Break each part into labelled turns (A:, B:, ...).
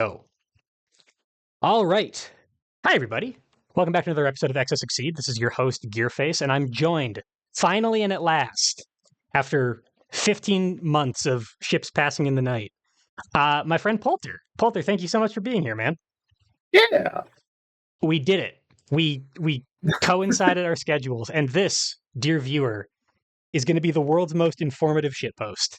A: Oh. All right. Hi, everybody. Welcome back to another episode of Exo Succeed. This is your host, Gearface, and I'm joined, finally and at last, after 15 months of ships passing in the night, my friend Polter. Polter, thank you so much for being here, man.
B: Yeah.
A: We did it. We coincided our schedules, and this, dear viewer, is going to be the world's most informative shitpost.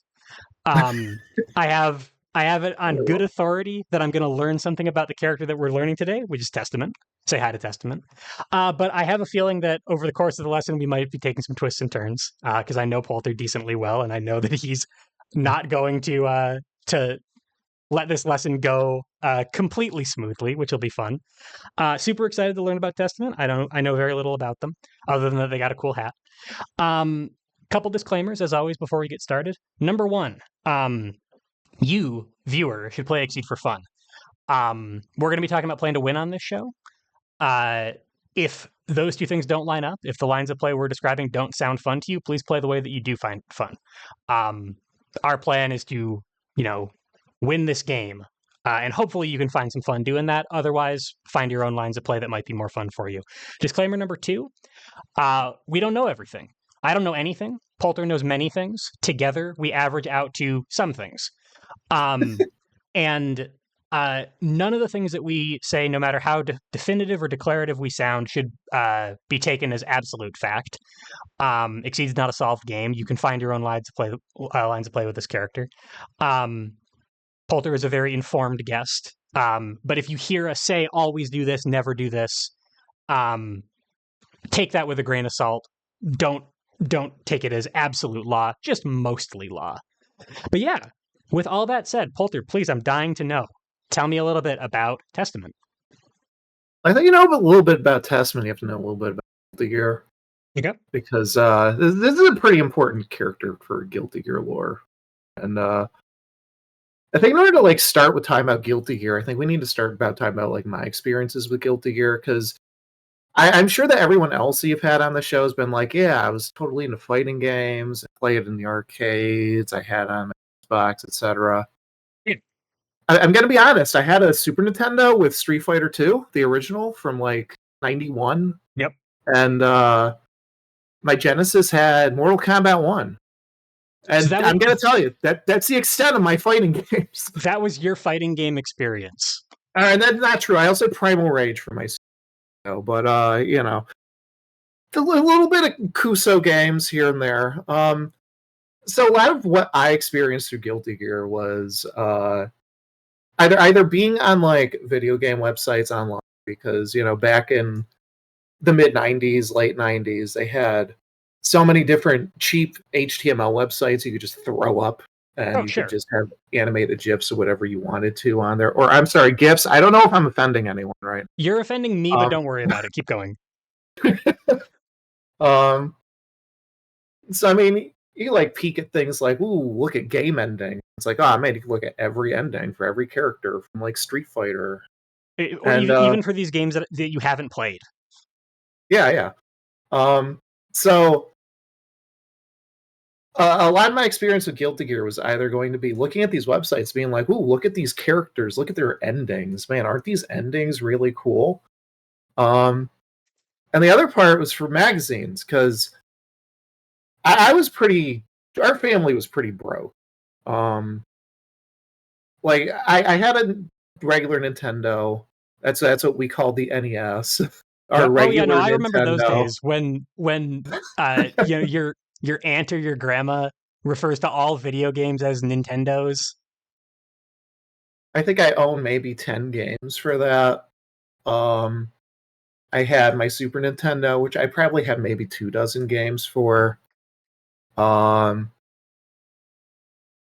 A: I have it on good authority that I'm going to learn something about the character that we're learning today, which is Testament. Say hi to Testament. But I have a feeling that over the course of the lesson, we might be taking some twists and turns because I know Polter decently well, and I know that he's not going to let this lesson go completely smoothly, which will be fun. Super excited to learn about Testament. I know very little about them other than that they got a cool hat. Couple disclaimers as always before we get started. Number one, you, viewer, should play Exceed for fun. We're going to be talking about playing to win on this show. If those two things don't line up, if the lines of play we're describing don't sound fun to you, please play the way that you do find fun. Our plan is to, win this game. And hopefully you can find some fun doing that. Otherwise, find your own lines of play that might be more fun for you. Disclaimer number two, we don't know everything. I don't know anything. Polter knows many things. Together, we average out to some things. And none of the things that we say, no matter how definitive or declarative we sound, should be taken as absolute fact. Exceed's not a solved game. You can find your own lines of play with this character. Polter is a very informed guest. But if you hear us say, always do this, never do this, take that with a grain of salt. Don't take it as absolute law, just mostly law. But yeah, with all that said, Polter, please, I'm dying to know. Tell me a little bit about Testament.
B: I think you know a little bit about Testament. You have to know a little bit about Guilty Gear.
A: Okay.
B: Because this is a pretty important character for Guilty Gear lore. And I think in order to start with talking about Guilty Gear, I think we need to start about talking about my experiences with Guilty Gear, because I'm sure that everyone else you've had on the show has been like, yeah, I was totally into fighting games. I played in the arcades. I had on my Xbox, etc.
A: Yeah.
B: I'm going to be honest. I had a Super Nintendo with Street Fighter 2, the original from 91.
A: Yep.
B: And my Genesis had Mortal Kombat 1. And so I'm going to tell you, that's the extent of my fighting games.
A: That was your fighting game experience.
B: And that's not true. I also had Primal Rage for my but a little bit of Kuso games here and there. So a lot of what I experienced through Guilty Gear was either being on video game websites online, because back in the mid 90s, late 90s, they had so many different cheap HTML websites you could just throw up. And you could just have animated GIFs or whatever you wanted to on there. Or, I'm sorry, GIFs. I don't know if I'm offending anyone, right?
A: You're offending me, but don't worry about it. Keep going.
B: So, I mean, you peek at things like, ooh, look at game ending. It's like, oh, man, you can look at every ending for every character from, Street Fighter.
A: Even for these games that you haven't played.
B: Yeah. So... a lot of my experience with Guilty Gear was either going to be looking at these websites, being like, ooh, look at these characters, look at their endings. Man, aren't these endings really cool? And the other part was for magazines, because I was our family was pretty broke. I had a regular Nintendo. That's what we called the NES.
A: I remember Nintendo. Those days when your aunt or your grandma refers to all video games as Nintendos.
B: I think I own maybe 10 games for that. I had my Super Nintendo, which I probably had maybe 24 games for. And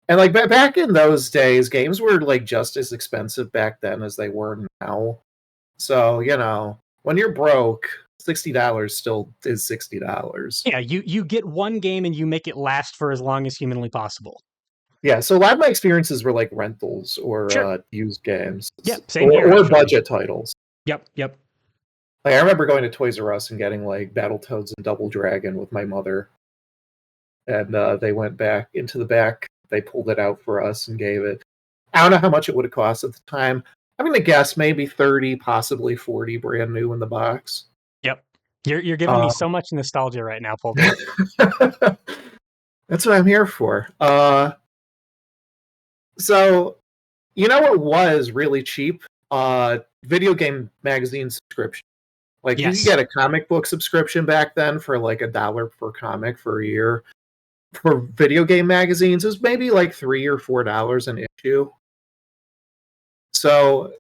B: back in those days, games were just as expensive back then as they were now. So, when you're broke, $60 still is $60.
A: Yeah, you get one game and you make it last for as long as humanly possible.
B: Yeah, so a lot of my experiences were rentals or used games.
A: Yep, same
B: here. Or budget titles.
A: Yep.
B: I remember going to Toys R Us and getting Battletoads and Double Dragon with my mother. And they went back into the back. They pulled it out for us and gave it. I don't know how much it would have cost at the time. I'm going to guess maybe 30, possibly 40 brand new in the box.
A: Yep. You're giving me so much nostalgia right now, Polter.
B: That's what I'm here for. So, you know what was really cheap? Video game magazine subscription. Like you could
A: Yes.
B: get a comic book subscription back then for like $1 per comic for a year. For video game magazines, it was maybe like $3 or $4 an issue. So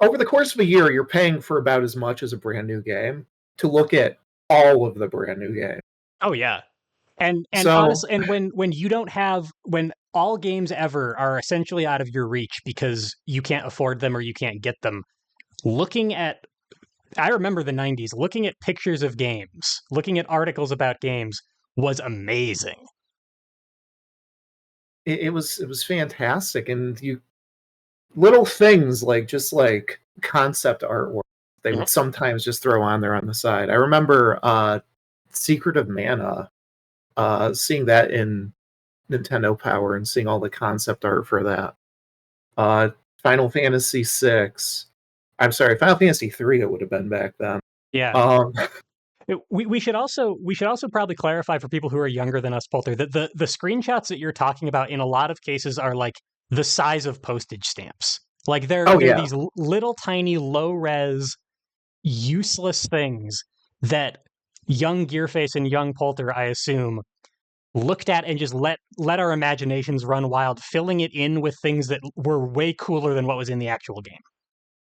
B: over the course of a year, you're paying for about as much as a brand new game to look at all of the brand new games.
A: Oh yeah. And
B: So
A: honestly, and when you don't have when all games ever are essentially out of your reach because you can't afford them or you can't get them, looking at I remember the 90s, looking at pictures of games, looking at articles about games was amazing.
B: it was fantastic, and you little things like just like concept artwork they
A: Mhm.
B: would sometimes just throw on there on the side. I remember Secret of Mana, seeing that in Nintendo Power and seeing all the concept art for that. Uh, Final Fantasy VI. I'm sorry, Final Fantasy 3 it would have been back then.
A: Yeah.
B: Um,
A: We should also probably clarify for people who are younger than us, Polter, that the screenshots that you're talking about in a lot of cases are like the size of postage stamps. Like they're
B: oh
A: they're
B: yeah,
A: these little tiny low res useless things that young Gearface and young Polter, I assume, looked at and just let our imaginations run wild, filling it in with things that were way cooler than what was in the actual game.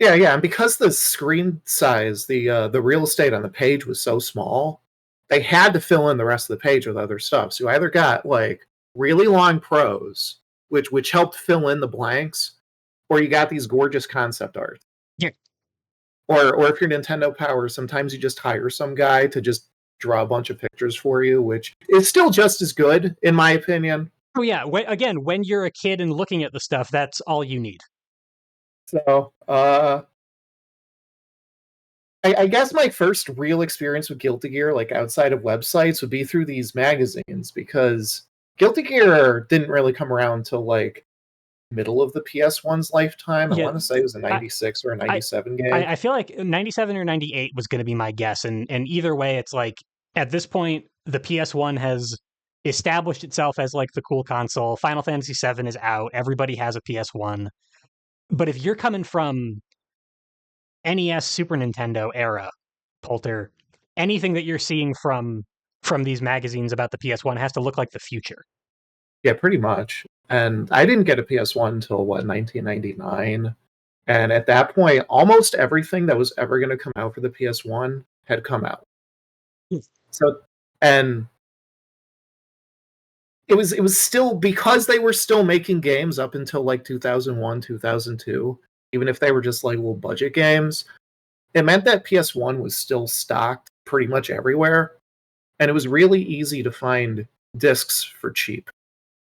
B: yeah, and because the screen size, the real estate on the page was so small, they had to fill in the rest of the page with other stuff. So you either got like really long prose, which helped fill in the blanks, or you got these gorgeous concept art.
A: Yeah.
B: Or if you're Nintendo Power, sometimes you just hire some guy to just draw a bunch of pictures for you, which is still just as good, in my opinion.
A: Oh yeah. Again, when you're a kid and looking at the stuff, that's all you need.
B: So, I guess my first real experience with Guilty Gear, like outside of websites, would be through these magazines because Guilty Gear didn't really come around till like middle of the PS1's lifetime. I
A: Yeah.
B: want to say it was a
A: I,
B: 96 or a
A: I
B: 97 game.
A: I feel like 97 or 98 was going to be my guess, and either way, it's like at this point the PS1 has established itself as like the cool console. Final Fantasy VII is out. Everybody has a PS1. But if you're coming from NES, Super Nintendo era, Polter, anything that you're seeing from these magazines about the PS1 has to look like the future.
B: Yeah, pretty much. And I didn't get a PS1 until what, 1999. And at that point, almost everything that was ever going to come out for the PS1 had come out. So, and it was still because they were still making games up until like 2001, 2002, even if they were just like little budget games. It meant that PS1 was still stocked pretty much everywhere, and it was really easy to find discs for cheap.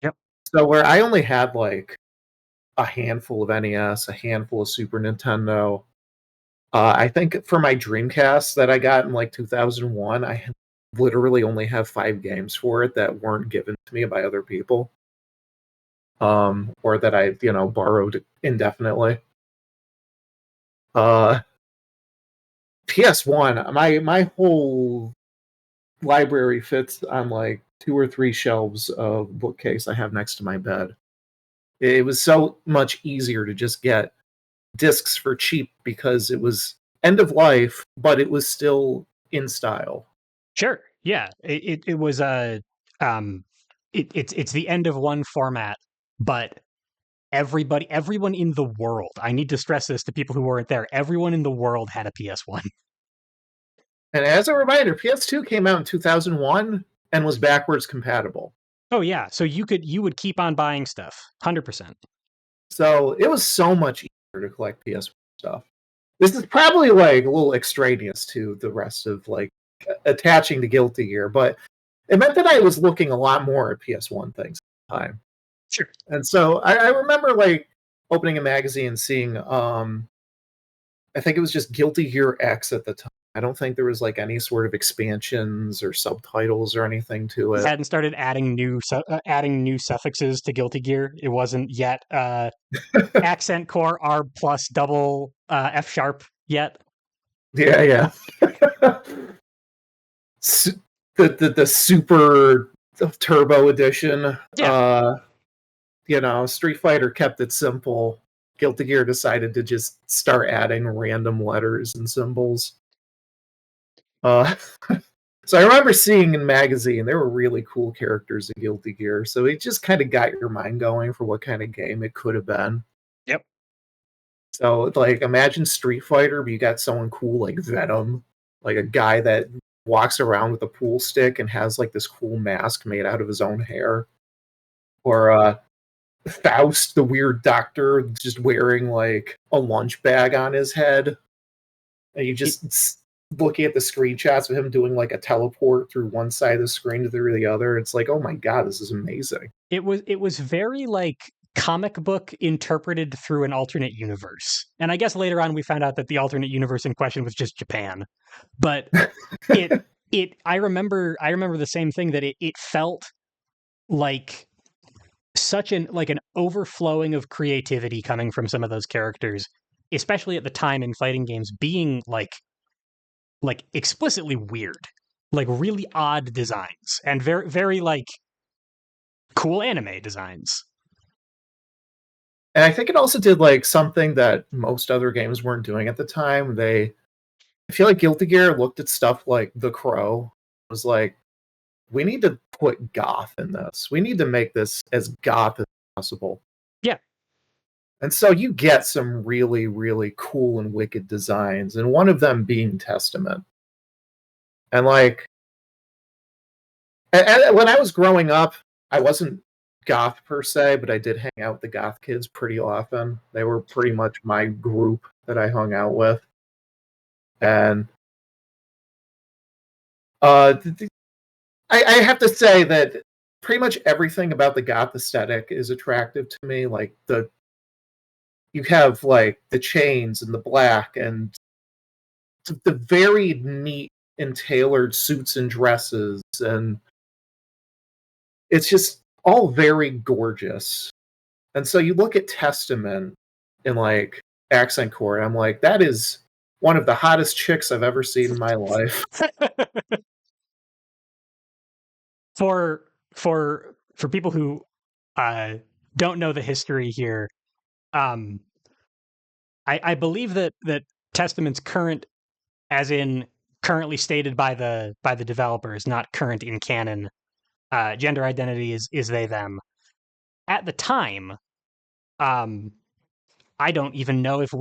A: Yep.
B: So where I only had like a handful of NES, a handful of Super Nintendo. I think for my Dreamcast that I got in like 2001, I literally only have 5 games for it that weren't given to me by other people, or that I borrowed indefinitely. Uh, PS1, my whole library fits on like 2 or 3 shelves of bookcase I have next to my bed. It was so much easier to just get discs for cheap because it was end of life, but it was still in style.
A: Sure. Yeah. It was a um it's the end of one format, but everyone in the world, I need to stress this to people who weren't there, everyone in the world had a PS1.
B: And as a reminder, PS2 came out in 2001 and was backwards compatible.
A: Oh yeah, so you would keep on buying stuff. 100%.
B: So it was so much easier to collect PS1 stuff. This is probably like a little extraneous to the rest of like attaching to Guilty Gear, but it meant that I was looking a lot more at PS1 things at the time.
A: Sure.
B: And so I remember like opening a magazine and seeing I think it was just Guilty Gear X at the time. I don't think there was like any sort of expansions or subtitles or anything to it.
A: Hadn't started adding new suffixes to Guilty Gear. It wasn't yet accent core R plus double F sharp yet.
B: Yeah, yeah. The super turbo edition.
A: Yeah.
B: Street Fighter kept it simple. Guilty Gear decided to just start adding random letters and symbols. So I remember seeing in magazine there were really cool characters in Guilty Gear, so it just kind of got your mind going for what kind of game it could have been.
A: Yep.
B: So like imagine Street Fighter, but you got someone cool like Venom, like a guy that walks around with a pool stick and has like this cool mask made out of his own hair. Or Faust, the weird doctor, just wearing like a lunch bag on his head. And you just looking at the screenshots of him doing like a teleport through one side of the screen through the other. It's like, oh my god, this is amazing.
A: It was very like comic book interpreted through an alternate universe. And I guess later on we found out that the alternate universe in question was just Japan. But I remember the same thing, that it felt like such an overflowing of creativity coming from some of those characters, especially at the time in fighting games, being like explicitly weird, like really odd designs and very very like cool anime designs.
B: And I think it also did like something that most other games weren't doing at the time. I feel like Guilty Gear looked at stuff like The Crow, was like, we need to put goth in this. We need to make this as goth as possible.
A: Yeah.
B: And so you get some really, really cool and wicked designs, and one of them being Testament. And like, when I was growing up, I wasn't goth per se, but I did hang out with the goth kids pretty often. They were pretty much my group that I hung out with. And I have to say that pretty much everything about the goth aesthetic is attractive to me. Like you have like the chains and the black and the very neat and tailored suits and dresses, and it's just all very gorgeous. And so you look at Testament in like accent core, and I'm like, that is one of the hottest chicks I've ever seen in my life.
A: For people who don't know the history here, I believe that Testament's current, as in currently stated by the developers, not current in canon, gender identity is they them. At the time, I don't even know if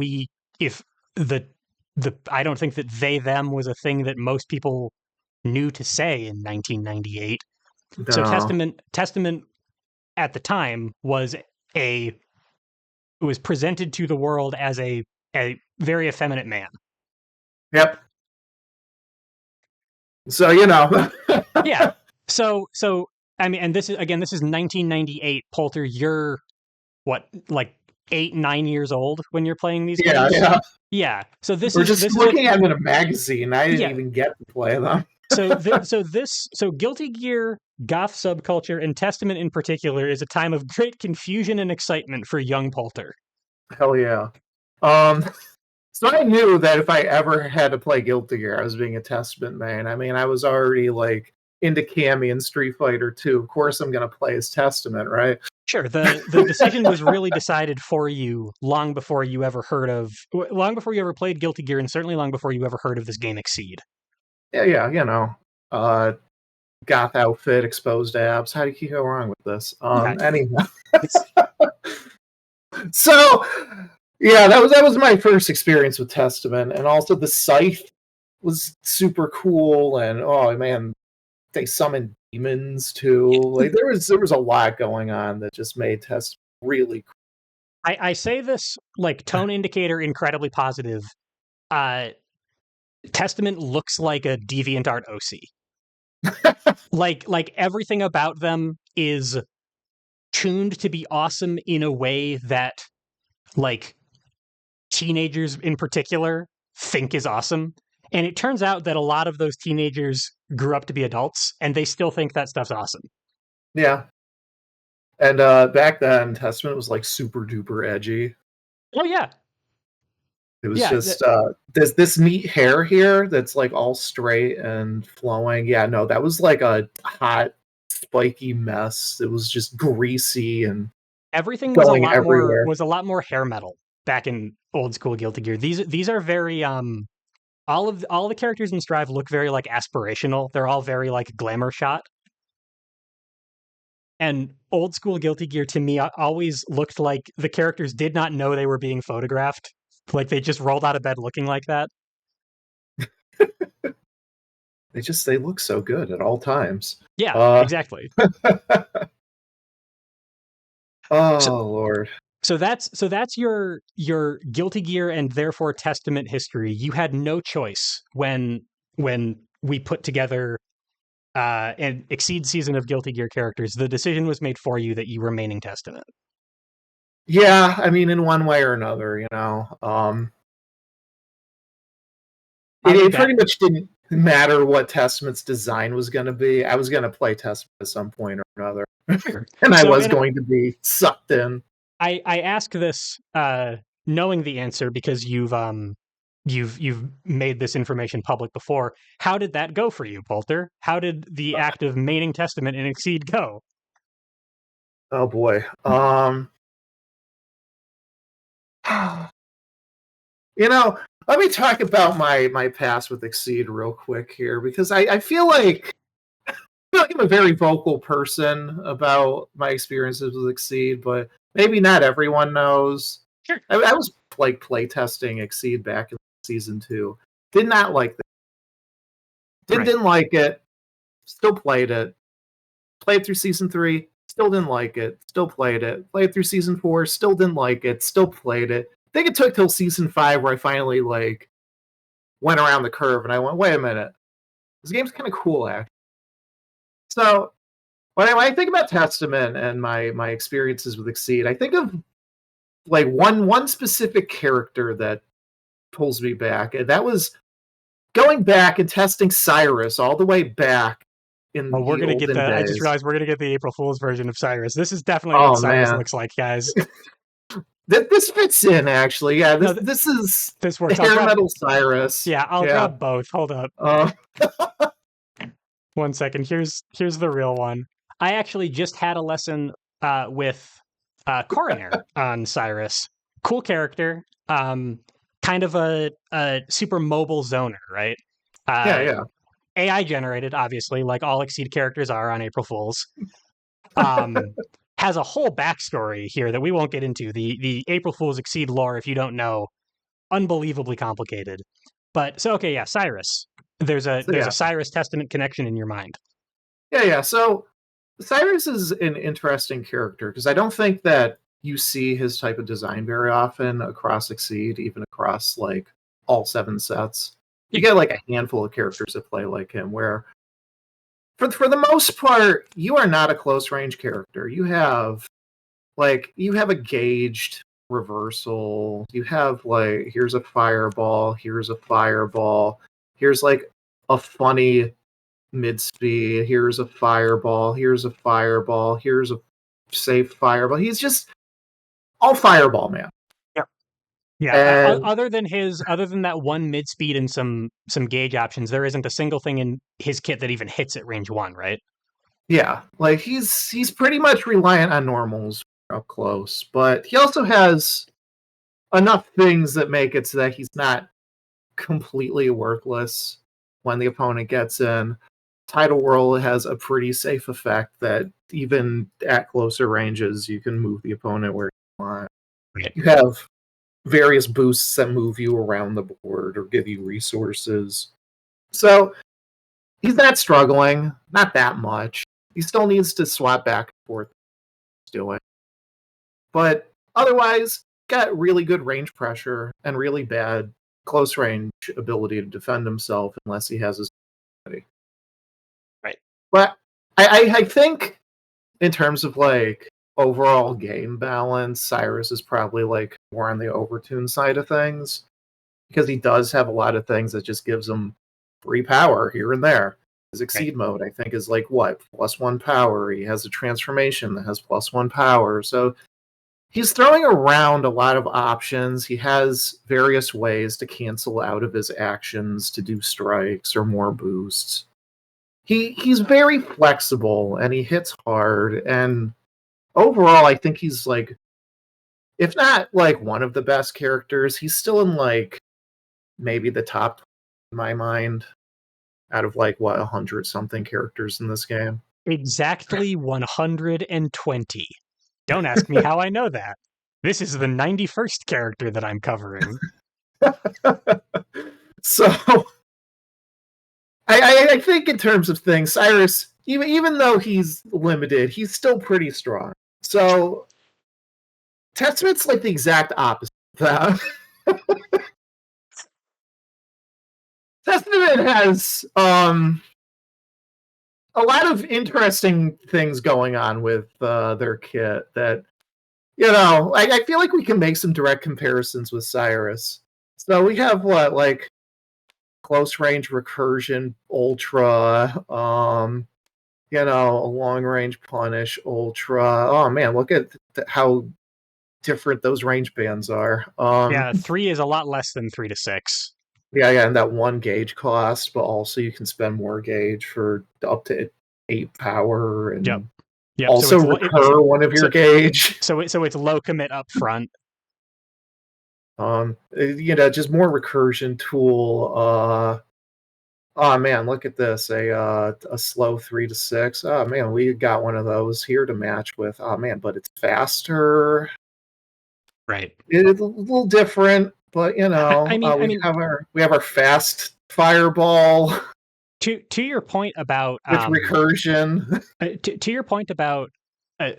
A: the I don't think that they them was a thing that most people knew to say in 1998.
B: No.
A: So Testament at the time was presented to the world as a very effeminate man.
B: Yep. So
A: Yeah. So I mean, and this is 1998. Polter, you're what, like 8-9 years old when you're playing these games? Yeah. So
B: we're just looking at them in a magazine. I didn't even get to play them.
A: So Guilty Gear, goth subculture, and Testament in particular is a time of great confusion and excitement for young Polter.
B: Hell yeah. So I knew that if I ever had to play Guilty Gear, I was being a Testament man. I mean, I was already like into Cammy and Street Fighter 2. Of course I'm going to play as Testament, right?
A: Sure. The decision was really decided for you long before you ever played Guilty Gear, and certainly long before you ever heard of this game Exceed.
B: Yeah, goth outfit, exposed abs. How do you go wrong with this? Anyway. So, yeah, that was my first experience with Testament, and also the Scythe was super cool. And oh man, they summoned demons too. Like there was a lot going on that just made Testament really cool.
A: I say this like tone indicator, incredibly positive. Testament looks like a DeviantArt OC. like everything about them is tuned to be awesome in a way that like teenagers in particular think is awesome. And it turns out that a lot of those teenagers grew up to be adults, and they still think that stuff's awesome.
B: Yeah. And back then, Testament was like super duper edgy.
A: Oh yeah,
B: It was
A: yeah.
B: just this neat hair here that's like all straight and flowing. Yeah, no, that was like a hot, spiky mess. It was just greasy and
A: Everything
B: going everywhere.
A: was a lot more hair metal back in old school Guilty Gear. These are very all the characters in Strive look very like aspirational. They're all very like glamour shot. And old school Guilty Gear to me always looked like the characters did not know they were being photographed. Like they just rolled out of bed looking like that.
B: They look so good at all times.
A: Yeah, exactly.
B: Oh
A: So,
B: Lord.
A: so that's your Guilty Gear and therefore Testament history. You had no choice when we put together an Exceed season of Guilty Gear characters. The decision was made for you that you were maining Testament.
B: Yeah, I mean, in one way or another, it pretty much didn't matter what Testament's design was going to be. I was going to play Testament at some point or another, and I was going to be sucked in.
A: I ask this knowing the answer because you've made this information public before. How did that go for you, Polter? How did the act of maining Testament and Exceed go?
B: Oh boy. Let me talk about my past with Exceed real quick here, because I feel like I'm a very vocal person about my experiences with Exceed, but maybe not everyone knows.
A: Sure.
B: I was like playtesting Exceed back in season 2. Did not like that. Didn't like it. Still played it. Played through season 3. Still didn't like it. Still played it. Played through season 4. Still didn't like it. Still played it. I think it took till season 5 where I finally like went around the curve and I went, wait a minute, this game's kind of cool, actually. So when I think about Testament and my experiences with Exceed, I think of like one specific character that pulls me back, and that was going back and testing Cyrus all the way back in the
A: we're gonna
B: olden
A: get the.
B: days.
A: I just realized we're gonna get the April Fool's version of Cyrus. This is definitely what Cyrus looks like, guys.
B: This fits in, actually. Yeah, this
A: works.
B: Hair metal Cyrus.
A: Yeah, I'll grab both. Hold up. 1 second. Here's the real one. I actually just had a lesson with Coroner on Cyrus. Cool character. Kind of a super mobile zoner, right?
B: Yeah.
A: AI generated, obviously, like all Exceed characters are on April Fools. Has a whole backstory here that we won't get into. The April Fools Exceed lore, if you don't know, unbelievably complicated. But so okay, yeah, Cyrus. There's a Cyrus Testament connection in your mind.
B: Yeah. So Cyrus is an interesting character because I don't think that you see his type of design very often across Exceed, even across like all 7 sets. You get like a handful of characters that play like him, where for the most part, you are not a close range character. You have a gauged reversal. You have like, here's a fireball, here's a fireball, here's like a funny mid speed, here's a fireball, here's a fireball, here's a safe fireball. He's just all fireball, man.
A: Yeah, other than that one mid speed and some gauge options, there isn't a single thing in his kit that even hits at range 1, right?
B: Yeah, like he's pretty much reliant on normals up close, but he also has enough things that make it so that he's not completely worthless when the opponent gets in. Tidal Whirl has a pretty safe effect that even at closer ranges, you can move the opponent where you want.
A: Right.
B: You have various boosts that move you around the board or give you resources. So he's not struggling, not that much. He still needs to swap back and forth doing. But otherwise, got really good range pressure and really bad close range ability to defend himself unless he has his ability.
A: Right.
B: But I think in terms of like overall game balance, Cyrus is probably like more on the overtune side of things. because he does have a lot of things that just gives him free power here and there. His
A: Right.
B: Exceed mode, I think, is like what, +1 power. He has a transformation that has +1 power. So he's throwing around a lot of options. He has various ways to cancel out of his actions to do strikes or more boosts. He's very flexible and he hits hard. And overall, I think he's like, if not like one of the best characters, he's still in like maybe the top in my mind out of like what 100 something characters in this game.
A: Exactly 120. Don't ask me how I know that. This is the 91st character that I'm covering.
B: So I think in terms of things, Cyrus, even though he's limited, he's still pretty strong. So Testament's like the exact opposite of that. Testament has a lot of interesting things going on with their kit that, you know, I feel like we can make some direct comparisons with Cyrus. So we have what, like close range recursion ultra, you know, a long range punish ultra. Oh man, look at how different those range bands are.
A: Yeah, 3 is a lot less than 3 to 6.
B: Yeah, and that 1 gauge cost, but also you can spend more gauge for up to 8 power,
A: Yep.
B: and
A: Yep.
B: also
A: So
B: recur one of your gauge.
A: So it's low commit up front.
B: You know, just more recursion tool. Oh man, look at this. A slow 3 to 6. Oh man, we got one of those here to match with. Oh man, but it's faster.
A: Right.
B: It's a little different, but you know,
A: I mean,
B: we have our fast fireball
A: to your point about
B: with recursion.
A: to your point about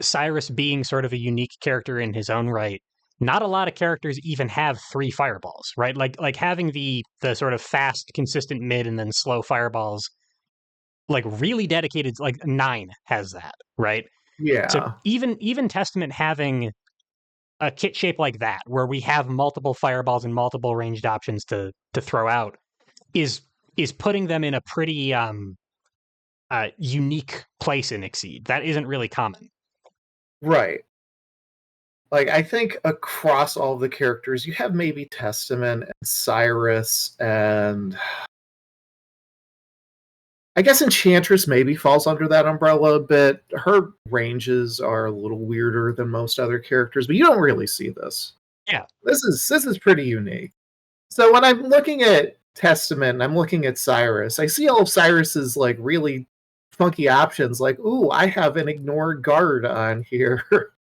A: Cyrus being sort of a unique character in his own right. Not a lot of characters even have 3 fireballs, right? Like having the sort of fast, consistent mid and then slow fireballs, like really dedicated. Like 9 has that, right? So
B: Yeah,
A: even Testament having a kit shape like that, where we have multiple fireballs and multiple ranged options to throw out, is putting them in a pretty unique place in Exceed. That isn't really common.
B: right. Like I think across all the characters, you have maybe Testament and Cyrus, and I guess Enchantress maybe falls under that umbrella a bit. Her ranges are a little weirder than most other characters, but you don't really see this.
A: Yeah.
B: This is pretty unique. So when I'm looking at Testament and I'm looking at Cyrus, I see all of Cyrus's like really funky options. Like, ooh, I have an ignore guard on here,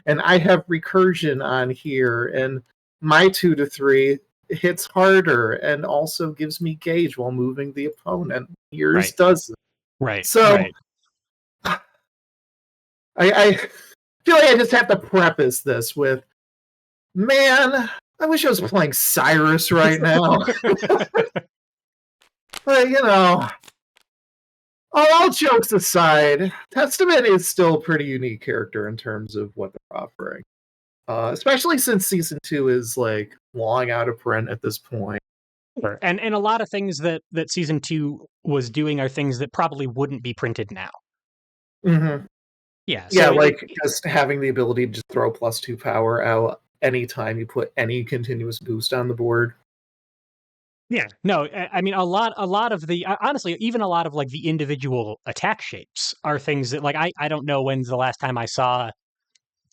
B: and I have recursion on here, and my 2 to 3 hits harder and also gives me gauge while moving the opponent. Yours
A: Right.
B: doesn't.
A: Right.
B: So
A: Right.
B: I feel like I just have to preface this with, man, I wish I was playing Cyrus right now. But you know, all jokes aside, Testament is still a pretty unique character in terms of what they're offering. Especially since season 2 is like long out of print at this point.
A: Sure. And a lot of things that season 2 was doing are things that probably wouldn't be printed now.
B: Mm-hmm.
A: Yeah.
B: Yeah,
A: So
B: like just having the ability to just throw +2 power out anytime you put any continuous boost on the board.
A: yeah. No, I mean a lot of the honestly, even a lot of like the individual attack shapes are things that like I don't know when's the last time I saw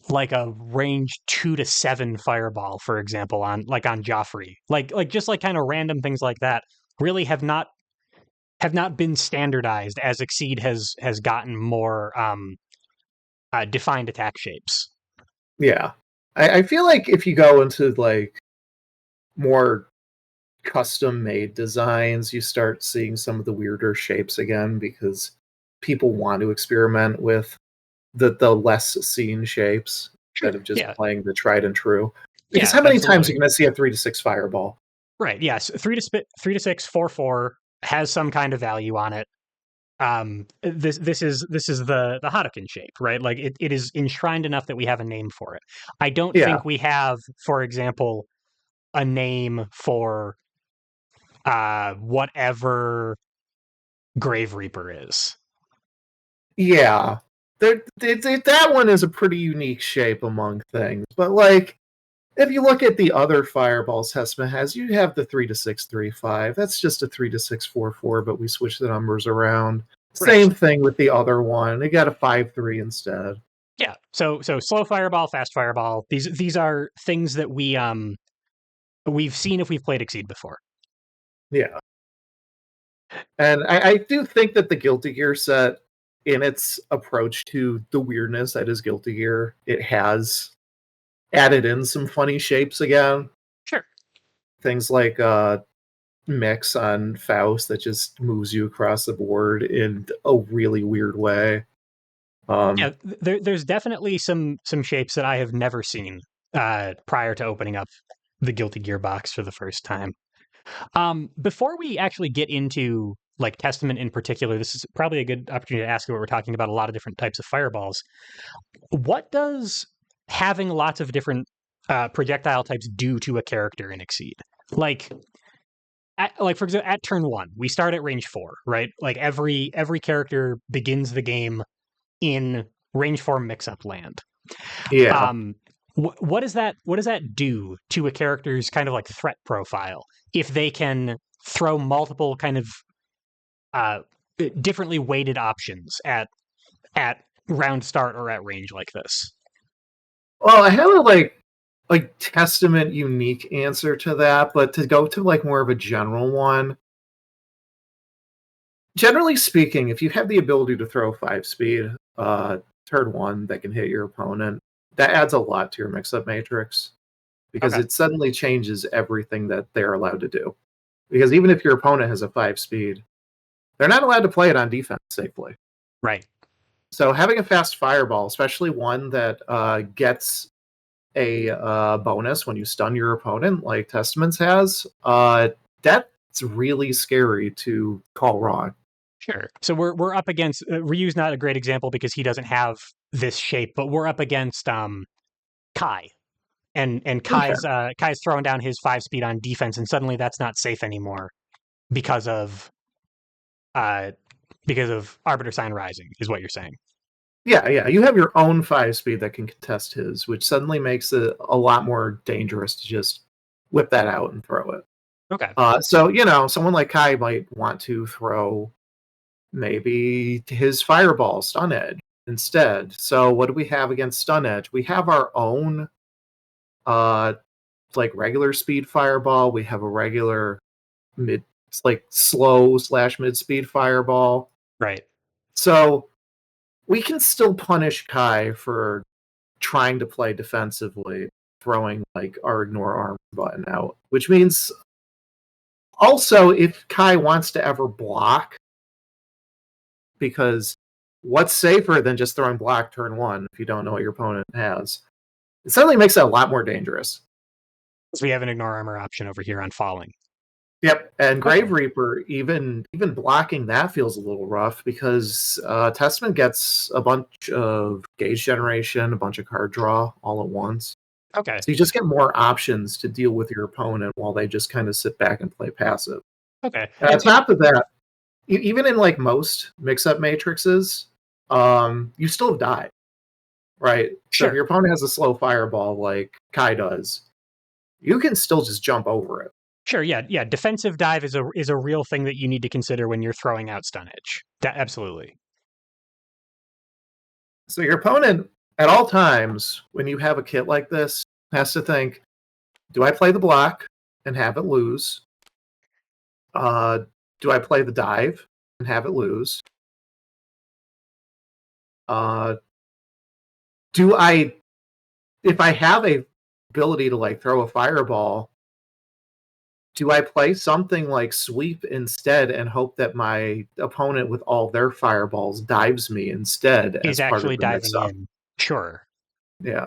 A: like a range 2 to 7 fireball, for example, on Joffrey. Like just like kind of random things like that really have not been standardized as Exceed has gotten more defined attack shapes.
B: Yeah. I feel like if you go into like more custom made designs, you start seeing some of the weirder shapes again because people want to experiment with the less seen shapes
A: Sure.
B: instead of just
A: Yeah.
B: playing the tried and true. Because
A: Yeah,
B: how many times are
A: absolutely.
B: you going to see a 3 to 6 fireball?
A: Right. Yes. 3 to 6, 4/4 has some kind of value on it. This is the Hadoken shape, right? Like it is enshrined enough that we have a name for it. I don't
B: Yeah.
A: think we have, for example, a name for whatever Grave Reaper is.
B: Yeah. That one is a pretty unique shape among things. But, like, if you look at the other fireballs Testament has, you have the 3-6-3-5. That's just a 3-6-4-4, but we switch the numbers around.
A: Right.
B: Same thing with the other one. They got a 5-3 instead.
A: Yeah. So slow fireball, fast fireball. These are things that we've seen if we've played Exceed before.
B: Yeah. And I do think that the Guilty Gear set, in its approach to the weirdness that is Guilty Gear, it has added in some funny shapes again.
A: Sure.
B: Things like mix on Faust that just moves you across the board in a really weird way.
A: Yeah, there's definitely some shapes that I have never seen prior to opening up the Guilty Gear box for the first time. Before we actually get into like Testament in particular, this is probably a good opportunity to ask you what we're talking about a lot of different types of fireballs. What does having lots of different projectile types do to a character in Exceed? Like, for example, at turn 1, we start at range 4, right? Like every character begins the game in range 4 mix-up land.
B: Yeah.
A: What does that do to a character's kind of like threat profile if they can throw multiple kind of differently weighted options at round start or at range like this?
B: Well, I have a like Testament unique answer to that, but to go to like more of a general one. Generally speaking, if you have the ability to throw 5-speed, turn 1 that can hit your opponent, that adds a lot to your mix-up matrix because
A: Okay.
B: it suddenly changes everything that they're allowed to do. Because even if your opponent has a 5-speed, they're not allowed to play it on defense safely.
A: Right.
B: So having a fast fireball, especially one that gets a bonus when you stun your opponent, like Testaments has, that's really scary to call wrong.
A: Sure. So we're up against Ryu's not a great example because he doesn't have this shape, but we're up against Kai. And
B: Okay.
A: Kai's throwing down his 5-speed on defense, and suddenly that's not safe anymore because of uh, Arbiter Sign Rising, is what you're saying.
B: Yeah. You have your own 5-speed that can contest his, which suddenly makes it a lot more dangerous to just whip that out and throw it.
A: Okay.
B: So, someone like Kai might want to throw maybe his fireball, Stun Edge, instead. So what do we have against Stun Edge? We have our own like regular speed fireball. We have a regular slow / mid speed fireball.
A: Right.
B: So we can still punish Kai for trying to play defensively, throwing like our ignore arm button out, which means also if Kai wants to ever block, because what's safer than just throwing block turn 1 if you don't know what your opponent has? It suddenly makes it a lot more dangerous.
A: So we have an ignore armor option over here on falling.
B: Yep, and Grave Reaper, even blocking that feels a little rough because Testament gets a bunch of gauge generation, a bunch of card draw all at once.
A: Okay.
B: So you just get more options to deal with your opponent while they just kind of sit back and play passive.
A: Okay.
B: And on top of that, even in like most mix-up matrices, you still die, right?
A: Sure.
B: So if your opponent has a slow fireball like Kai does, you can still just jump over it.
A: Sure, yeah. Defensive dive is a real thing that you need to consider when you're throwing out Stun Edge. Absolutely.
B: So your opponent, at all times, when you have a kit like this, has to think, do I play the block and have it lose? Do I play the dive and have it lose? If I have a ability to like throw a fireball, do I play something like sweep instead and hope that my opponent with all their fireballs dives me instead
A: Is
B: as part
A: actually
B: of the
A: diving
B: mix-up?
A: in. Sure.
B: Yeah.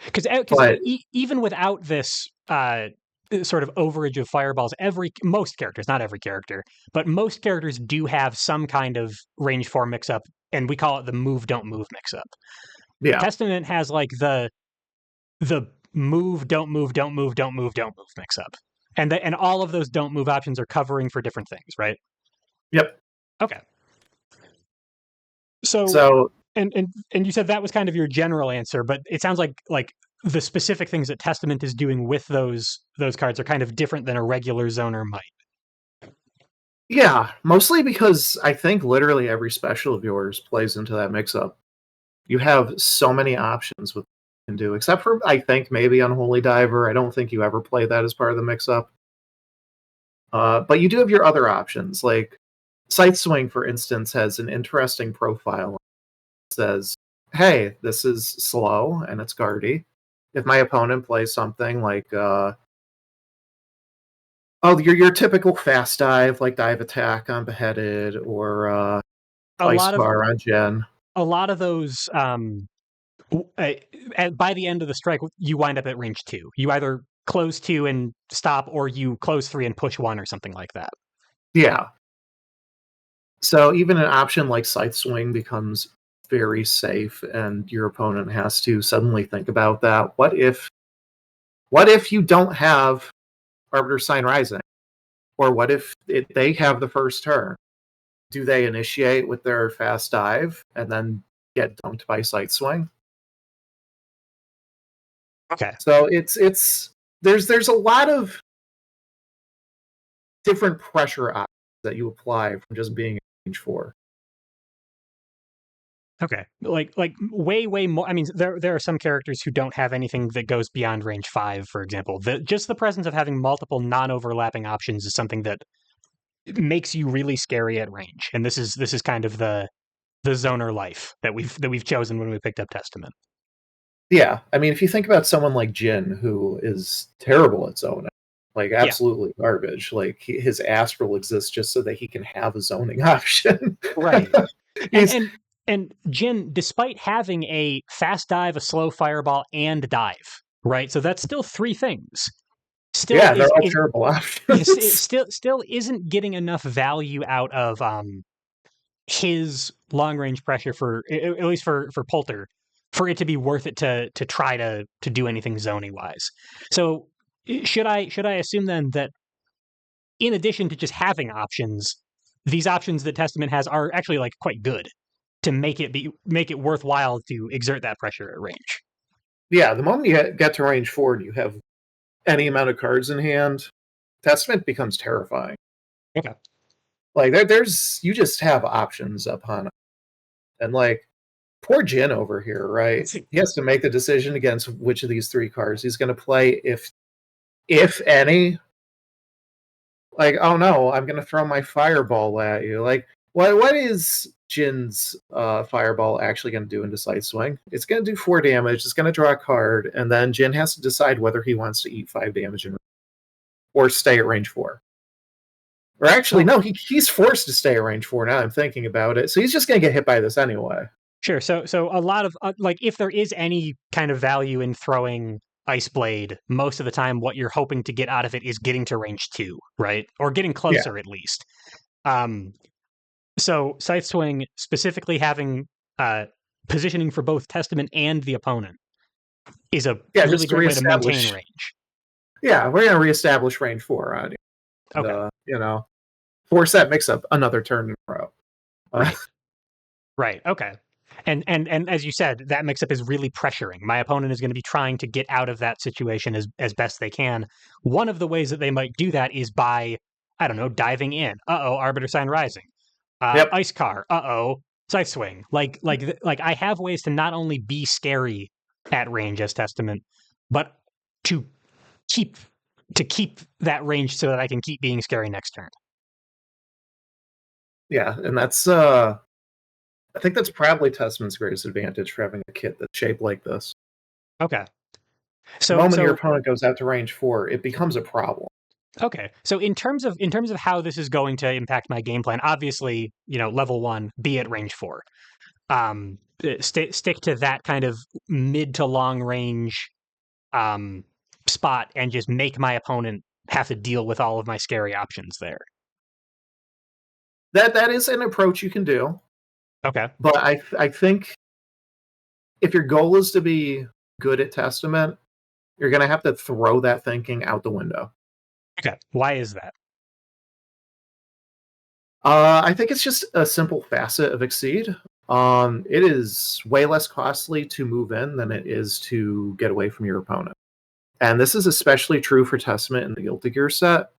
A: Because
B: But
A: even without this sort of overage of fireballs, most characters, not every character, but most characters do have some kind of range 4 mix-up, and we call it the move don't move mix-up.
B: yeah.
A: Testament has like the move don't move don't move don't move don't move mix-up. And all of those don't move options are covering for different things, right?
B: Yep.
A: Okay. So
B: So
A: and you said that was kind of your general answer, but it sounds like the specific things that Testament is doing with those cards are kind of different than a regular zoner might.
B: yeah, mostly because I think literally every special of yours plays into that mix-up. You have so many options with what you can do, except for I think maybe Unholy Diver. I don't think you ever play that as part of the mix-up. But you do have your other options, like Sight Swing, for instance, has an interesting profile. It says, "Hey, this is slow and it's guardy. If my opponent plays something like oh, your typical fast dive, like dive attack on Beheaded or
A: A
B: Ice
A: lot of
B: Car on Jen."
A: those by the end of the strike, you wind up at range 2. You either close 2 and stop, or you close 3 and push 1, or something like that.
B: Yeah. So even an option like Scythe Swing becomes very safe, and your opponent has to suddenly think about that. What if you don't have Arbiter Sign Rising? Or what if they have the first turn? Do they initiate with their fast dive and then get dumped by Sight Swing?
A: Okay.
B: So there's a lot of different pressure options that you apply from just being in range 4.
A: Okay. Like way more. I mean, there are some characters who don't have anything that goes beyond range 5, for example. Just the presence of having multiple non-overlapping options is something that makes you really scary at range. And this is kind of the zoner life that we've chosen when we picked up Testament.
B: Yeah, I mean, if you think about someone like Jin, who is terrible at zoning, like
A: Yeah.
B: absolutely garbage, like his astral exists just so that he can have a zoning option.
A: Right. And
B: He's
A: and and Jin, despite having a fast dive, a slow fireball, and dive, right? So that's still 3 things. Still
B: Yeah, they're all
A: is
B: terrible
A: yes, it
B: options.
A: still isn't getting enough value out of his long range pressure for at least for Polter, for it to be worth it to try to do anything zony wise. So should I assume then that in addition to just having options, these options that Testament has are actually like quite good to make it worthwhile to exert that pressure at range?
B: Yeah, the moment you get to range 4 and you have any amount of cards in hand, Testament becomes terrifying.
A: Okay.
B: Like there's you just have options upon it. And like poor Jin over here, right? He has to make the decision against which of these 3 cards he's going to play, if any. Like, oh no, I'm going to throw my fireball at you. Like, what is Jin's fireball actually going to do into Sight Swing? It's going to do 4 damage. It's going to draw a card, and then Jin has to decide whether he wants to eat 5 damage or stay at range 4. Or actually,
A: So
B: no, he's forced to stay at range 4 now I'm thinking about it. So he's just going to get hit by this anyway.
A: sure. So a lot of like, if there is any kind of value in throwing Ice Blade, most of the time what you're hoping to get out of it is getting to range 2, right? Or getting
B: Yeah.
A: closer at least. Um, so Scythe Swing specifically having uh, positioning for both Testament and the opponent is a
B: Yeah,
A: really
B: just to
A: great way to maintain
B: reestablish.
A: range.
B: Yeah, we're going to reestablish range 4 on you. And,
A: Okay.
B: force that mix up another turn in a row.
A: Right. Right. Okay. And as you said, that mix up is really pressuring. My opponent is going to be trying to get out of that situation as best they can. One of the ways that they might do that is by, I don't know, diving in. Uh-oh, Arbiter Sign Rising.
B: Yep.
A: Ice Car. Uh-oh, Scythe Swing. Like I have ways to not only be scary at range as Testament, but to keep keep that range so that I can keep being scary next turn.
B: Yeah, and that's I think that's probably Testament's greatest advantage for having a kit that's shaped like this.
A: Okay.
B: The
A: So
B: moment your
A: so
B: opponent goes out to range 4, it becomes a problem.
A: Okay. So in terms of how this is going to impact my game plan, obviously, level 1, be at range 4. Stick to that kind of mid to long range um spot and just make my opponent have to deal with all of my scary options there.
B: That is an approach you can do,
A: Okay.
B: but I think if your goal is to be good at Testament, you're going to have to throw that thinking out the window.
A: Okay. Why is that?
B: I think it's just a simple facet of Exceed. It is way less costly to move in than it is to get away from your opponent. And this is especially true for Testament and the Guilty Gear set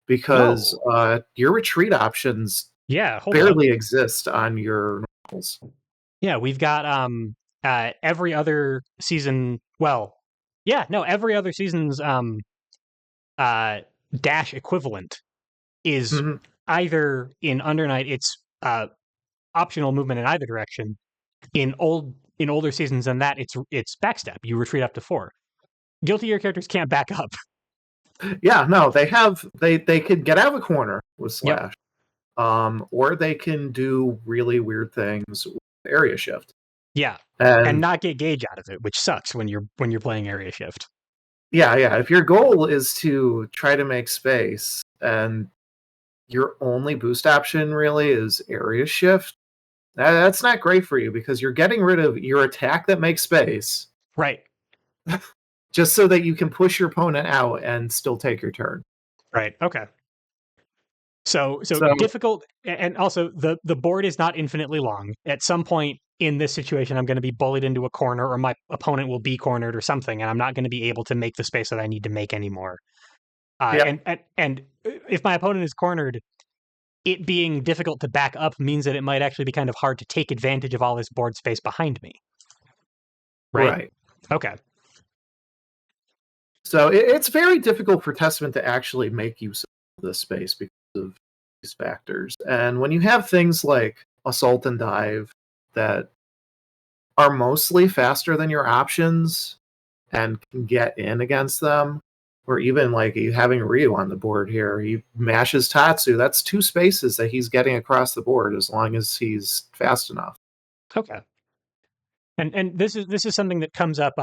B: because
A: Oh,
B: your retreat options
A: yeah. Hold up.
B: barely exist on your normals.
A: Yeah, we've got every other season. Well, yeah, no, every other season's uh dash equivalent is
B: Mhm.
A: either in Undernight. It's optional movement in either direction. In older seasons than that, it's backstep. You retreat up to 4. Guilty Gear characters can't back up.
B: Yeah, no, they could get out of a corner with
A: Yep.
B: Slash. Or they can do really weird things with area shift.
A: Yeah, and
B: And
A: not get gauge out of it, which sucks when you're playing area shift.
B: yeah, if your goal is to try to make space and your only boost option really is area shift, that's not great for you because you're getting rid of your attack that makes space
A: Right.
B: just so that you can push your opponent out and still take your turn.
A: Right. Okay. So
B: So
A: difficult, and also the board is not infinitely long. At some point in this situation, I'm going to be bullied into a corner, or my opponent will be cornered, or something, and I'm not going to be able to make the space that I need to make anymore.
B: yeah,
A: And if my opponent is cornered, it being difficult to back up means that it might actually be kind of hard to take advantage of all this board space behind me. Right?
B: right.
A: Okay.
B: So it's very difficult for Testament to actually make use of this space because of these factors. And when you have things like Assault and Dive that are mostly faster than your options and can get in against them, or even like you having Ryu on the board here, he mashes Tatsu. That's 2 spaces that he's getting across the board as long as he's fast enough.
A: Okay. And this is something that comes up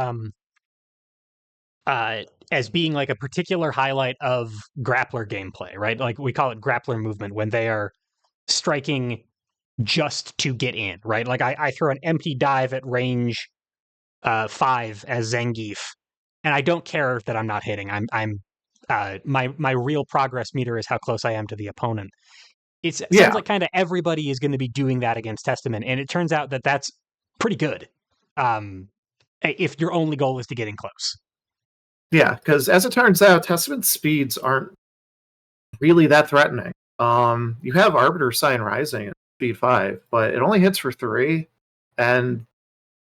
A: uh, as being like a particular highlight of grappler gameplay, right? Like we call it grappler movement when they are striking just to get in, right? Like I throw an empty dive at range 5 as Zangief, and I don't care that I'm not hitting. I'm my real progress meter is how close I am to the opponent. It sounds
B: Yeah,
A: like kind of everybody is going to be doing that against Testament, and it turns out that that's pretty good. Um, if your only goal is to get in close.
B: yeah, because as it turns out, Testament's speeds aren't really that threatening. You have Arbiter Sign Rising at speed 5, but it only hits for 3, and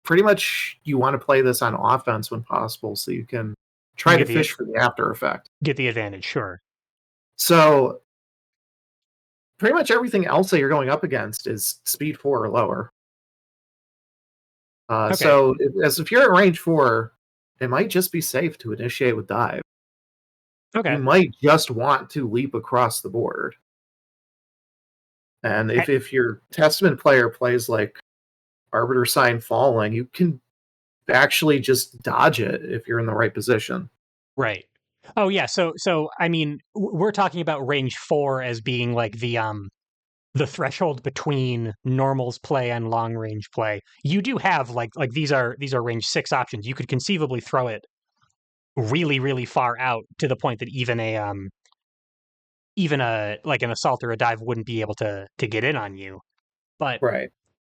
B: pretty much you want to play this on offense when possible so you can try to
A: Get the
B: fish for the after effect.
A: get the advantage, sure.
B: So pretty much everything else that you're going up against is speed 4 or lower.
A: Okay,
B: As if you're at range 4, it might just be safe to initiate with dive. You
A: okay.
B: might just want to leap across the board. And
A: I,
B: if your Testament player plays like Arbiter Sign Falling, you can actually just dodge it if you're in the right position.
A: right. Oh yeah. So I mean, we're talking about range 4 as being like the threshold between normals play and long range play. You do have like these are range 6 options. You could conceivably throw it really far out to the point that even a like an assault or a dive wouldn't be able to get in on you. But
B: Right.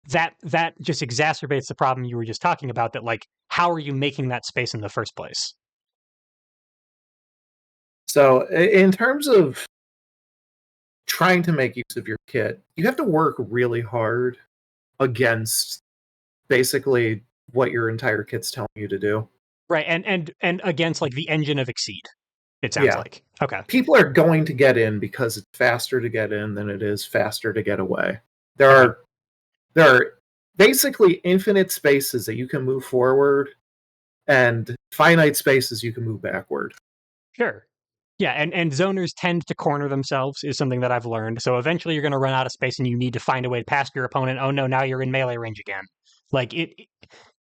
A: that just exacerbates the problem you were just talking about, that like how are you making that space in the first place?
B: So, in terms of trying to make use of your kit, you have to work really hard against basically what your entire kit's telling you to do.
A: Right. And against like the engine of Exceed, it sounds
B: Yeah.
A: like. Okay.
B: People are going to get in because it's faster to get in than it is faster to get away. There
A: Okay.
B: are there are basically infinite spaces that you can move forward and finite spaces you can move backward.
A: Sure. Yeah, and zoners tend to corner themselves is something that I've learned. So eventually you're going to run out of space and you need to find a way past your opponent. Oh no, now you're in melee range again. Like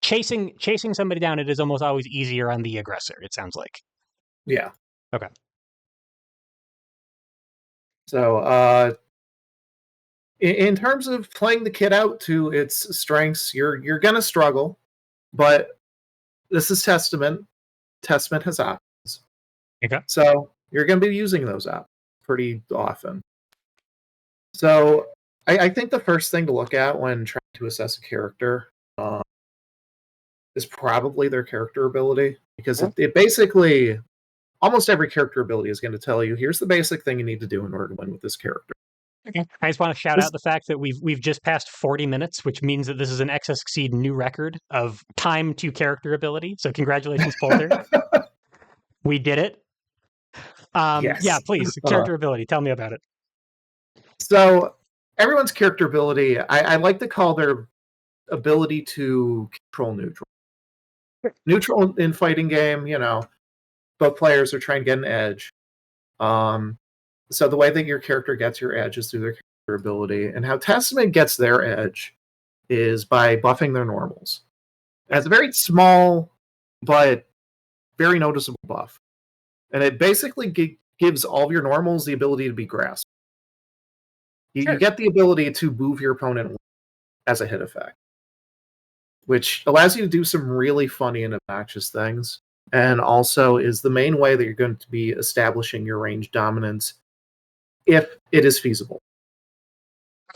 A: chasing somebody down, it is almost always easier on the aggressor, it sounds like.
B: Yeah.
A: Okay.
B: So, in terms of playing the kit out to its strengths, you're gonna struggle, but this is Testament. Testament has options.
A: Okay.
B: So you're going to be using those apps pretty often. So I think the first thing to look at when trying to assess a character is probably their character ability, because it basically, almost every character ability is going to tell you, here's the basic thing you need to do in order to win with this character.
A: Okay. I just want to shout out the fact that we've just passed 40 minutes, which means that this is an XS Exceed new record of time to character ability. So congratulations, Polter. We did it.
B: Yes.
A: Yeah, please, character ability. Tell me about it.
B: So everyone's character ability, I like to call their ability to control neutral. Neutral in fighting game, both players are trying to get an edge. So the way that your character gets your edge is through their character ability, and how Testament gets their edge is by buffing their normals. It has a very small but very noticeable buff, and it basically gives all of your normals the ability to be grasped. You get the ability to move your opponent as a hit effect, which allows you to do some really funny and obnoxious things, and also is the main way that you're going to be establishing your range dominance if it is feasible.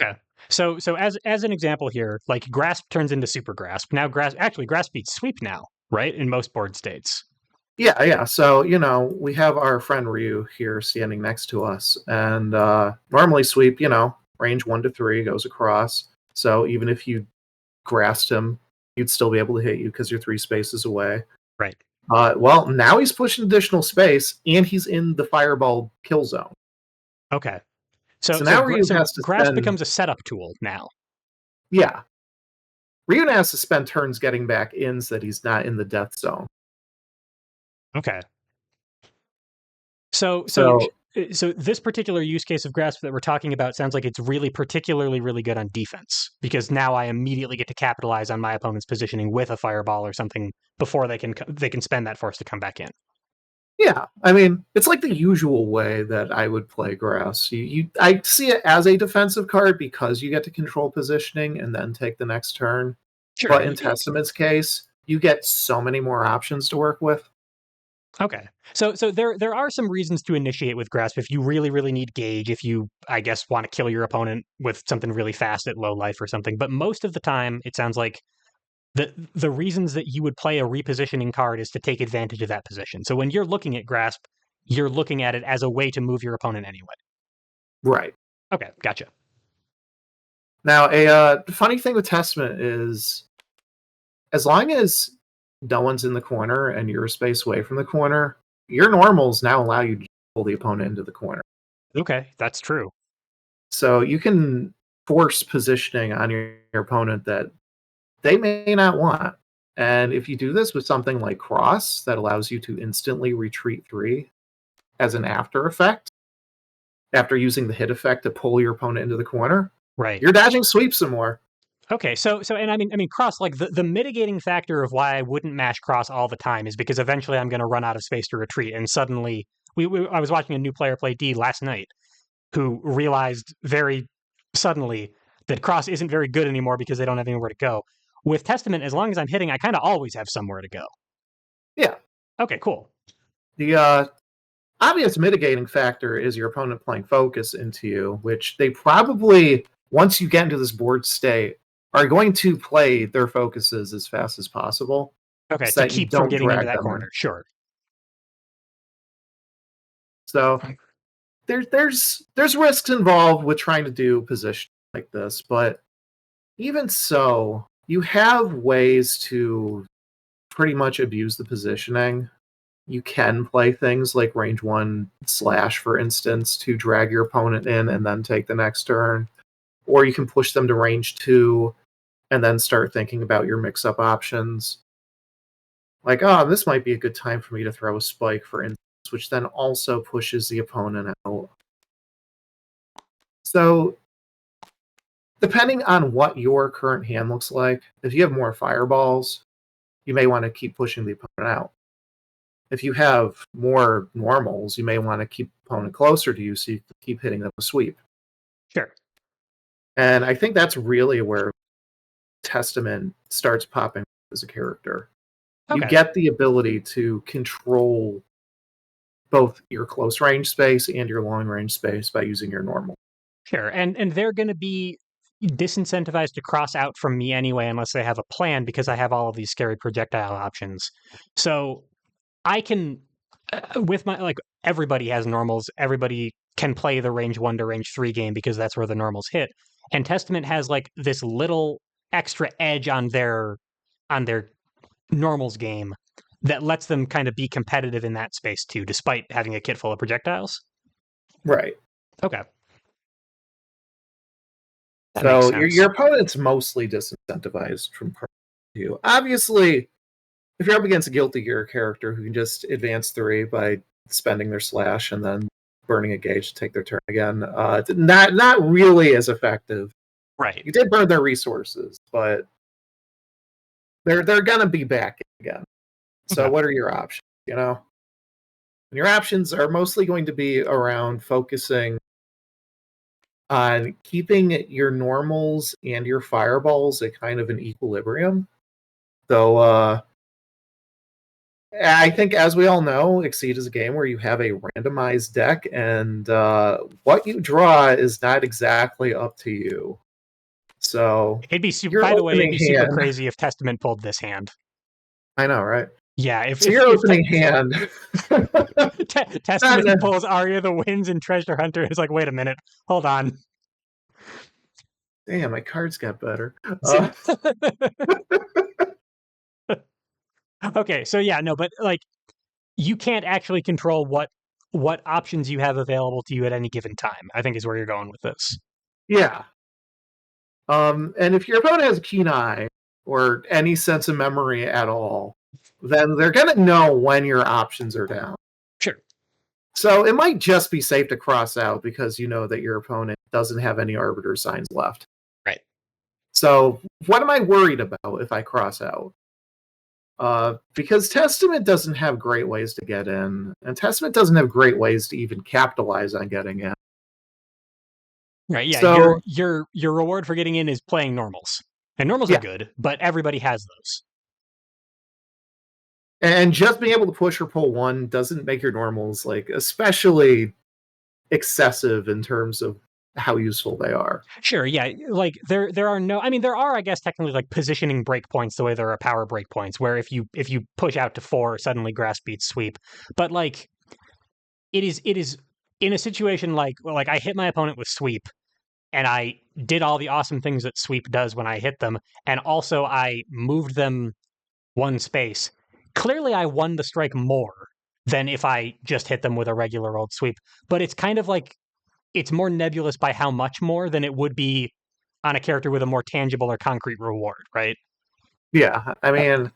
A: Okay. So as an example here, like grasp turns into super grasp. Now grasp beats sweep now, right? In most board states.
B: Yeah. So, we have our friend Ryu here standing next to us, and normally sweep, range 1 to 3 goes across. So even if you grasped him, you'd still be able to hit you because you're 3 spaces away.
A: Right.
B: Well, now he's pushing additional space, and he's in the fireball kill zone.
A: Okay. So
B: now Ryu has to
A: grasp becomes a setup tool now.
B: Yeah. Ryu has to spend turns getting back in so that he's not in the death zone.
A: Okay. So this particular use case of grasp that we're talking about sounds like it's particularly really good on defense, because now I immediately get to capitalize on my opponent's positioning with a fireball or something before they can spend that force to come back in.
B: Yeah, I mean, it's like the usual way that I would play grass. I see it as a defensive card because you get to control positioning and then take the next turn. Sure. But in Testament's case, you get so many more options to work with.
A: Okay. So there are some reasons to initiate with grasp if you really, really need gauge, if you, I guess, want to kill your opponent with something really fast at low life or something. But most of the time, it sounds like the reasons that you would play a repositioning card is to take advantage of that position. So when you're looking at grasp, you're looking at it as a way to move your opponent anyway.
B: Right.
A: Okay, gotcha.
B: Now, a funny thing with Testament is, as long as no one's in the corner and you're a space away from the corner, your normals now allow you to pull the opponent into the corner.
A: Okay, that's true.
B: So you can force positioning on your opponent that they may not want. And if you do this with something like Cross, that allows you to instantly retreat 3 as an after effect, after using the hit effect to pull your opponent into the corner,
A: right,
B: you're dodging sweep some more.
A: Okay, so and I mean cross, like the mitigating factor of why I wouldn't mash cross all the time is because eventually I'm going to run out of space to retreat, and suddenly I was watching a new player play D last night who realized very suddenly that cross isn't very good anymore because they don't have anywhere to go. With Testament, as long as I'm hitting, I kind of always have somewhere to go.
B: Yeah.
A: Okay, cool.
B: The obvious mitigating factor is your opponent playing focus into you, which they probably, once you get into this board state, are going to play their focuses as fast as possible.
A: Okay, so to keep from getting into that corner. Sure.
B: So there's risks involved with trying to do position like this, but even so, you have ways to pretty much abuse the positioning. You can play things like range 1 slash, for instance, to drag your opponent in and then take the next turn. Or you can push them to range 2 and then start thinking about your mix-up options. Like, oh, this might be a good time for me to throw a spike, for instance, which then also pushes the opponent out. So, depending on what your current hand looks like, if you have more fireballs, you may want to keep pushing the opponent out. If you have more normals, you may want to keep the opponent closer to you so you can keep hitting them with sweep.
A: Sure.
B: And I think that's really where Testament starts popping as a character. Okay. You get the ability to control both your close range space and your long range space by using your normal.
A: Sure, and they're going to be disincentivized to cross out from me anyway, unless they have a plan, because I have all of these scary projectile options. So I can, with my everybody has normals. Everybody can play the range 1 to range 3 game because that's where the normals hit. And Testament has like this little extra edge on their normals game that lets them kind of be competitive in that space too, despite having a kit full of projectiles.
B: Right.
A: Okay. That makes
B: So
A: sense.
B: your opponent's mostly disincentivized from part you. Obviously, if you're up against a Guilty Gear character who can just advance 3 by spending their slash and then burning a gauge to take their turn again, not really as effective.
A: Right.
B: You did burn their resources, but they're gonna be back again. So
A: Okay.
B: what are your options? You know, and your options are mostly going to be around focusing on keeping your normals and your fireballs at kind of an equilibrium. Though I think, as we all know, Exceed is a game where you have a randomized deck, and what you draw is not exactly up to you. So
A: It'd be super.
B: your
A: By the way, it'd
B: opening
A: be super
B: hand.
A: crazy if Testament pulled this hand.
B: I know, right?
A: Yeah, if
B: So your opening hand.
A: Testament pulls Arya the Winds and Treasure Hunter, it's like, wait a minute, hold on.
B: Damn, my cards got better.
A: Okay, so yeah, no, but like, you can't actually control what options you have available to you at any given time, I think is where you're going with this.
B: Yeah. And if your opponent has a keen eye or any sense of memory at all, then they're going to know when your options are down.
A: Sure.
B: So it might just be safe to cross out because you know that your opponent doesn't have any Arbiter signs left.
A: Right.
B: So what am I worried about if I cross out? Because Testament doesn't have great ways to get in, and Testament doesn't have great ways to even capitalize on getting in.
A: Right, yeah,
B: So,
A: your reward for getting in is playing normals. And normals
B: yeah.
A: are good, but everybody has those.
B: And just being able to push or pull 1 doesn't make your normals like especially excessive in terms of how useful they are.
A: Sure, yeah, like there are no, I mean there are, I guess, technically like positioning breakpoints the way there are power breakpoints, where if you push out to 4, suddenly grass beats sweep. But like it is in a situation like I hit my opponent with sweep and I did all the awesome things that sweep does when I hit them, and also I moved them 1 space. Clearly I won the strike more than if I just hit them with a regular old sweep, but it's kind of like it's more nebulous by how much more than it would be on a character with a more tangible or concrete reward, right?
B: Yeah, I mean,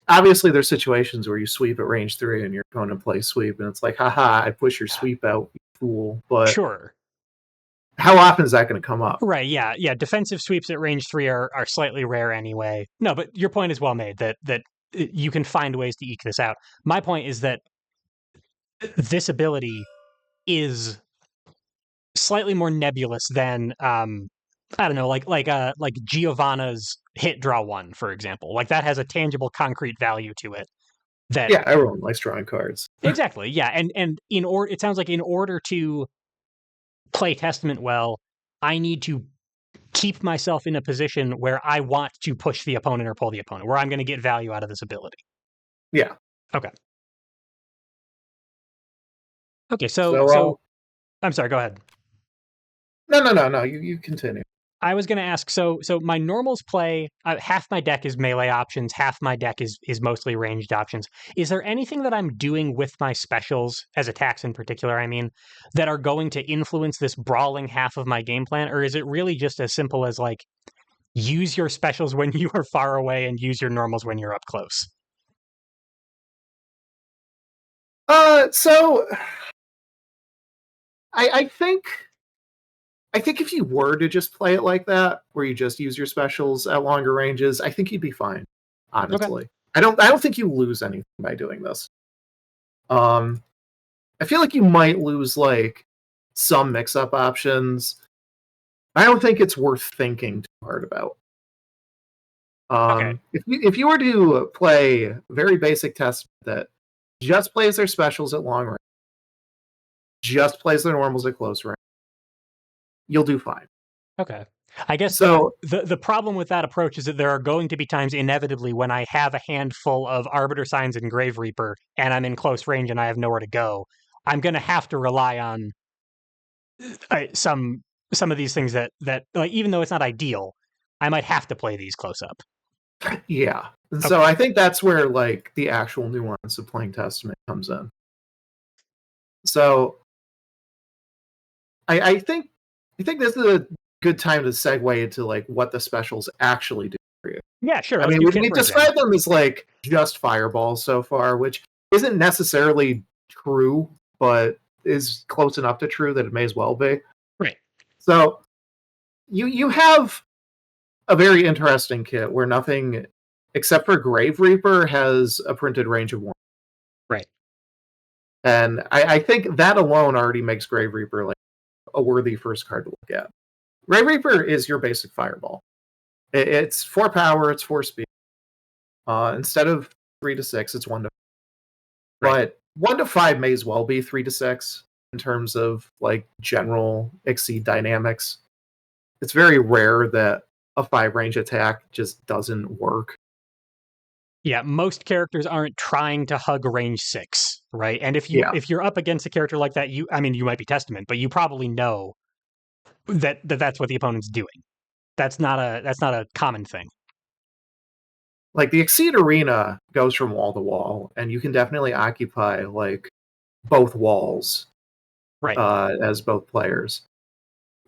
B: obviously there's situations where you sweep at range 3 and your opponent plays sweep, and it's like, haha, I push your sweep out, you fool. But
A: Sure.
B: how often is that going to come up?
A: Right, yeah. Defensive sweeps at range 3 are slightly rare anyway. No, but your point is well made that you can find ways to eke this out. My point is that this ability is slightly more nebulous than I don't know, like Giovanna's hit draw 1, for example. Like that has a tangible, concrete value to it. That
B: Yeah, everyone likes drawing cards.
A: exactly, yeah, and in order, it sounds like in order to play Testament well, I need to keep myself in a position where I want to push the opponent or pull the opponent, where I'm going to get value out of this ability.
B: Yeah.
A: Okay. Okay, so I'm sorry, go ahead.
B: No. You continue.
A: I was going to ask, so my normals play, half my deck is melee options, half my deck is mostly ranged options. Is there anything that I'm doing with my specials, as attacks in particular, I mean, that are going to influence this brawling half of my game plan? Or is it really just as simple as like, use your specials when you are far away and use your normals when you're up close?
B: So I think if you were to just play it like that, where you just use your specials at longer ranges, I think you'd be fine. Honestly, okay. I don't think you lose anything by doing this. I feel like you might lose like some mix-up options. I don't think it's worth thinking too hard about.
A: Okay.
B: If you were to play very basic test that just plays their specials at long range, just plays their normals at close range, you'll do fine.
A: Okay. I guess
B: So
A: the problem with that approach is that there are going to be times inevitably when I have a handful of Arbiter Signs and Grave Reaper and I'm in close range and I have nowhere to go. I'm going to have to rely on some of these things that like, even though it's not ideal, I might have to play these close up.
B: yeah. And
A: Okay.
B: so I think that's where like the actual nuance of playing Testament comes in. So I think this is a good time to segue into like what the specials actually do for you.
A: Yeah, sure.
B: I mean, we described them as like just fireballs so far, which isn't necessarily true, but is close enough to true that it may as well be.
A: Right.
B: So you have a very interesting kit where nothing except for Grave Reaper has a printed range of 1.
A: Right.
B: And I think that alone already makes Grave Reaper like a worthy first card to look at. Grave Reaper is your basic fireball. It's 4 power, it's 4 speed. Instead of 3 to 6, it's 1 to 5. Right. But 1 to 5 may as well be 3 to 6 in terms of like general exceed dynamics. It's very rare that a 5 range attack just doesn't work.
A: Yeah, most characters aren't trying to hug range 6, right? And if you're up against a character like that, you might be Testament, but you probably know that's what the opponent's doing. That's not a common thing.
B: Like the Exceed Arena goes from wall to wall, and you can definitely occupy like both walls,
A: right?
B: As both players.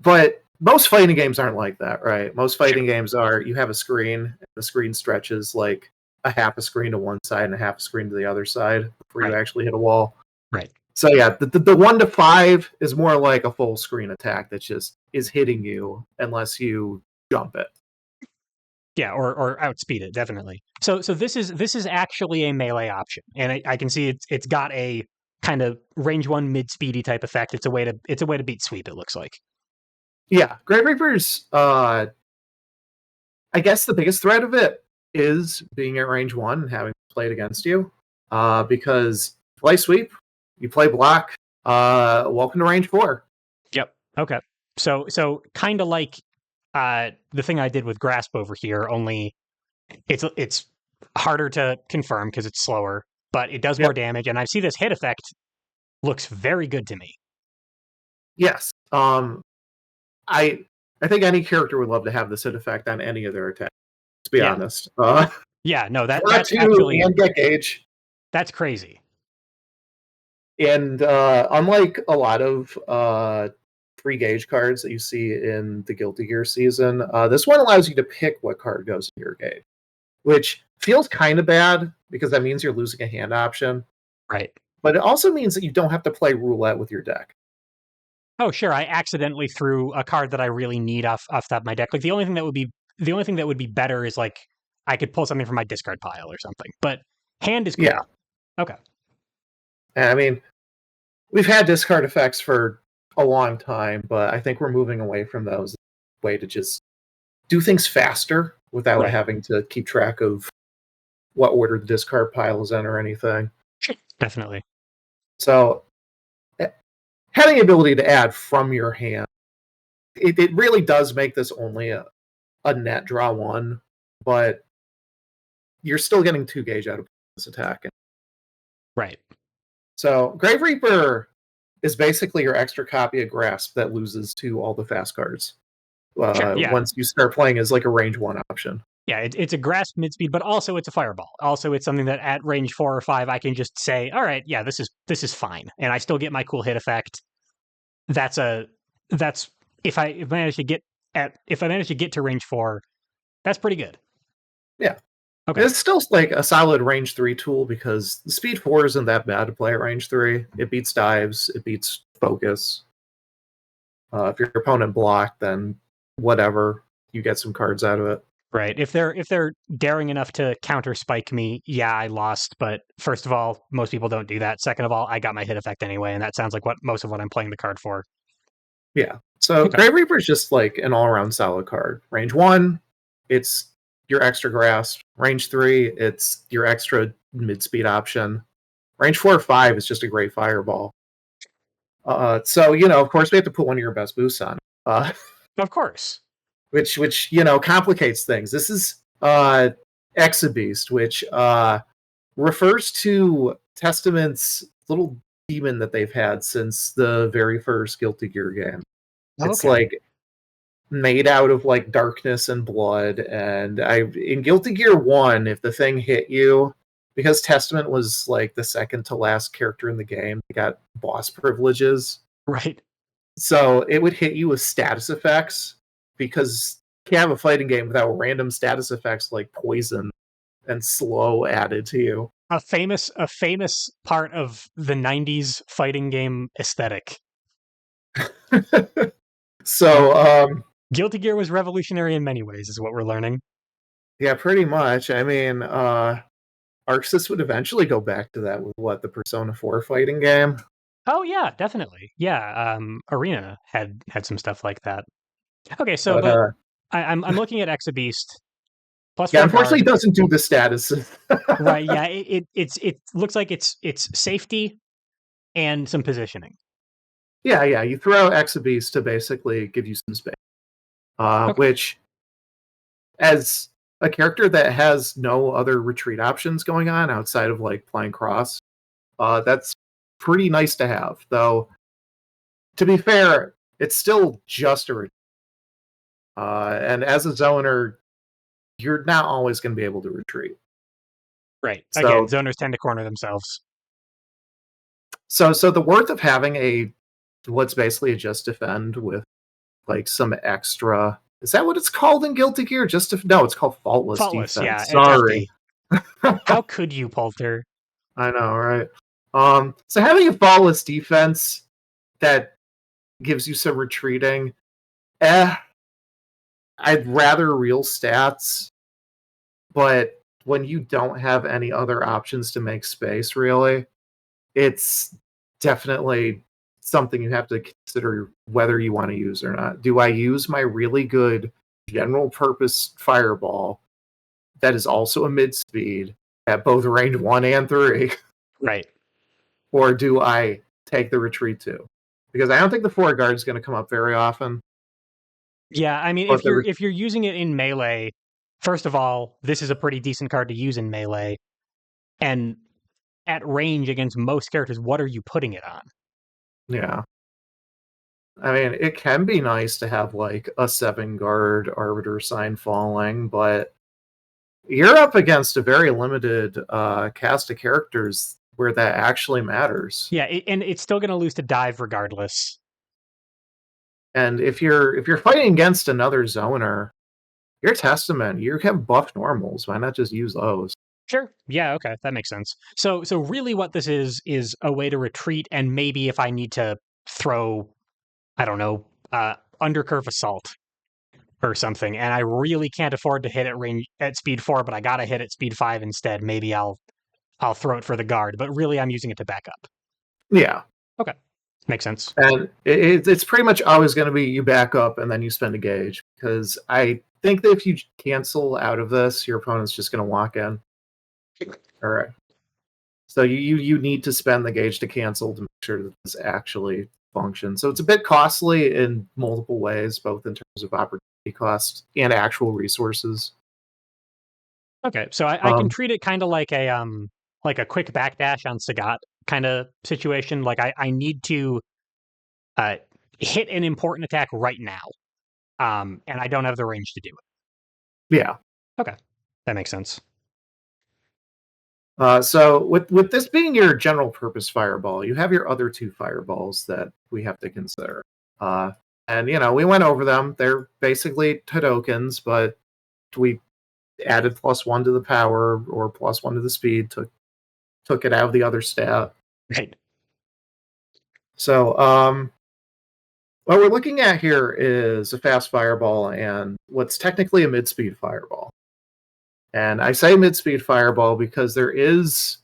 B: But most fighting games aren't like that, right? Most fighting games are you have a screen, and the screen stretches like a half a screen to one side and a half a screen to the other side before you actually hit a wall.
A: Right.
B: So yeah, the 1 to 5 is more like a full screen attack that just is hitting you unless you jump it.
A: Yeah, or outspeed it, definitely. So this is actually a melee option, and I can see it's got a kind of range 1 mid speedy type effect. It's a way to beat sweep. It looks like.
B: Yeah, Grave Reaper's. I guess the biggest threat of it is being at range 1 and having played against you, because you play sweep, you play block. Welcome to range 4.
A: Yep. Okay. So kind of like the thing I did with Grasp over here, only it's harder to confirm because it's slower, but it does more damage. And I see this hit effect looks very good to me.
B: Yes. I think any character would love to have this hit effect on any of their attacks. To be honest.
A: Yeah. No. That's
B: actually and get gauge.
A: That's crazy.
B: And unlike a lot of free gauge cards that you see in the Guilty Gear season, this one allows you to pick what card goes in your gauge, which feels kind of bad because that means you're losing a hand option.
A: Right.
B: But it also means that you don't have to play roulette with your deck.
A: Oh, sure. I accidentally threw a card that I really need off the top of my deck. Like the only thing that would be better is like I could pull something from my discard pile or something. But hand is cool.
B: Yeah.
A: Okay.
B: And I mean, we've had discard effects for a long time, but I think we're moving away from those. Way to just do things faster without having to keep track of what order the discard pile is in or anything.
A: Definitely.
B: So having the ability to add from your hand, it really does make this only a net draw 1, but you're still getting 2 gauge out of this attack.
A: Right.
B: So Grave Reaper is basically your extra copy of Grasp that loses to all the fast cards. Once you start playing as like a range 1 option.
A: Yeah, it's a Grasp mid speed, but also it's a fireball. Also, it's something that at range 4 or 5, I can just say, all right, yeah, this is fine, and I still get my cool hit effect. That's if I manage to get to range 4, that's pretty good.
B: Yeah.
A: Okay.
B: It's still like a solid range 3 tool because the speed 4 isn't that bad to play at range 3. It beats dives, it beats focus. If your opponent blocked, then whatever, you get some cards out of it.
A: Right. If they're daring enough to counter spike me, yeah, I lost. But first of all, most people don't do that. Second of all, I got my hit effect anyway, and that sounds like most of what I'm playing the card for.
B: Yeah. So Grave Reaper is just like an all-around solid card. Range 1, it's your extra Grasp. Range 3, it's your extra mid-speed option. Range 4 or 5 is just a great fireball. So of course, we have to put one of your best boosts on,
A: Of course.
B: which complicates things. This is Exabeast, which refers to Testament's little demon that they've had since the very first Guilty Gear game. It's
A: Okay.
B: like made out of like darkness and blood. And in Guilty Gear 1, if the thing hit you, because Testament was like the second to last character in the game, they got boss privileges.
A: Right.
B: So it would hit you with status effects, because you can't have a fighting game without random status effects like poison and slow added to you.
A: A famous part of the 90s fighting game aesthetic.
B: So
A: Guilty Gear was revolutionary in many ways, is what we're learning.
B: yeah, pretty much. I mean, Arxis would eventually go back to that with the Persona 4 fighting game.
A: Oh yeah, definitely. Yeah, Arena had some stuff like that. Okay, so
B: But
A: but I'm looking at Exabeast plus
B: yeah,
A: 4
B: unfortunately,
A: guard.
B: it doesn't do the statuses.
A: Right, yeah, it looks like it's safety and some positioning.
B: Yeah, you throw Exabeast to basically give you some space,
A: Okay.
B: which, as a character that has no other retreat options going on outside of like flying cross, that's pretty nice to have. Though, to be fair, it's still just a retreat. And as a zoner, you're not always going to be able to retreat.
A: Right. Again,
B: So,
A: zoners tend to corner themselves.
B: so the worth of having what's basically a just defend with like some extra. Is that what it's called in Guilty Gear? No, it's called faultless
A: Faultless, yeah,
B: defense.
A: and it's
B: Sorry.
A: FD. How could you, Polter?
B: I know, right? So having a faultless defense that gives you some retreating, I'd rather real stats, but when you don't have any other options to make space, really, it's definitely something you have to consider whether you want to use or not. Do I use my really good general purpose fireball that is also a mid speed at both range 1 and 3?
A: Right.
B: Or do I take the retreat 2? Because I don't think the 4 guard is going to come up very often.
A: Yeah, I mean,
B: But
A: if you're using it in melee, first of all, this is a pretty decent card to use in melee, and at range against most characters, what are you putting it on?
B: yeah. I mean, it can be nice to have like a 7 guard Arbiter Sign falling, but you're up against a very limited cast of characters where that actually matters.
A: Yeah, and it's still going to lose to dive regardless.
B: And if you're fighting against another zoner, your Testament, you have buff normals. Why not just use those?
A: Sure. Yeah. Okay, that makes sense. So really, what this is a way to retreat, and maybe if I need to throw, I don't know, undercurve assault or something, and I really can't afford to hit at speed 4, but I gotta hit at speed 5 instead. Maybe I'll throw it for the guard, but really I'm using it to back up.
B: Yeah.
A: Okay, makes sense.
B: And it's pretty much always going to be you back up and then you spend a gauge, because I think that if you cancel out of this, your opponent's just going to walk in. All right. So you need to spend the gauge to cancel to make sure that this actually functions. So it's a bit costly in multiple ways, both in terms of opportunity cost and actual resources.
A: Okay, so I can treat it kind of like a quick backdash on Sagat kind of situation. Like I need to hit an important attack right now, and I don't have the range to do it.
B: Yeah.
A: Okay, that makes sense.
B: So with this being your general purpose fireball, you have your other 2 fireballs that we have to consider. And we went over them. They're basically Tadokens, but we added +1 to the power or +1 to the speed, took it out of the other stat.
A: Right.
B: So what we're looking at here is a fast fireball and what's technically a mid-speed fireball. And I say mid-speed fireball because there is...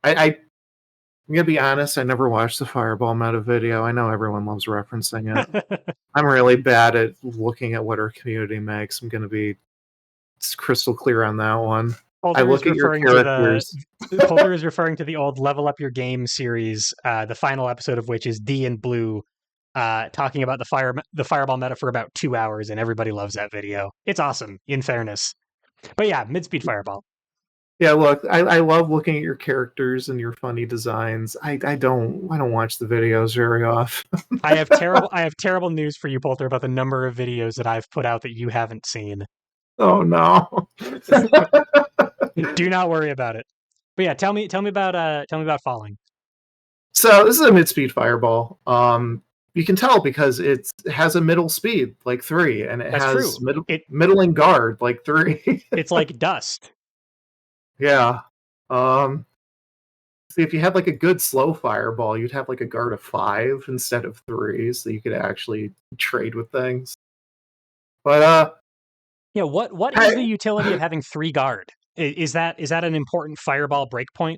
B: I'm going to be honest, I never watched the Fireball meta video. I know everyone loves referencing it. I'm really bad at looking at what our community makes. I'm going to be crystal clear on that one. I
A: Polter is
B: look at your
A: referring to
B: characters.
A: Polter is referring to the old Level Up Your Game series, the final episode of which is D and Blue talking about the fireball meta for about 2 hours, and everybody loves that video. It's awesome, in fairness. But yeah, mid speed fireball.
B: Yeah, look, I love looking at your characters and your funny designs. I don't watch the videos very often.
A: I have terrible news for you, Polter, about the number of videos that I've put out that you haven't seen.
B: Oh no.
A: Do not worry about it. But yeah, tell me about falling.
B: So this is a mid-speed fireball. You can tell because it has a middle speed like 3, and it
A: That's
B: has
A: true.
B: middling guard like 3.
A: It's like dust.
B: Yeah. See, if you had like a good slow fireball, you'd have like a guard of 5 instead of 3, so you could actually trade with things. But
A: Yeah, what is the utility of having 3 guard? Is that an important fireball breakpoint?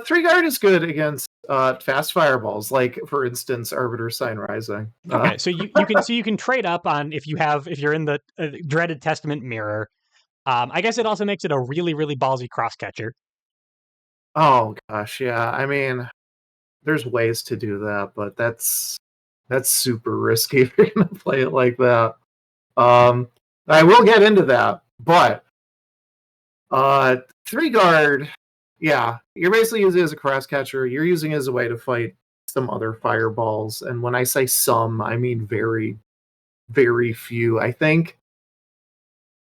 B: 3 guard is good against fast fireballs, like for instance, Arbiter Sign Rising.
A: Okay, so you can trade up on if you're in the dreaded Testament Mirror. I guess it also makes it a really really ballsy cross catcher.
B: Oh gosh, yeah. I mean, there's ways to do that, but that's super risky if you're gonna play it like that. Um, I will get into that, but 3 guard, yeah, you're basically using it as a cross catcher. You're using it as a way to fight some other fireballs, and when I say some, I mean very, very few. I think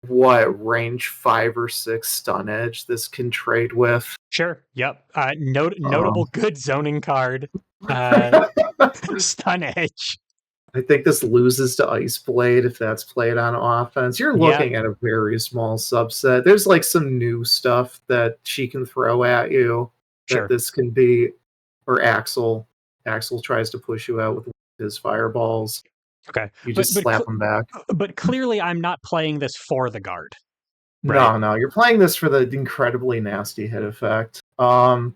B: range 5 or 6 stun edge this can trade with.
A: Sure. Yep. Notable
B: Um,
A: good zoning card. Stun edge.
B: I think this loses to Ice Blade if that's played on offense. You're
A: Yeah.
B: looking at a very small subset. There's like some new stuff that she can throw at you that
A: Sure.
B: this can be, or Axel. Axel tries to push you out with his fireballs.
A: Okay.
B: You just slap them back.
A: But clearly, I'm not playing this for the guard.
B: Right? No, you're playing this for the incredibly nasty hit effect. So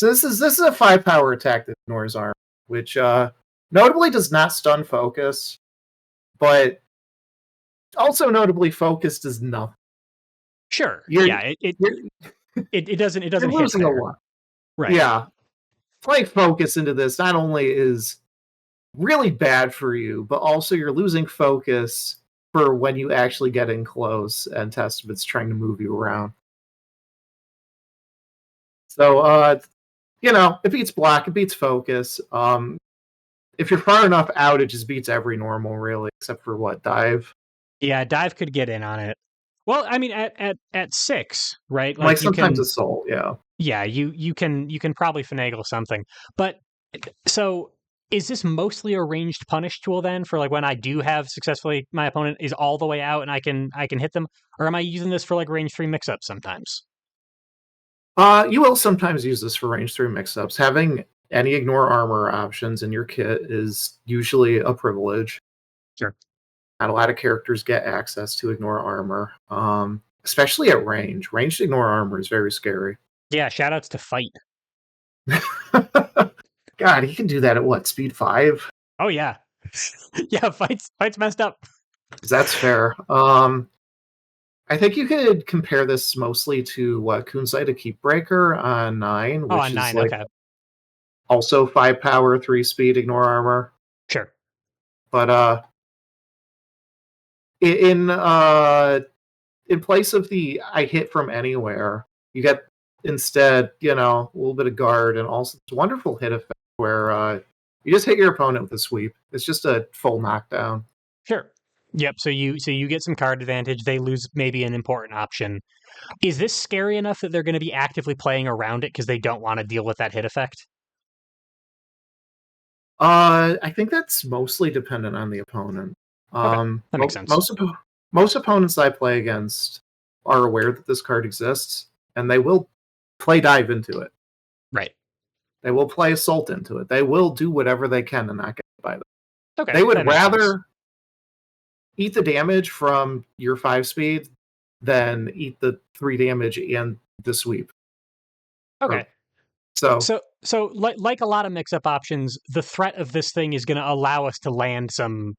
B: this is a 5 power attack that ignores armor, which notably does not stun focus, but also notably focus does nothing.
A: Sure. It doesn't hit
B: losing
A: there.
B: A lot.
A: Right.
B: Yeah. Playing focus into this not only is really bad for you, but also you're losing focus for when you actually get in close and Testament's trying to move you around. So it beats block, it beats focus. If you're far enough out, it just beats every normal really, except for dive.
A: Yeah, dive could get in on it. Well, I mean, at 6, right?
B: Like sometimes assault, yeah.
A: Yeah, you can probably finagle something. But so is this mostly a ranged punish tool then for like when I do have successfully my opponent is all the way out and I can hit them, or am I using this for like range 3 mix-ups sometimes?
B: You will sometimes use this for range 3 mix-ups. Having any ignore armor options in your kit is usually a privilege.
A: Sure.
B: Not a lot of characters get access to ignore armor, especially at range. Ranged ignore armor is very scary.
A: Yeah, shoutouts to Fight.
B: God, he can do that at speed 5?
A: Oh yeah. Yeah, Fight's messed up.
B: That's fair. I think you could compare this mostly to Kunzite Keepbreaker on 9, which
A: on 9,
B: is
A: okay.
B: Also 5 power, 3 speed, ignore armor.
A: Sure.
B: But in place of the I hit from anywhere, you get instead, a little bit of guard and also this wonderful hit effect where you just hit your opponent with a sweep. It's just a full knockdown.
A: Sure. Yep. So you get some card advantage. They lose maybe an important option. Is this scary enough that they're going to be actively playing around it because they don't want to deal with that hit effect?
B: I think that's mostly dependent on the opponent.
A: Okay. That makes sense.
B: Most opponents I play against are aware that this card exists, and they will play dive into it.
A: Right.
B: They will play assault into it. They will do whatever they can to not get hit by them.
A: Okay.
B: They would rather eat the damage from your 5 speed than eat the 3 damage and the sweep.
A: Okay.
B: So
A: So like a lot of mix-up options, the threat of this thing is going to allow us to land some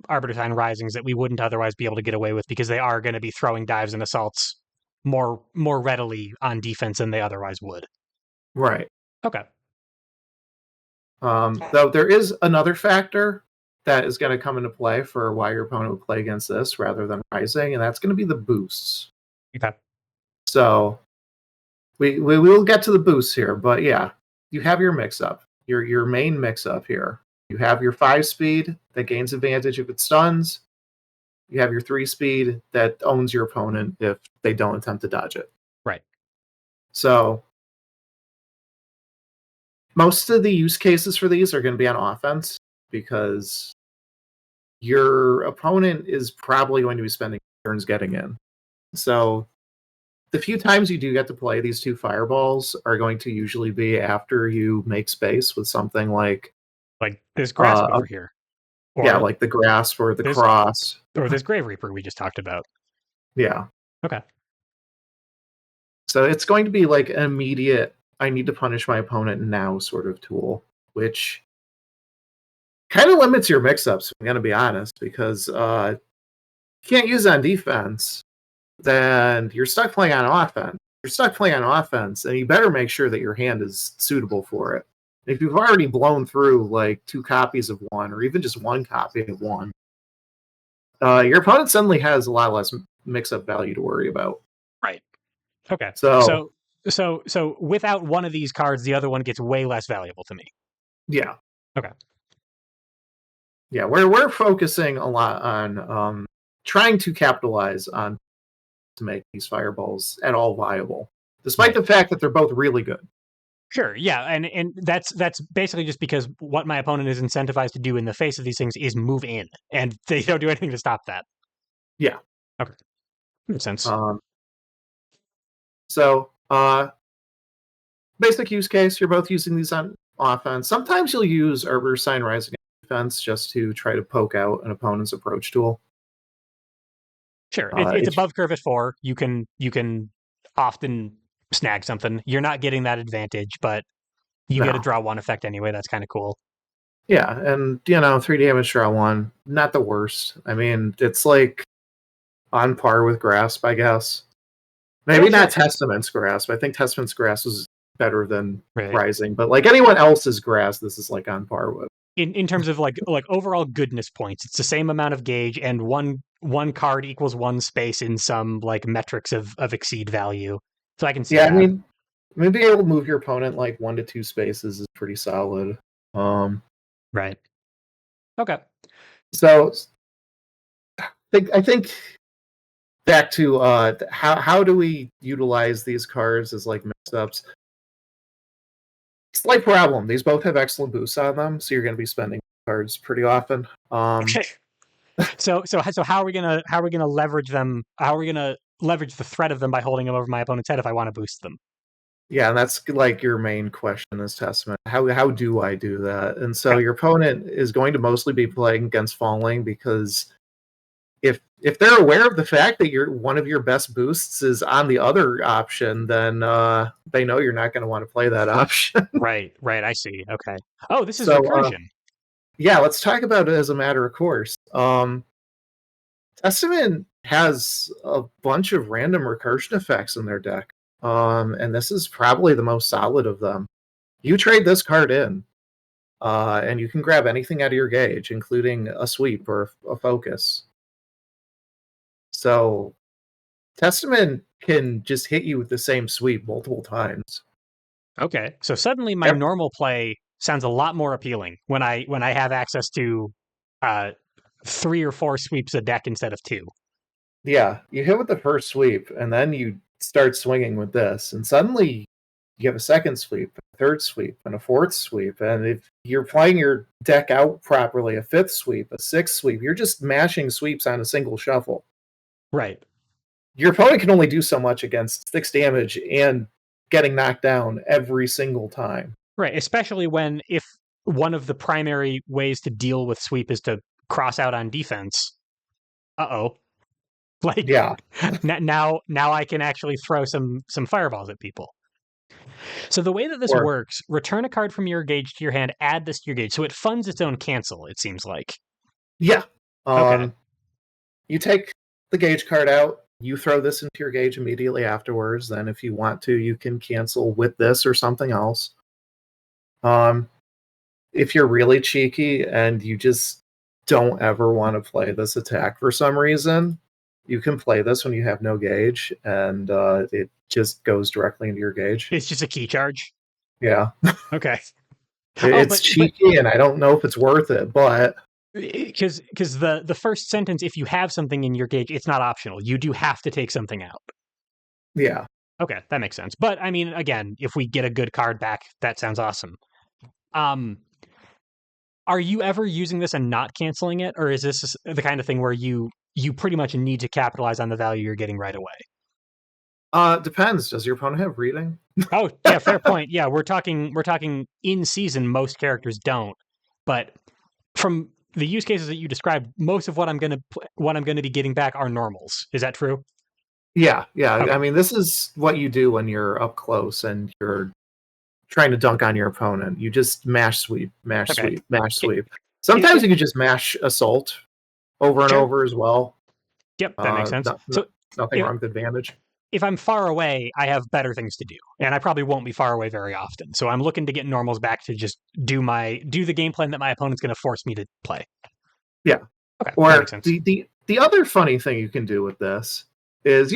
A: Arbiter Sign Risings that we wouldn't otherwise be able to get away with because they are going to be throwing dives and assaults more readily on defense than they otherwise would.
B: right.
A: Okay.
B: Though there is another factor that is going to come into play for why your opponent would play against this rather than Rising, and that's going to be the boosts.
A: Okay.
B: So we will get to the boosts here, but yeah, you have your mix-up, your main mix-up here. You have your 5-speed that gains advantage if it stuns. You have your 3-speed that owns your opponent if they don't attempt to dodge it.
A: Right.
B: So most of the use cases for these are going to be on offense because your opponent is probably going to be spending turns getting in. So the few times you do get to play these 2 fireballs are going to usually be after you make space with something like
A: this grasp over here,
B: yeah,
A: or
B: like the grasp or the
A: this
B: cross
A: or this Grave Reaper we just talked about.
B: Yeah.
A: Okay.
B: So it's going to be like an immediate I need to punish my opponent now sort of tool, which kind of limits your mix-ups, I'm going to be honest, because you can't use it on defense, then you're stuck playing on offense. You're stuck playing on offense, and you better make sure that your hand is suitable for it. If you've already blown through like 2 copies of one, or even just 1 copy of one, your opponent suddenly has a lot less mix-up value to worry about.
A: Right. Okay.
B: So
A: So without one of these cards, the other one gets way less valuable to me.
B: yeah.
A: Okay.
B: Yeah, we're focusing a lot on trying to capitalize on to make these fireballs at all viable, despite the fact that they're both really good.
A: Sure. Yeah, and that's basically just because what my opponent is incentivized to do in the face of these things is move in, and they don't do anything to stop that.
B: Yeah.
A: Okay. Makes sense.
B: So basic use case, you're both using these on offense. Sometimes you'll use Arbiter Sign Rising on defense just to try to poke out an opponent's approach tool.
A: Sure. It's above curve at 4. You can often snag something. You're not getting that advantage, but you get to draw 1 effect anyway. That's kind of cool.
B: Yeah, and 3 damage, draw 1. Not the worst. I mean, it's like on par with Grasp, I guess. Maybe not Testament's Grasp. I think Testament's Grasp was better than Rising, but like anyone else's Grasp, this is like on par with.
A: In terms of like overall goodness points, it's the same amount of gauge, and one card equals 1 space in some like metrics of exceed value. So I can see that.
B: I mean, maybe able to move your opponent like 1 to 2 spaces is pretty solid.
A: Right. Okay.
B: So I think back to how do we utilize these cards as like mix-ups? Slight problem. These both have excellent boosts on them, so you're going to be spending cards pretty often.
A: Okay. So how are we gonna leverage them? How are we gonna leverage the threat of them by holding them over my opponent's head if I want to boost them?
B: Yeah, and that's like your main question this Testament. How do I do that? And so your opponent is going to mostly be playing against falling because if they're aware of the fact that one of your best boosts is on the other option, then they know you're not going to want to play that option.
A: Right. I see. Okay. Oh, this is recursion.
B: Yeah, let's talk about it as a matter of course. Testament has a bunch of random recursion effects in their deck, and this is probably the most solid of them. You trade this card in, and you can grab anything out of your gauge, including a sweep or a focus. So Testament can just hit you with the same sweep multiple times.
A: Okay, so suddenly my normal play sounds a lot more appealing when I have access to 3 or 4 sweeps a deck instead of 2.
B: Yeah, you hit with the first sweep, and then you start swinging with this, and suddenly you have a second sweep, a third sweep, and a fourth sweep. And if you're playing your deck out properly, a 5th sweep, a 6th sweep, you're just mashing sweeps on a single shuffle.
A: Right.
B: Your opponent can only do so much against 6 damage and getting knocked down every single time.
A: Right, especially if one of the primary ways to deal with sweep is to cross out on defense. Uh-oh. Like,
B: yeah.
A: now I can actually throw some fireballs at people. So the way that this
B: Or
A: works, return a card from your gauge to your hand, add this to your gauge. So it funds its own cancel, it seems like.
B: yeah,
A: Okay.
B: you take the gauge card out. You throw this into your gauge immediately afterwards. Then, if you want to, you can cancel with this or something else. Um, if you're really cheeky and you just don't ever want to play this attack for some reason, you can play this when you have no gauge, and it just goes directly into your gauge.
A: It's just a key charge.
B: Yeah,
A: Okay. Oh,
B: it's
A: but
B: cheeky, and I don't know if it's worth it, but
A: because the first sentence, if you have something in your gauge, it's not optional. You do have to take something out.
B: yeah.
A: Okay, that makes sense. But I mean, again, if we get a good card back, that sounds awesome. Um, are you ever using this and not canceling it, or is this the kind of thing where you pretty much need to capitalize on the value you're getting right away?
B: Depends. Does your opponent have reading?
A: Oh, yeah, fair point. Yeah, we're talking in season. Most characters don't, but from the use cases that you described, most of what I'm gonna be getting back are normals. Is that true?
B: Yeah, yeah.
A: Okay.
B: I mean, this is what you do when you're up close and you're trying to dunk on your opponent. You just mash sweep, mash
A: Okay.
B: sweep, mash
A: It,
B: sweep. Sometimes
A: it,
B: you can just mash assault over and
A: sure.
B: over as well.
A: Yep, that makes sense. So
B: Nothing
A: if
B: wrong with advantage.
A: if I'm far away, I have better things to do, and I probably won't be far away very often. So I'm looking to get normals back to just do the game plan that my opponent's going to force me to play.
B: Yeah.
A: Okay, that makes
B: Or
A: sense.
B: the other funny thing you can do with this is,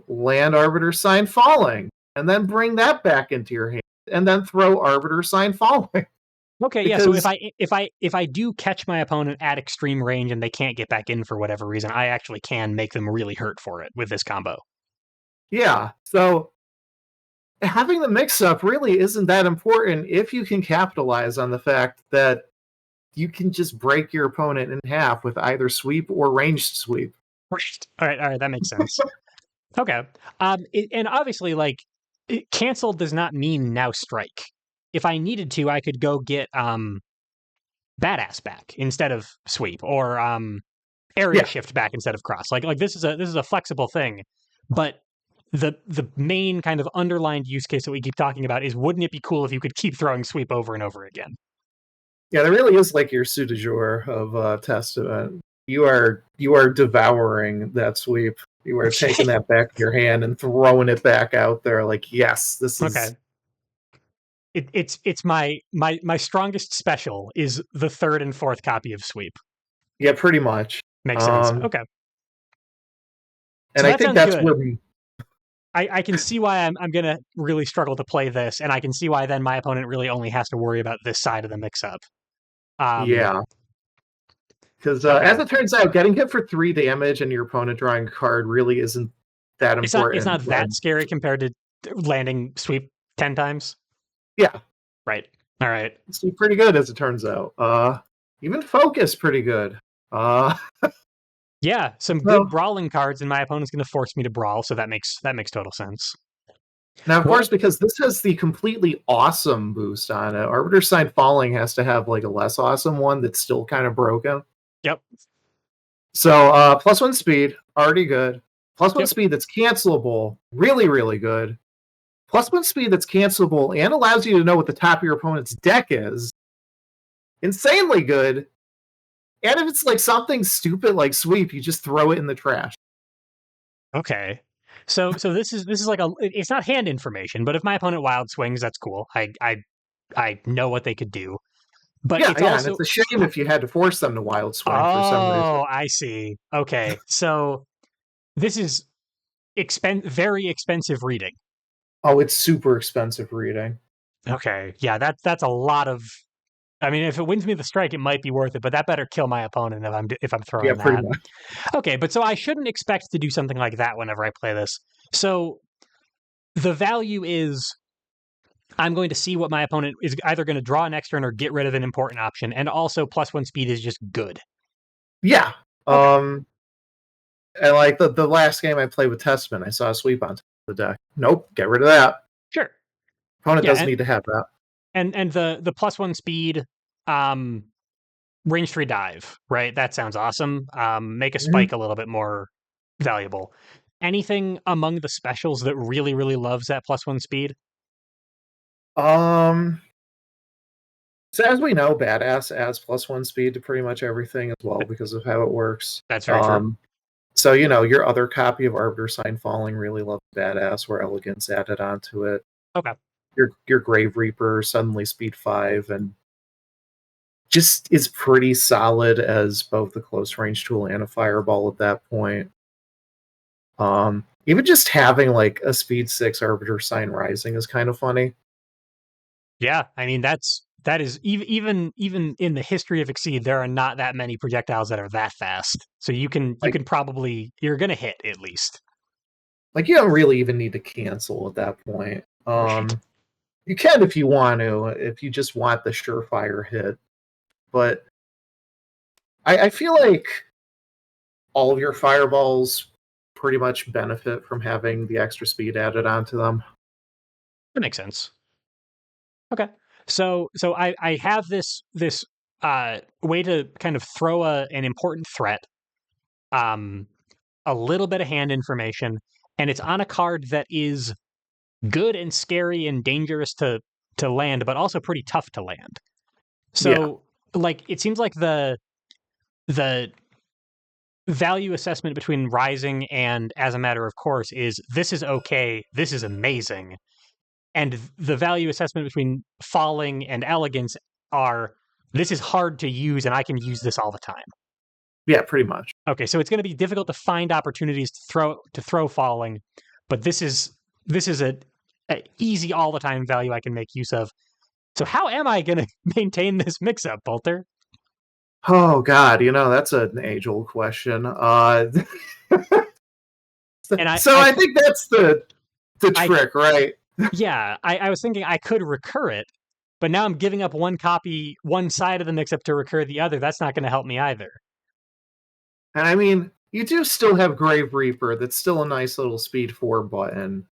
B: land Arbiter Sign Falling, and then bring that back into your hand, and then throw Arbiter Sign Falling.
A: Okay, yeah. So
B: Because
A: if I do catch my opponent at extreme range and they can't get back in for whatever reason, I actually can make them really hurt for it with this combo.
B: yeah, so having the mix up really isn't that important if you can capitalize on the fact that you can just break your opponent in half with either sweep or ranged sweep.
A: Right. All right. That makes sense. Okay. And obviously, like, cancel does not mean now strike. If I needed to, I could go get badass back instead of sweep, or area
B: Yeah,
A: shift back instead of cross. Like this is a flexible thing, but the main kind of underlined use case that we keep talking about is, wouldn't it be cool if you could keep throwing sweep over and over again?
B: yeah, there really is like your suit du jour of Testament. You are devouring that sweep. You are taking
A: Okay.
B: that back in your hand and throwing it back out there. Like, yes, this is
A: Okay. It's my strongest special is the third and fourth copy of sweep.
B: yeah, pretty much.
A: Makes sense.
B: Um,
A: Okay. So
B: and I
A: that
B: think
A: sounds
B: that's
A: good.
B: where we,
A: I can see why I'm gonna really struggle to play this, and I can see why then my opponent really only has to worry about this side of the mix up. Um,
B: yeah, because as
A: okay.
B: it turns out, getting hit for 3 damage and your opponent drawing a card really isn't that
A: It's
B: important.
A: not that scary compared to landing sweep 10 times.
B: Yeah,
A: Right. All right.
B: it's pretty good as it turns out. Even focus pretty good. Uh,
A: Yeah, some good
B: so
A: brawling cards, and my opponent's going to force me to brawl, so that makes total sense.
B: now, of
A: What?
B: course, because this has the completely awesome boost on it, Arbiter Sign Falling has to have like a less awesome one that's still kind of broken.
A: Yep.
B: So +1 speed, already good. +1
A: Yep.
B: speed that's cancelable, really, really good. +1 speed that's cancelable and allows you to know what the top of your opponent's deck is, insanely good. And if it's like something stupid like sweep, you just throw it in the trash.
A: Okay. So this is like it's not hand information, but if my opponent wild swings, that's cool. I know what they could do. But
B: Yeah,
A: it's
B: yeah, and
A: also,
B: it's a shame if you had to force them to wild swing for some reason.
A: oh, I see. Okay. So this is very expensive reading.
B: Oh, it's super expensive reading.
A: Okay. Yeah, that's a lot of, I mean, if it wins me the strike, it might be worth it, but that better kill my opponent if I'm
B: Yeah,
A: throwing
B: pretty
A: that.
B: much.
A: Okay, but so I shouldn't expect to do something like that whenever I play this. So the value is, I'm going to see what my opponent is either going to draw an extra or get rid of an important option, and also +1 speed is just good.
B: Yeah.
A: Okay,
B: And like the last game I played with Testament, I saw a sweep on top of the deck. Nope, get rid of that.
A: sure.
B: Opponent
A: Yeah,
B: doesn't need to have that.
A: and the +1 speed, um, range 3 dive, right? That sounds awesome. Make a
B: Mhm.
A: spike a little bit more valuable. Anything among the specials that really loves that +1 speed?
B: Um, so as we know, Badass adds +1 speed to pretty much everything as well because of how it works.
A: That's very true.
B: So your other copy of Arbiter Sign Falling really loves Badass, where Elegance added onto it.
A: Okay.
B: Your Grave Reaper suddenly speed 5 and just is pretty solid as both a close range tool and a fireball at that point. Even just having like a speed 6 Arbiter Sign Rising is kind of funny.
A: Yeah, I mean that is even in the history of Exceed, there are not that many projectiles that are that fast. So you can probably you're gonna hit at least.
B: Like you don't really even need to cancel at that point.
A: Right.
B: You can if you want to, if you just want the surefire hit. But I feel like all of your fireballs pretty much benefit from having the extra speed added onto them.
A: That makes sense. Okay. So I have this way to kind of throw an important threat, um, a little bit of hand information, and it's on a card that is good and scary and dangerous to land, but also pretty tough to land.
B: Yeah,
A: So like it seems like the value assessment between Rising and As a Matter of Course is this is okay, this is amazing. And the value assessment between Falling and Elegance are this is hard to use and I can use this all the time.
B: yeah, pretty much.
A: Okay, so it's going to be difficult to find opportunities to throw Falling, but this is a easy all the time value I can make use of. So how am I going to maintain this mix up, Polter?
B: Oh God, that's an age-old question.
A: And
B: So I think that's the trick, right?
A: yeah, I was thinking I could recur it, but now I'm giving up one copy, one side of the mix up to recur the other. That's not going to help me either.
B: And I mean, you do still have Grave Reaper. That's still a nice little speed 4 button.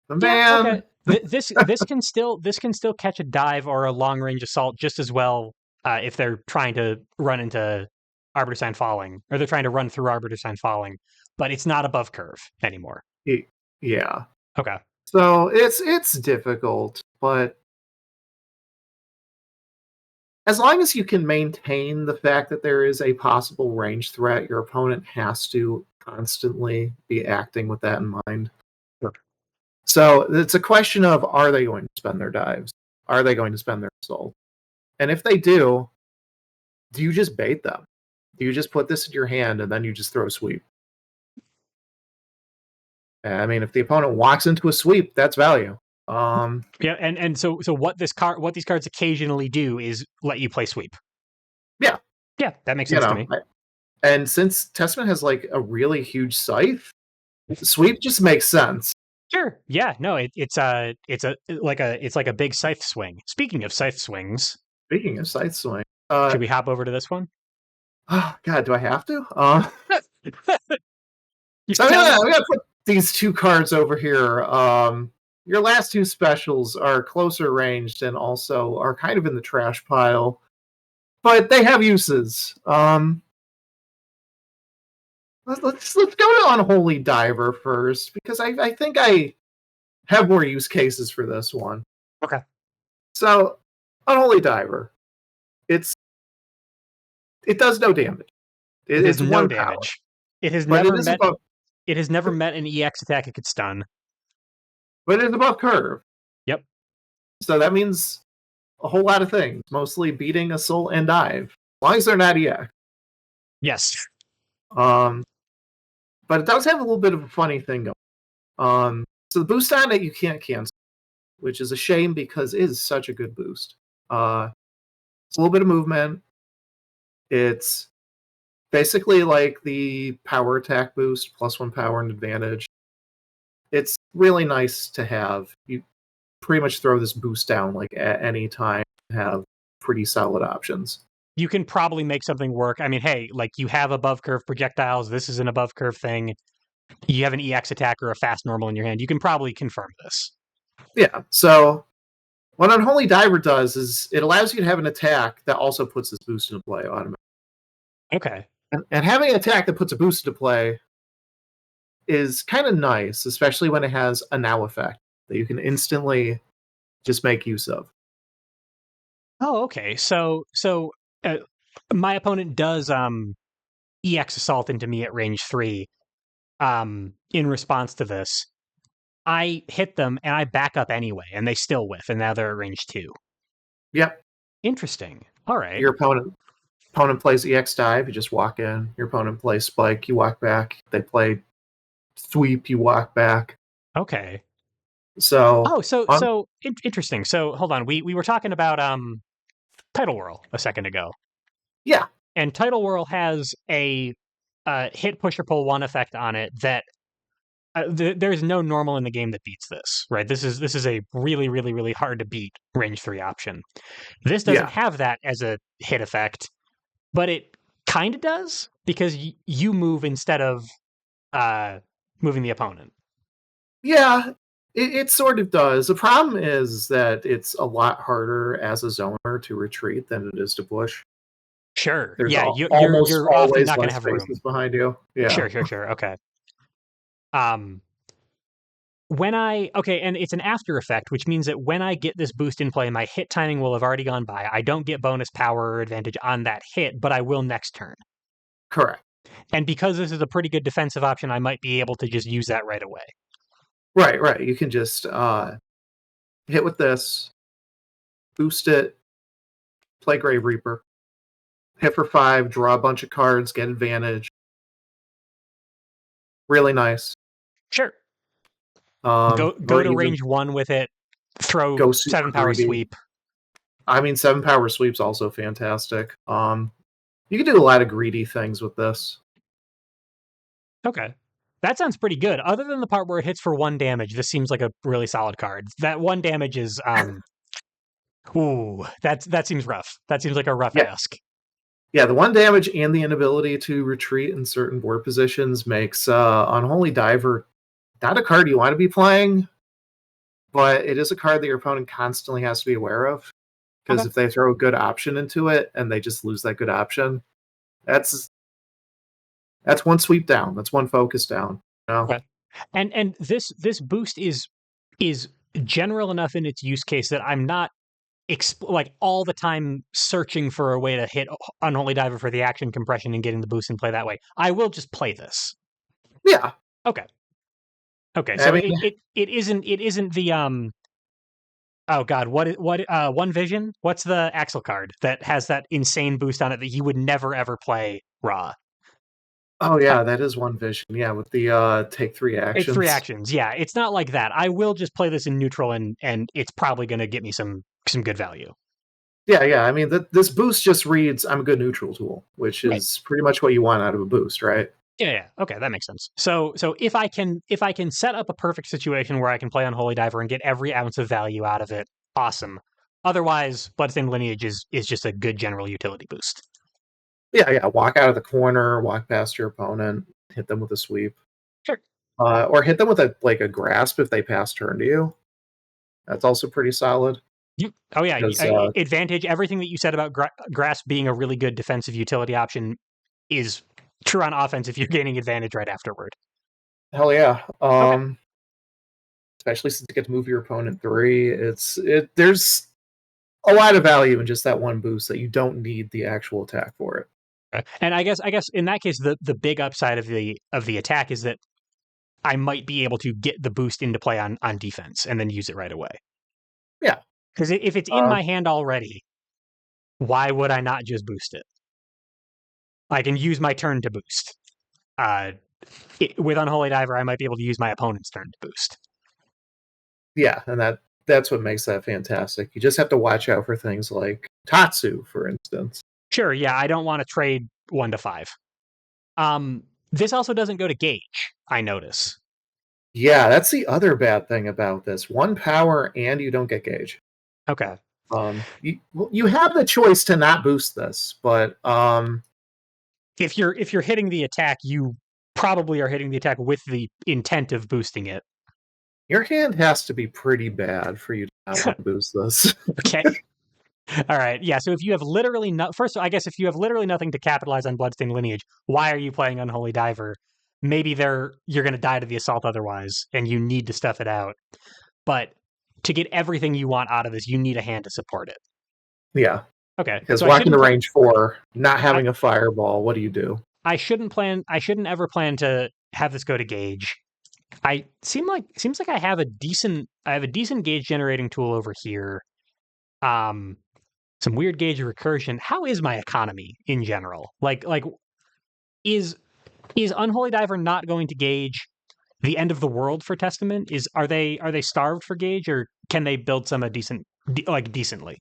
B: But
A: Yeah, okay.
B: man,
A: This can still catch a dive or a long range assault just as well if they're trying to run into Arbiter Sign Falling, or they're trying to run through Arbiter Sign Falling, but it's not above curve anymore.
B: yeah.
A: Okay.
B: So it's difficult, but as long as you can maintain the fact that there is a possible range threat, your opponent has to constantly be acting with that in mind.
A: Sure.
B: So it's a question of, are they going to spend their dives? Are they going to spend their assault? And if they do you just bait them? Do you just put this in your hand and then you just throw a sweep? I mean, if the opponent walks into a sweep, that's value.
A: Yeah, and so what these cards occasionally do is let you play sweep.
B: Yeah.
A: Yeah, that makes sense to me.
B: And since Testament has like a really huge scythe, sweep just makes sense.
A: Sure. Yeah. No. It's like a big scythe swing. Speaking of scythe swings,
B: Speaking of scythe swing,
A: should we hop over to this one?
B: oh God, do I have to?
A: You
B: So I'm
A: tell me.
B: gonna put these two cards over here. Your last two specials are closer ranged and also are kind of in the trash pile, but they have uses. Let's go to Unholy Diver first because I think I have more use cases for this one.
A: Okay.
B: So, Unholy Diver, it does no damage. It's
A: no
B: one
A: damage.
B: power.
A: It has
B: But
A: never met. It has never met an EX attack it could stun.
B: But it's above curve.
A: Yep.
B: So that means a whole lot of things, mostly beating assault and dive, as long as they're not EX.
A: Yes.
B: But it does have a little bit of a funny thing going. So the boost on it you can't cancel, which is a shame because it is such a good boost. It's a little bit of movement. It's basically like the power attack boost, +1 power and advantage. It's really nice to have. You pretty much throw this boost down like at any time and have pretty solid options.
A: You can probably make something work. I mean, hey, like you have above curve projectiles. This is an above curve thing. You have an EX attack or a fast normal in your hand. You can probably confirm this.
B: Yeah. So what Unholy Diver does is it allows you to have an attack that also puts this boost into play automatically.
A: Okay.
B: And having an attack that puts a boost into play is kind of nice, especially when it has a now effect that you can instantly just make use of.
A: Oh, okay. So my opponent does EX assault into me at range 3 in response to this. I hit them and I back up anyway, and they still whiff, and now they're at range 2.
B: Yep.
A: Interesting. All right.
B: Your opponent plays EX dive, you just walk in. Your opponent plays spike, you walk back. They play sweep, you walk back.
A: Okay.
B: So
A: Oh, so interesting. So hold on. We were talking about Tidal Whirl a second ago.
B: yeah.
A: And Tidal Whirl has a hit push or pull 1 effect on it that there's no normal in the game that beats this, right? This is a really, really, really hard to beat range 3 option. This doesn't have that as a hit effect, but it kind of does because you move instead of moving the opponent.
B: Yeah, it sort of does. The problem is that it's a lot harder as a zoner to retreat than it is to push.
A: Sure.
B: There's
A: Yeah,
B: almost
A: you're often
B: always
A: not going to
B: less
A: have room.
B: spaces behind you. Yeah.
A: Sure. Okay. And it's an after effect, which means that when I get this boost in play, my hit timing will have already gone by. I don't get bonus power or advantage on that hit, but I will next turn.
B: Correct.
A: And because this is a pretty good defensive option, I might be able to just use that right away.
B: Right. You can just hit with this, boost it, play Grave Reaper, hit for 5, draw a bunch of cards, get advantage. Really nice.
A: Sure. Go to
B: easy.
A: range 1 with it. Throw
B: Go
A: 7 power
B: greedy.
A: sweep.
B: I mean, 7 power sweep's also fantastic. You can do a lot of greedy things with this.
A: Okay. That sounds pretty good. Other than the part where it hits for 1 damage, this seems like a really solid card. That 1 damage is ooh, that seems rough. That seems like a rough ask.
B: Yeah, the 1 damage and the inability to retreat in certain board positions makes Unholy Diver not a card you want to be playing, but it is a card that your opponent constantly has to be aware of. Because if they throw a good option into it and they just lose that good option, that's 1 sweep down. That's 1 focus down. You know?
A: Okay. And this boost is general enough in its use case that I'm not like all the time searching for a way to hit Unholy Diver for the action compression and getting the boost and play that way. I will just play this.
B: Yeah.
A: Okay. So I mean, it isn't the oh god, what One Vision? What's the Axel card that has that insane boost on it that you would never ever play raw?
B: Oh yeah, that is One Vision. Yeah, with the take 3 actions.
A: It's 3 actions. Yeah, it's not like that. I will just play this in neutral and it's probably going to get me some good value.
B: Yeah. I mean, this boost just reads, I'm a good neutral tool, which is pretty much what you want out of a boost, right?
A: Yeah. Okay, that makes sense. So if I can set up a perfect situation where I can play Unholy Diver and get every ounce of value out of it, awesome. Otherwise, Bloodstained Lineage is just a good general utility boost.
B: Yeah. Walk out of the corner, walk past your opponent, hit them with a sweep.
A: Sure.
B: Or hit them with a grasp if they pass turn to you. That's also pretty solid.
A: Advantage. Everything that you said about grasp being a really good defensive utility option is true on offense if you're gaining advantage right afterward.
B: Hell yeah. Especially since you get to move your opponent 3. There's a lot of value in just that 1 boost that you don't need the actual attack for it.
A: And I guess in that case, the big upside of the attack is that I might be able to get the boost into play on defense and then use it right away.
B: Yeah.
A: Because if it's in my hand already, why would I not just boost it? I can use my turn to boost. With Unholy Diver, I might be able to use my opponent's turn to boost.
B: Yeah, and that's what makes that fantastic. You just have to watch out for things like Tatsu, for instance.
A: Sure, yeah, I don't want to trade 1 to 5. This also doesn't go to gauge, I notice.
B: Yeah, that's the other bad thing about this. 1 power and you don't get gauge.
A: Okay.
B: You have the choice to not boost this, but
A: if you're hitting the attack, you probably are hitting the attack with the intent of boosting it.
B: Your hand has to be pretty bad for you to not want to boost this.
A: Okay. All right. Yeah. So if you have literally if you have literally nothing to capitalize on Bloodstained Lineage, why are you playing Unholy Diver? Maybe you're going to die to the assault otherwise, and you need to stuff it out. But to get everything you want out of this, you need a hand to support it.
B: Yeah.
A: Okay,
B: Because
A: so I
B: walking
A: shouldn't
B: to range 4, not having a fireball, what do you do?
A: I shouldn't ever plan to have this go to gauge. Seems like I have a decent gauge generating tool over here. Um, some weird gauge of recursion. How is my economy in general? Like is Unholy Diver not going to gauge the end of the world for Testament? Are they starved for gauge, or can they build some decently?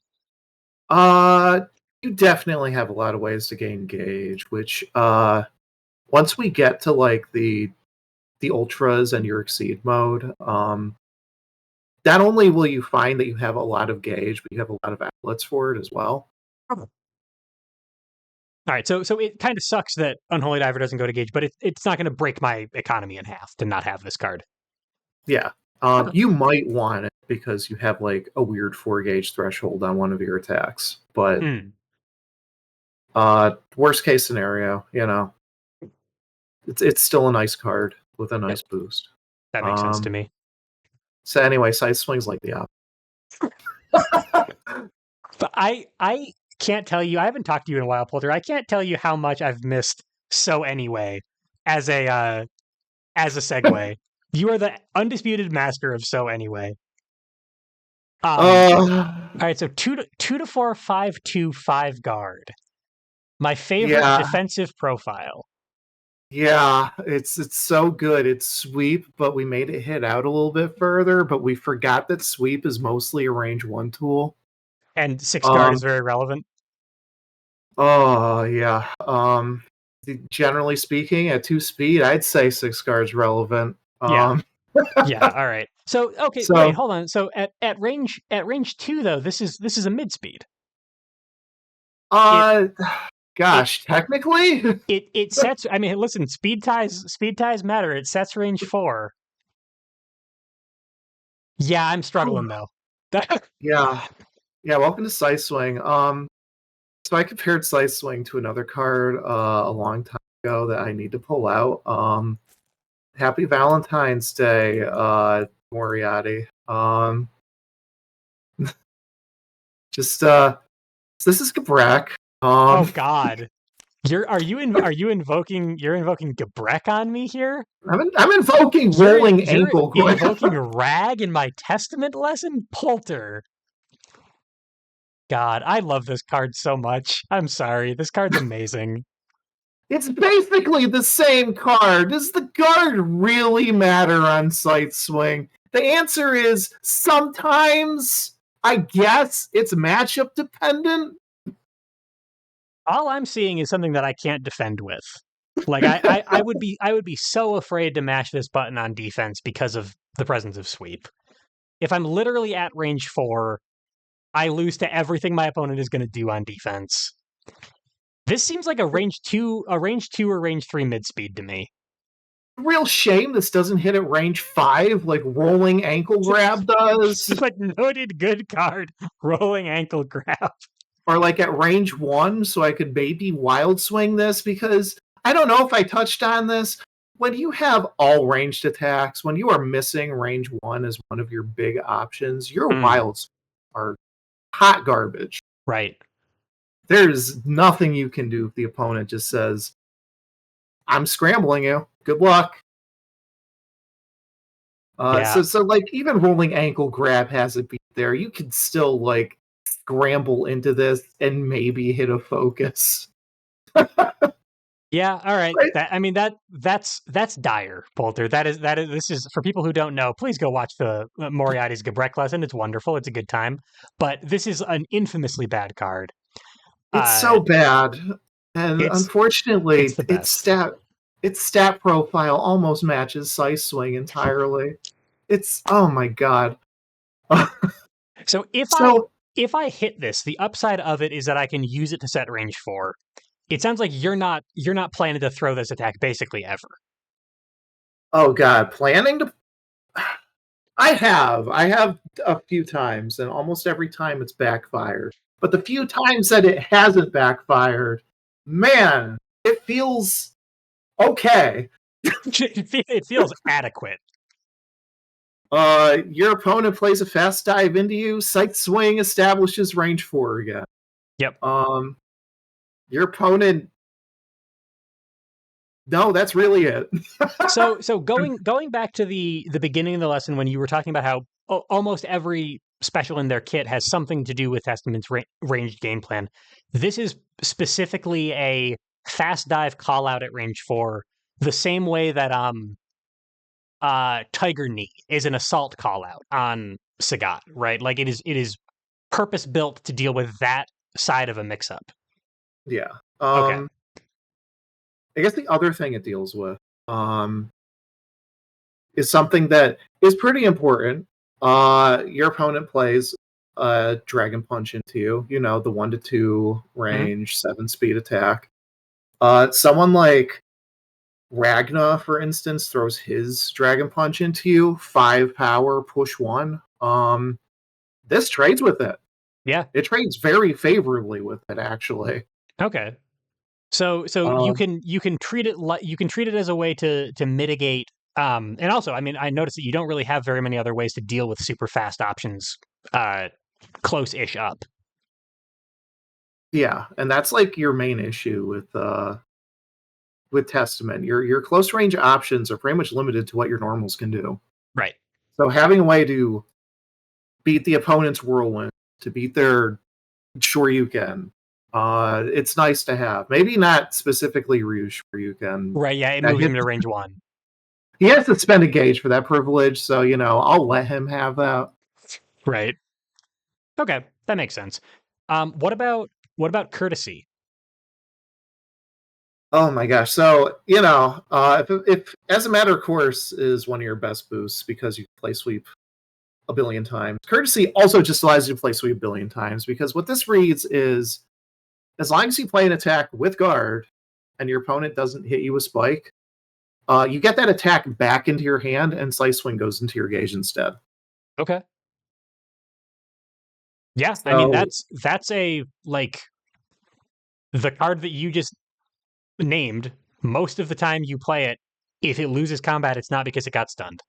B: Uh, you definitely have a lot of ways to gain gauge, which once we get to like the ultras and your exceed mode, not only will you find that you have a lot of gauge, but you have a lot of outlets for it as well.
A: All right, so it kind of sucks that Unholy Diver doesn't go to gauge, but it's not going to break my economy in half to not have this card.
B: Yeah. You might want it because you have like a weird 4 gauge threshold on one of your attacks, but worst case scenario, it's still a nice card with a nice boost.
A: That makes sense to me.
B: So anyway, side swings like the opposite.
A: But I can't tell you. I haven't talked to you in a while, Polter. I can't tell you how much I've missed So Anyway as a segue. You are the undisputed master of So Anyway. All right, so 2/4, 5/2, 5 guard. My favorite defensive profile.
B: Yeah, it's so good. It's sweep, but we made it hit out a little bit further, but we forgot that sweep is mostly a range 1 tool.
A: And 6 guard is very relevant.
B: Oh, yeah. Generally speaking, at 2 speed, I'd say 6 guard's relevant.
A: Yeah. Yeah, all right. So wait, hold on. So at range 2 though, this is a mid speed.
B: Gosh, technically?
A: It sets, I mean, listen, speed ties matter. It sets range 4. Yeah, I'm struggling though.
B: Yeah, welcome to Side Swing. So I compared Side Swing to another card a long time ago that I need to pull out. Happy Valentine's Day, Moriarty. This is Gabrek.
A: Oh God. Are you invoking Gabrek on me here?
B: I'm invoking rolling ankle grab.
A: Invoking rag in my testament lesson? Polter. God, I love this card so much. I'm sorry. This card's amazing.
B: It's basically the same card. Does the guard really matter on Sight Swing? The answer is sometimes. I guess it's matchup dependent.
A: All I'm seeing is something that I can't defend with. Like I would be so afraid to mash this button on defense because of the presence of sweep. If I'm literally at range 4, I lose to everything my opponent is going to do on defense. This seems like a range 2 or range 3 mid speed to me.
B: Real shame this doesn't hit at range 5 like rolling ankle grab does.
A: But noted good card, rolling ankle grab.
B: Or like at range 1, so I could maybe wild swing this, because I don't know if I touched on this. When you have all ranged attacks, when you are missing range 1 as one of your big options, your wilds are hot garbage.
A: Right.
B: There's nothing you can do if the opponent just says, I'm scrambling you. Good luck. So like even rolling ankle grab has a beat there. You can still like scramble into this and maybe hit a focus.
A: Yeah, all right. That's dire, Polter. This is for people who don't know. Please go watch the Moriarty's Gabrek lesson. It's wonderful. It's a good time. But this is an infamously bad card.
B: It's so bad, and unfortunately, its stat profile almost matches Size Swing entirely. It's oh my god.
A: So if I hit this, the upside of it is that I can use it to set range 4. It sounds like you're not planning to throw this attack basically ever.
B: Oh god, planning to I have a few times, and almost every time it's backfired. But the few times that it hasn't backfired, man, it feels okay.
A: It feels adequate.
B: Your opponent plays a fast dive into you. Sight swing establishes range 4 again.
A: Yep.
B: Your opponent. No, that's really it.
A: So going back to the beginning of the lesson when you were talking about how almost every special in their kit has something to do with Testament's ranged game plan. This is specifically a fast dive call out at range 4, the same way that Tiger Knee is an assault call out on Sagat, right? Like it is purpose built to deal with that side of a mix up.
B: Yeah.
A: Okay.
B: I guess the other thing it deals with is something that is pretty important. Your opponent plays Dragon Punch into you, the 1-2 range, 7 speed attack. Someone like Ragna, for instance, throws his Dragon Punch into you, 5 power, push 1. This trades with it.
A: Yeah.
B: It trades very favorably with it, actually.
A: Okay. So you can treat it as a way to mitigate. And also, I mean, I noticed that you don't really have very many other ways to deal with super fast options close-ish up.
B: Yeah, and that's like your main issue with Testament. Your close range options are pretty much limited to what your normals can do.
A: Right.
B: So having a way to beat the opponent's whirlwind, to beat their Shoryuken, it's nice to have. Maybe not specifically Ryu Shoryuken.
A: Right, yeah, it moves him to range 1.
B: He has to spend a gauge for that privilege, so I'll let him have that.
A: Right. Okay, that makes sense. What about courtesy?
B: Oh my gosh! So if as a matter of course is one of your best boosts because you play sweep a billion times. Courtesy also just allows you to play sweep a billion times because what this reads is, as long as you play an attack with guard and your opponent doesn't hit you with spike, you get that attack back into your hand and Slice Swing goes into your gauge instead.
A: Okay. Yeah,
B: So,
A: I mean that's a the card that you just named. Most of the time you play it, if it loses combat, it's not because it got stunned.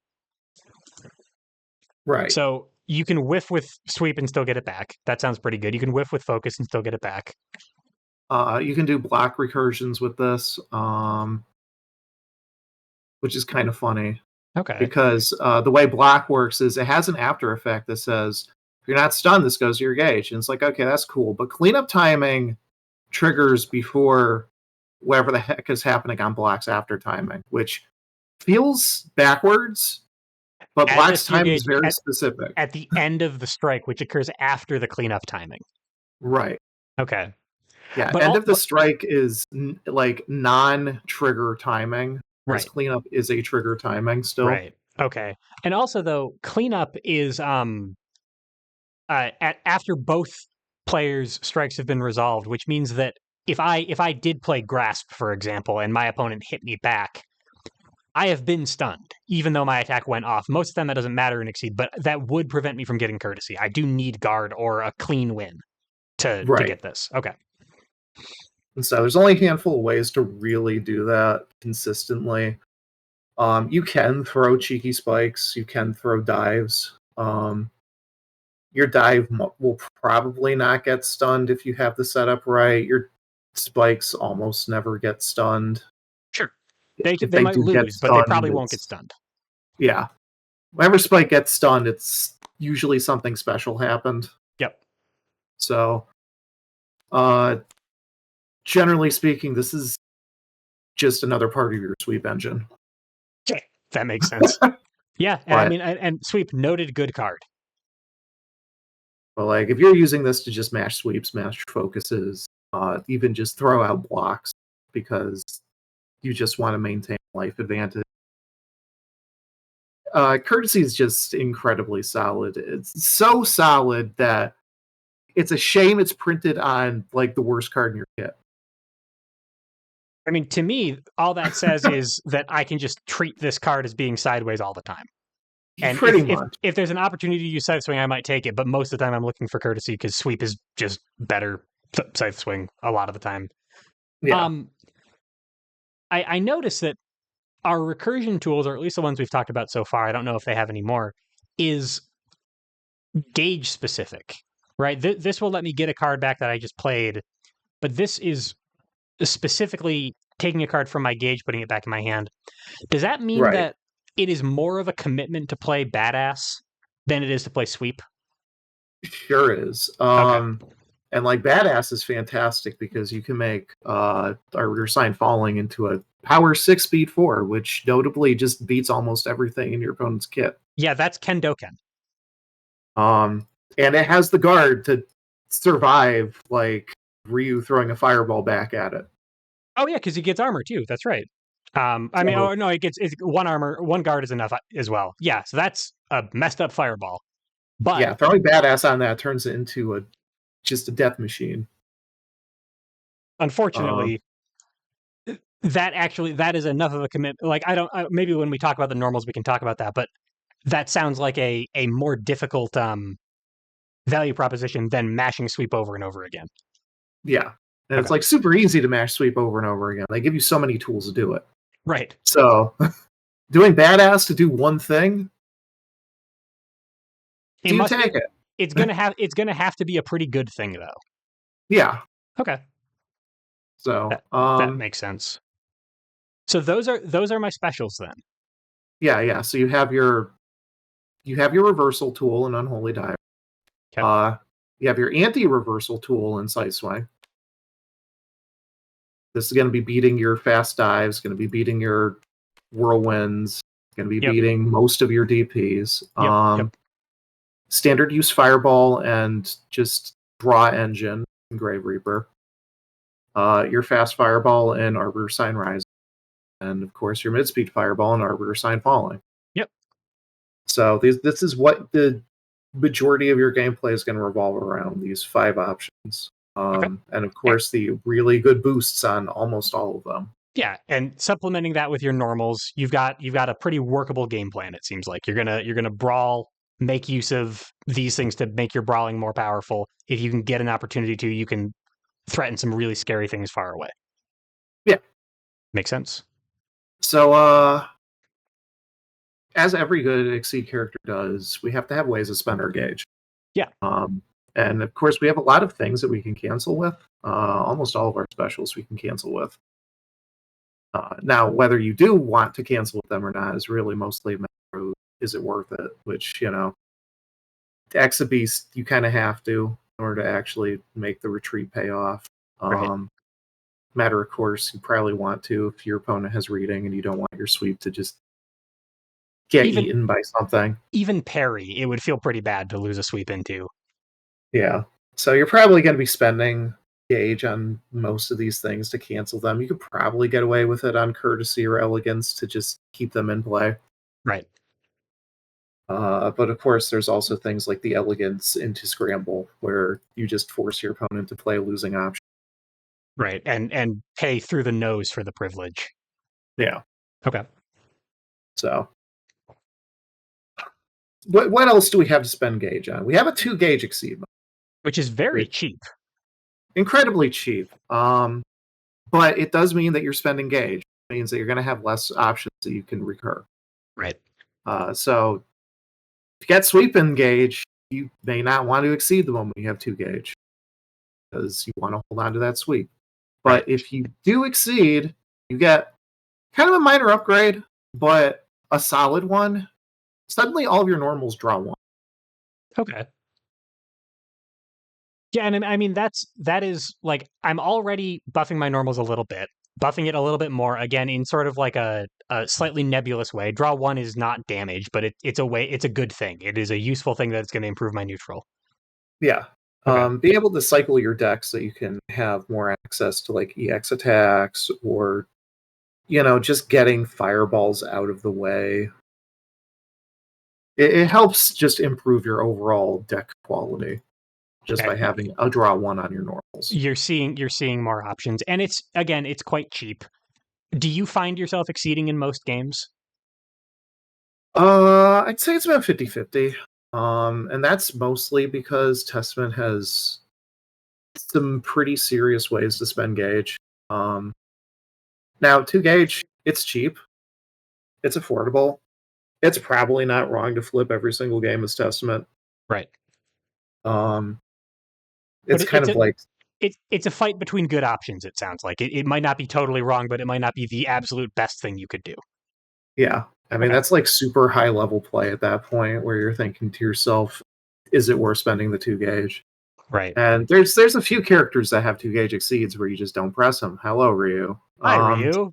B: right.
A: So you can whiff with sweep and still get it back. That sounds pretty good. You can whiff with focus and still get it back.
B: You can do block recursions with this, which is kind of funny.
A: Okay.
B: Because the way block works is it has an after effect that says, if you're not stunned, this goes to your gauge. And it's like, okay, that's cool. But cleanup timing triggers before whatever the heck is happening on blocks after timing, which feels backwards, but block's timing is very specific.
A: At the end of the strike, which occurs after the cleanup timing.
B: Right.
A: Okay.
B: Yeah, but end of the strike is like non-trigger timing. Whereas cleanup is a trigger timing still.
A: Right. Okay. And also though, cleanup is after both players' strikes have been resolved, which means that if I did play grasp, for example, and my opponent hit me back, I have been stunned, even though my attack went off. Most of the time that doesn't matter in Exceed, but that would prevent me from getting courtesy. I do need guard or a clean win to get this. Okay.
B: And so there's only a handful of ways to really do that consistently. You can throw cheeky spikes. You can throw dives. Your dive will probably not get stunned if you have the setup right. Your spikes almost never get stunned.
A: Sure. They might lose, but they probably won't get stunned.
B: Yeah. Whenever spike gets stunned, it's usually something special happened.
A: Yep.
B: So, generally speaking, this is just another part of your sweep engine.
A: Okay, that makes sense. Yeah, and I mean, and sweep, noted good card.
B: But like, if you're using this to just mash sweeps, mash focuses, even just throw out blocks because you just want to maintain life advantage. Courtesy is just incredibly solid. It's so solid that it's a shame it's printed on like the worst card in your kit.
A: I mean, to me, all that says is that I can just treat this card as being sideways all the time. And if there's an opportunity to use side swing, I might take it. But most of the time, I'm looking for courtesy because sweep is just better side swing a lot of the time. Yeah. I noticed that our recursion tools, or at least the ones we've talked about so far, I don't know if they have any more, is gauge specific, right? This will let me get a card back that I just played, but this is specifically taking a card from my gauge, putting it back in my hand. Does that mean
B: Right.
A: that it is more of a commitment to play badass than it is to play sweep?
B: Sure is.
A: Okay.
B: And like badass is fantastic because you can make Arbiter Sign Falling into a power 6 speed 4, which notably just beats almost everything in your opponent's kit.
A: Yeah, that's Kendoken.
B: And it has the guard to survive like Ryu throwing a fireball back at it.
A: Oh yeah, because he gets armor too. That's right. I mean,
B: So,
A: oh no, it's one armor, one guard is enough as well. Yeah, so that's a messed up fireball. But
B: yeah, throwing badass on that turns it into just a death machine.
A: unfortunately, that is enough of a commitment. Like maybe when we talk about the normals, we can talk about that. But that sounds like a more difficult value proposition than mashing sweep over and over again.
B: Yeah. And it's
A: Okay.
B: like super easy to mash sweep over and over again. They give you so many tools to do it.
A: Right.
B: So doing badass to do one thing, take it.
A: It's gonna have to be a pretty good thing though.
B: Yeah.
A: Okay.
B: So
A: That makes sense. So those are my specials then.
B: yeah. So you have your reversal tool in Unholy Dive.
A: Okay.
B: You have your anti-reversal tool in Sight Swing. This is going to be beating your fast dives, going to be beating your whirlwinds, going to be beating most of your DPs.
A: Yep.
B: Standard use Fireball and just draw engine in Grave Reaper. Your fast Fireball and Arbiter Sign Rising. And of course your mid-speed Fireball and Arbiter Sign Falling.
A: Yep.
B: So this is what the majority of your gameplay is going to revolve around, these 5 options. And of course the really good boosts on almost all of them.
A: Yeah, and supplementing that with your normals, you've got a pretty workable game plan. It seems like you're gonna brawl, make use of these things to make your brawling more powerful. If you can get an opportunity to, you can threaten some really scary things far away.
B: Yeah,
A: makes sense.
B: So as every good Exceed character does, we have to have ways to spend our gauge.
A: Yeah.
B: And of course, we have a lot of things that we can cancel with. Almost all of our specials we can cancel with. Now, whether you do want to cancel with them or not is really mostly a matter of, is it worth it? Which, to Exabeast, you kind of have to in order to actually make the retreat pay off.
A: Right.
B: Matter of course, you probably want to if your opponent has reading and you don't want your sweep to just get eaten by something.
A: Even parry, it would feel pretty bad to lose a sweep into.
B: Yeah. So you're probably going to be spending gauge on most of these things to cancel them. You could probably get away with it on courtesy or elegance to just keep them in play.
A: Right.
B: But of course, there's also things like the elegance into scramble, where you just force your opponent to play a losing option.
A: Right, and pay through the nose for the privilege.
B: Yeah.
A: Okay.
B: So, what else do we have to spend gauge on? We have a 2 gauge exceed,
A: which is very cheap.
B: Incredibly cheap. But it does mean that you're spending gauge. It means that you're going to have less options that you can recur.
A: Right.
B: So if you get sweep in gauge, you may not want to exceed the moment you have 2 gauge because you want to hold on to that sweep. But if you do exceed, you get kind of a minor upgrade, but a solid one. Suddenly all of your normals draw 1.
A: Okay. Yeah, and I mean that is like I'm already buffing my normals a little bit, buffing it a little bit more again in sort of like a slightly nebulous way. Draw 1 is not damage, but it's a good thing. It is a useful thing that's going to improve my neutral.
B: Yeah.
A: Okay.
B: Be able to cycle your deck so you can have more access to like EX attacks or just getting fireballs out of the way. It helps just improve your overall deck quality just by having a draw 1 on your normals.
A: You're seeing more options, and it's quite cheap. Do you find yourself exceeding in most games?
B: I'd say it's about 50-50. And that's mostly because Testament has some pretty serious ways to spend gauge. Now 2 gauge, it's cheap. It's affordable. it's probably not wrong to flip every single game as Testament.
A: Right.
B: Um,
A: But
B: it's kind of like,
A: it's a fight between good options. It sounds like it might not be totally wrong, but it might not be the absolute best thing you could do.
B: yeah. I mean,
A: Okay.
B: that's like super high level play at that point where you're thinking to yourself, is it worth spending the 2 gauge?
A: Right.
B: And there's a few characters that have 2 gauge exceeds where you just don't press them. Hello, Ryu.
A: Hi, Ryu.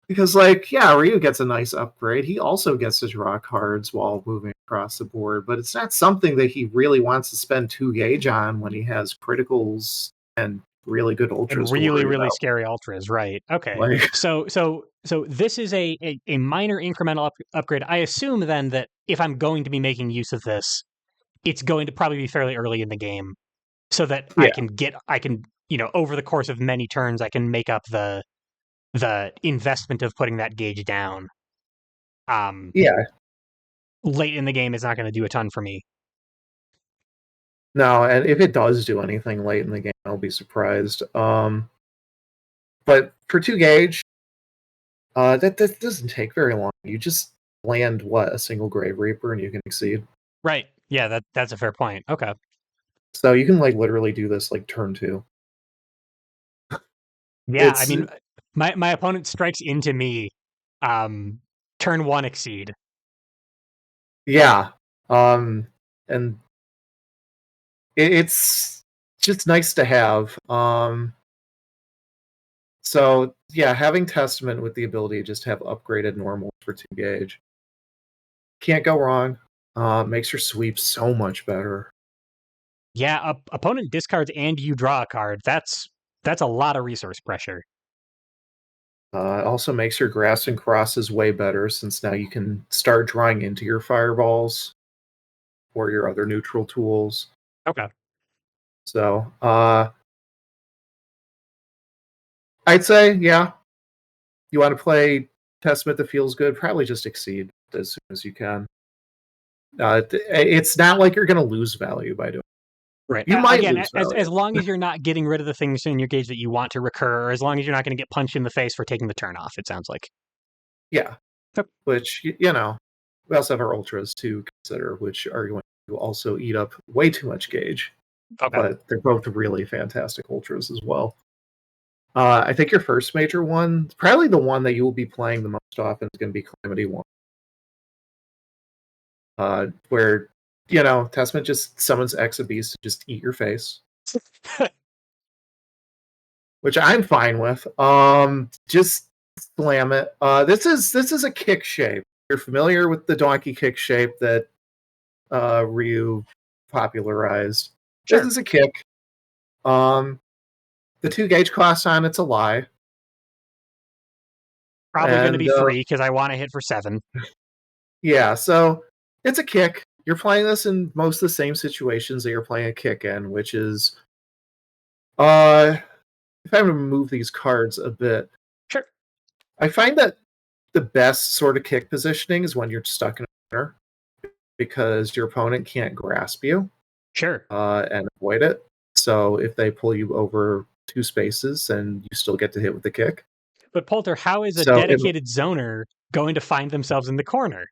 B: Because, like, yeah, Ryu gets a nice upgrade. He also gets to draw cards while moving across the board, but it's not something that he really wants to spend 2 gauge on when he has criticals and really good
A: And
B: ultras to
A: really,
B: worry
A: really
B: about.
A: scary ultras, right? Okay.
B: Like,
A: So this is a minor incremental upgrade. I assume then that if I'm going to be making use of this, it's going to probably be fairly early in the game, so that
B: yeah,
A: I can over the course of many turns I can make up the investment of putting that gauge down. Um,
B: yeah.
A: Late in the game is not going to do a ton for me.
B: No, and if it does do anything late in the game, I'll be surprised. But for 2 gauge, that doesn't take very long. You just land what, a single Grave Reaper, and you can exceed.
A: Right. Yeah, that's a fair point. Okay.
B: So you can like literally do this like turn 2.
A: Yeah, I
B: It's
A: mean, my opponent strikes into me, um, turn 1 exceed.
B: yeah, and it's just nice to have. So yeah, having Testament with the ability to just have upgraded normals for 2 gauge can't go wrong. Makes your sweep so much better.
A: Yeah, opponent discards and you draw a card. That's a lot of resource pressure.
B: It also makes your grass and crosses way better since now you can start drawing into your fireballs or your other neutral tools.
A: Okay.
B: So I'd say, yeah, you want to play Testament that feels good, probably just exceed as soon as you can. It's not like you're going to lose value by doing it.
A: Right.
B: You might
A: Again,
B: lose
A: as
B: value.
A: long as you're not getting rid of the things in your gauge that you want to recur, or as long as you're not going to get punched in the face for taking the turn off, it sounds like.
B: Yeah.
A: Yep.
B: Which, you know, we also have our ultras to consider, which are going to also eat up way too much gauge.
A: Okay.
B: But they're both really fantastic ultras as well. I think your first major one, probably the one that you will be playing the most often, is going to be Calamity 1. Where, Testament just summons X Beast to just eat your face, which I'm fine with. Just slam it. This is a kick shape. You're familiar with the donkey kick shape that Ryu popularized. This
A: Sure.
B: is a kick. The 2 gauge cost on it's a lie.
A: Probably going to
B: And
A: be free because I want to hit for 7.
B: yeah, so it's a kick. You're playing this in most of the same situations that you're playing a kick in, which is uh if I'm gonna move these cards a bit,
A: Sure.
B: I find that the best sort of kick positioning is when you're stuck in a corner because your opponent can't grasp you
A: Sure.
B: and avoid it. So if they pull you over 2 spaces, and you still get to hit with the kick.
A: But Polter, how is a
B: So,
A: dedicated zoner going to find themselves in the corner?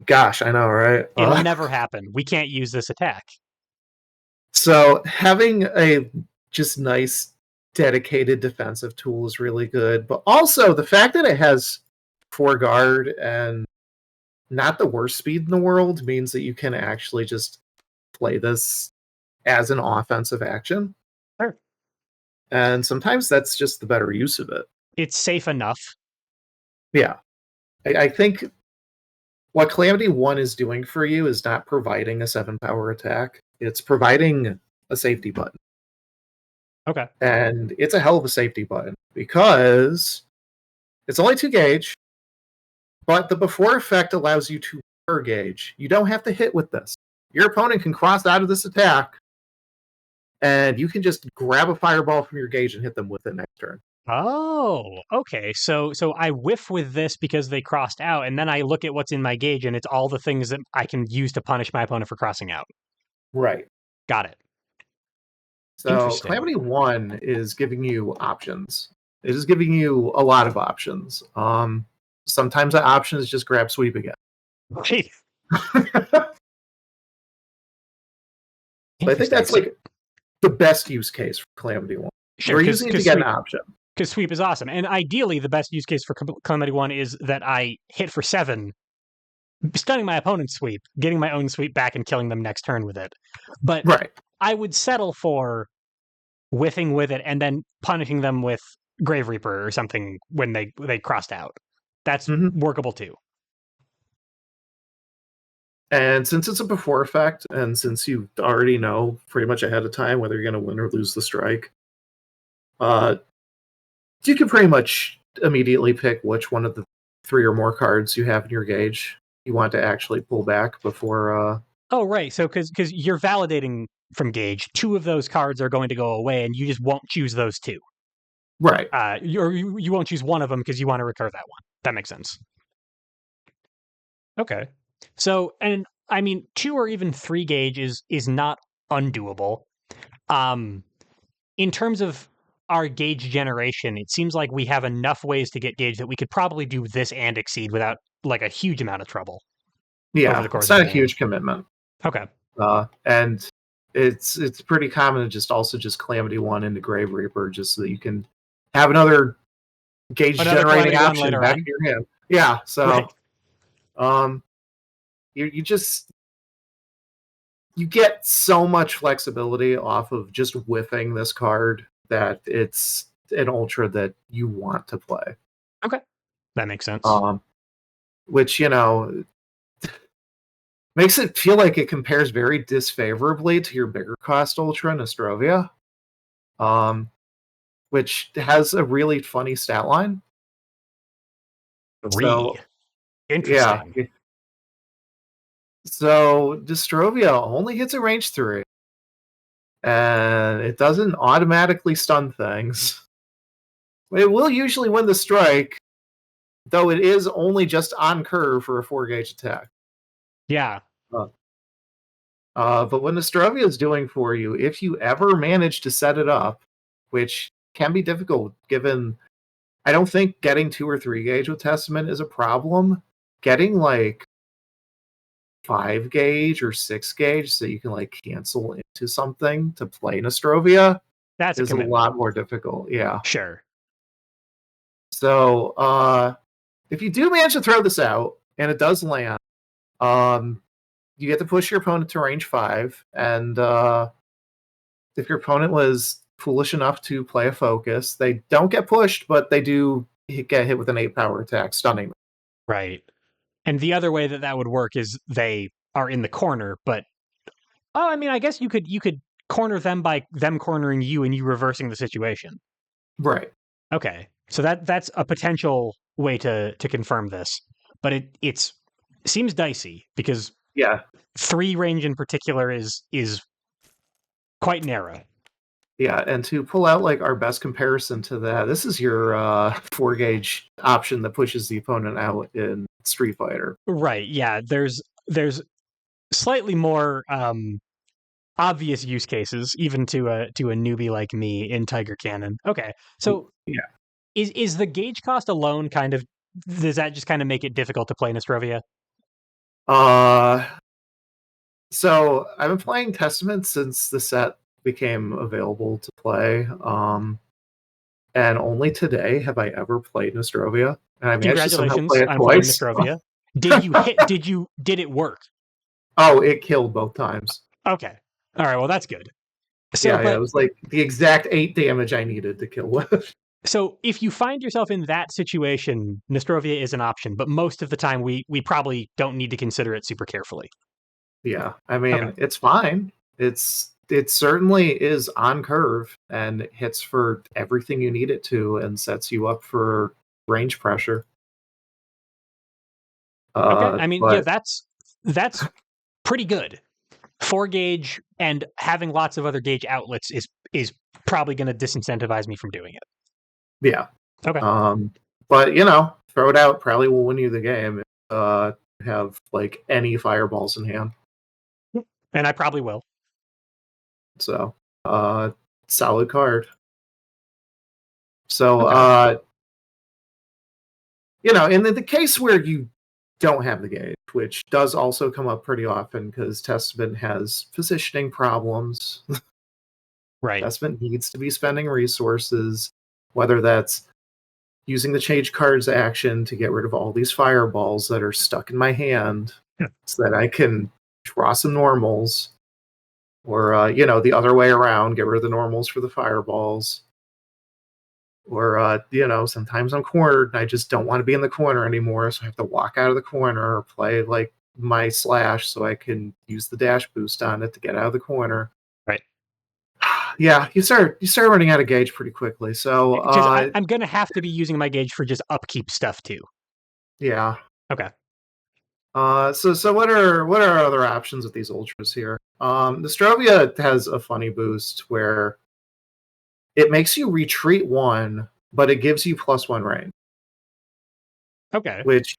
B: gosh, I know, right?
A: It'll never happen. We can't use this attack.
B: So having a just nice dedicated defensive tool is really good, but also the fact that it has 4 guard and not the worst speed in the world means that you can actually just play this as an offensive action.
A: Sure.
B: And sometimes that's just the better use of it.
A: It's safe enough.
B: Yeah. I think what Calamity 1 is doing for you is not providing a 7 power attack. It's providing a safety button.
A: Okay.
B: And it's a hell of a safety button because it's only 2 gauge, but the before effect allows you to gauge. You don't have to hit with this. Your opponent can cross out of this attack, and you can just grab a fireball from your gauge and hit them with it next turn.
A: Oh, okay. So I whiff with this because they crossed out, and then I look at what's in my gauge, and it's all the things that I can use to punish my opponent for crossing out.
B: Right.
A: Got it.
B: So
A: Interesting.
B: Calamity 1 is giving you options. It is giving you a lot of options. sometimes the option is just grab sweep again.
A: Right.
B: So I think that's like the best use case for Calamity 1.
A: Sure,
B: We're using it to get an option.
A: Because sweep is awesome. And ideally, the best use case for Calamity 1 is that I hit for 7, stunning my opponent's sweep, getting my own sweep back and killing them next turn with it. But
B: right.
A: I would settle for whiffing with it and then punishing them with Grave Reaper or something when they crossed out. That's workable too.
B: And since it's a before effect, and since you already know pretty much ahead of time whether you're going to win or lose the strike, you can pretty much immediately pick which one of the 3 or more cards you have in your gauge you want to actually pull back before.
A: Oh, right. So because you're validating from gauge, 2 of those cards are going to go away, and you just won't choose those 2.
B: Right.
A: You won't choose one of them because you want to recur that one. That makes sense. Okay. So, and I mean, 2 or even 3 gauge is not undoable. In terms of our gauge generation, it seems like we have enough ways to get gauge that we could probably do this and exceed without like a huge amount of trouble.
B: Yeah, it's not a huge commitment.
A: Okay.
B: And it's pretty common to just Calamity 1 into Grave Reaper just so that you can have another gauge generating option back in your hand. Yeah, so right. You get so much flexibility off of just whiffing this card that it's an ultra that you want to play.
A: Okay, that makes sense.
B: Which, makes it feel like it compares very disfavorably to your bigger cost ultra, Nostrovia, which has a really funny stat line. So,
A: interesting.
B: Yeah. So Nostrovia only hits a range 3, and it doesn't automatically stun things. It will usually win the strike, though it is only just on curve for a 4-gauge attack.
A: Yeah.
B: But what Nostrovia is doing for you, if you ever manage to set it up, which can be difficult given I don't think getting 2 or 3 gauge with Testament is a problem. Getting like 5 gauge or 6 gauge so you can like cancel into something to play Nostrovia is a lot more difficult. Yeah.
A: Sure.
B: So if you do manage to throw this out and it does land, you get to push your opponent to range 5, and if your opponent was foolish enough to play a focus, they don't get pushed, but they do get hit with an 8 power attack, stunning them.
A: Right. And the other way that would work is they are in the corner, but I mean, I guess you could corner them by them cornering you and you reversing the situation.
B: Right.
A: Okay. So that's a potential way to confirm this. But it seems dicey because 3 range in particular is quite narrow.
B: Yeah, and to pull out like our best comparison to that, this is your 4-gauge option that pushes the opponent out in Street Fighter.
A: Right. Yeah. There's slightly more obvious use cases, even to a newbie like me in Tiger Cannon. Okay. So is the gauge cost alone does that just kind of make it difficult to play Nostrovia?
B: So I've been playing Testament since the set became available to play, and only today have I ever played Nostrovia. And I managed to somehow play it twice.
A: Nostrovia. Did you hit? Did it work?
B: Oh, it killed both times.
A: Okay, all right. Well, that's good.
B: So, it was like the exact 8 damage I needed to kill with.
A: So if you find yourself in that situation, Nostrovia is an option, but most of the time we probably don't need to consider it super carefully.
B: Yeah, I mean, it's fine. It certainly is on curve and it hits for everything you need it to and sets you up for range pressure.
A: Okay, I mean, that's pretty good. 4-gauge and having lots of other gauge outlets is probably going to disincentivize me from doing it.
B: Yeah.
A: Okay.
B: But throw it out probably will win you the game if you have like any fireballs in hand.
A: And I probably will.
B: So, solid card. So, in the case where you don't have the gauge, which does also come up pretty often because Testament has positioning problems.
A: Right.
B: Testament needs to be spending resources, whether that's using the change cards action to get rid of all these fireballs that are stuck in my hand so that I can draw some normals, or the other way around, get rid of the normals for the fireballs. Or sometimes I'm cornered and I just don't want to be in the corner anymore, so I have to walk out of the corner or play like my slash so I can use the dash boost on it to get out of the corner.
A: Right.
B: Yeah, you start running out of gauge pretty quickly. So
A: Because I'm going to have to be using my gauge for just upkeep stuff too.
B: yeah.
A: Okay.
B: So what are other options with these ultras here? Nostrovia has a funny boost where it makes you retreat one, but it gives you +1 range,
A: Okay.
B: which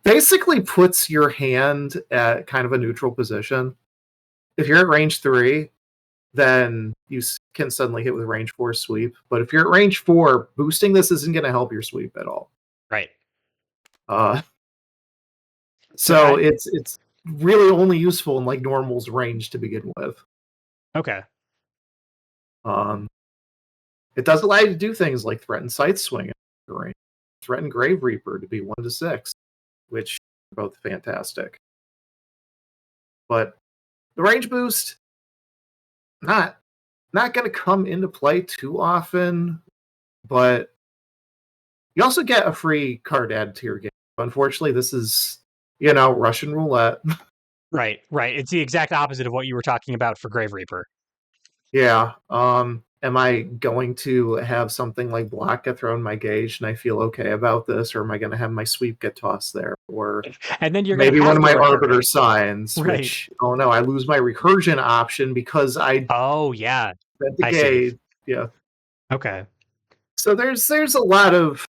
B: basically puts your hand at kind of a neutral position. If you're at range 3, then you can suddenly hit with range 4 sweep. But if you're at range 4, boosting this isn't going to help your sweep at all.
A: Right.
B: Uh,
A: So
B: so it's really only useful in like normal's range to begin with.
A: okay.
B: Um, it does allow you to do things like threaten sight swing, range, threaten Grave Reaper to be 1-6, which are both fantastic. But the range boost, not going to come into play too often, but you also get a free card add to your game. Unfortunately, this is, Russian roulette.
A: Right. Right. It's the exact opposite of what you were talking about for Grave Reaper.
B: Yeah. Am I going to have something like block get thrown in my gauge and I feel okay about this, or am I going to have my sweep get tossed there? Or
A: And then you're going to
B: maybe one
A: have
B: of
A: to
B: my
A: recur
B: arbiter
A: it.
B: signs,
A: Right.
B: which, oh no, I lose my recursion option because I
A: Oh, yeah.
B: spent the
A: I see.
B: gauge. Yeah.
A: Okay.
B: So there's a lot of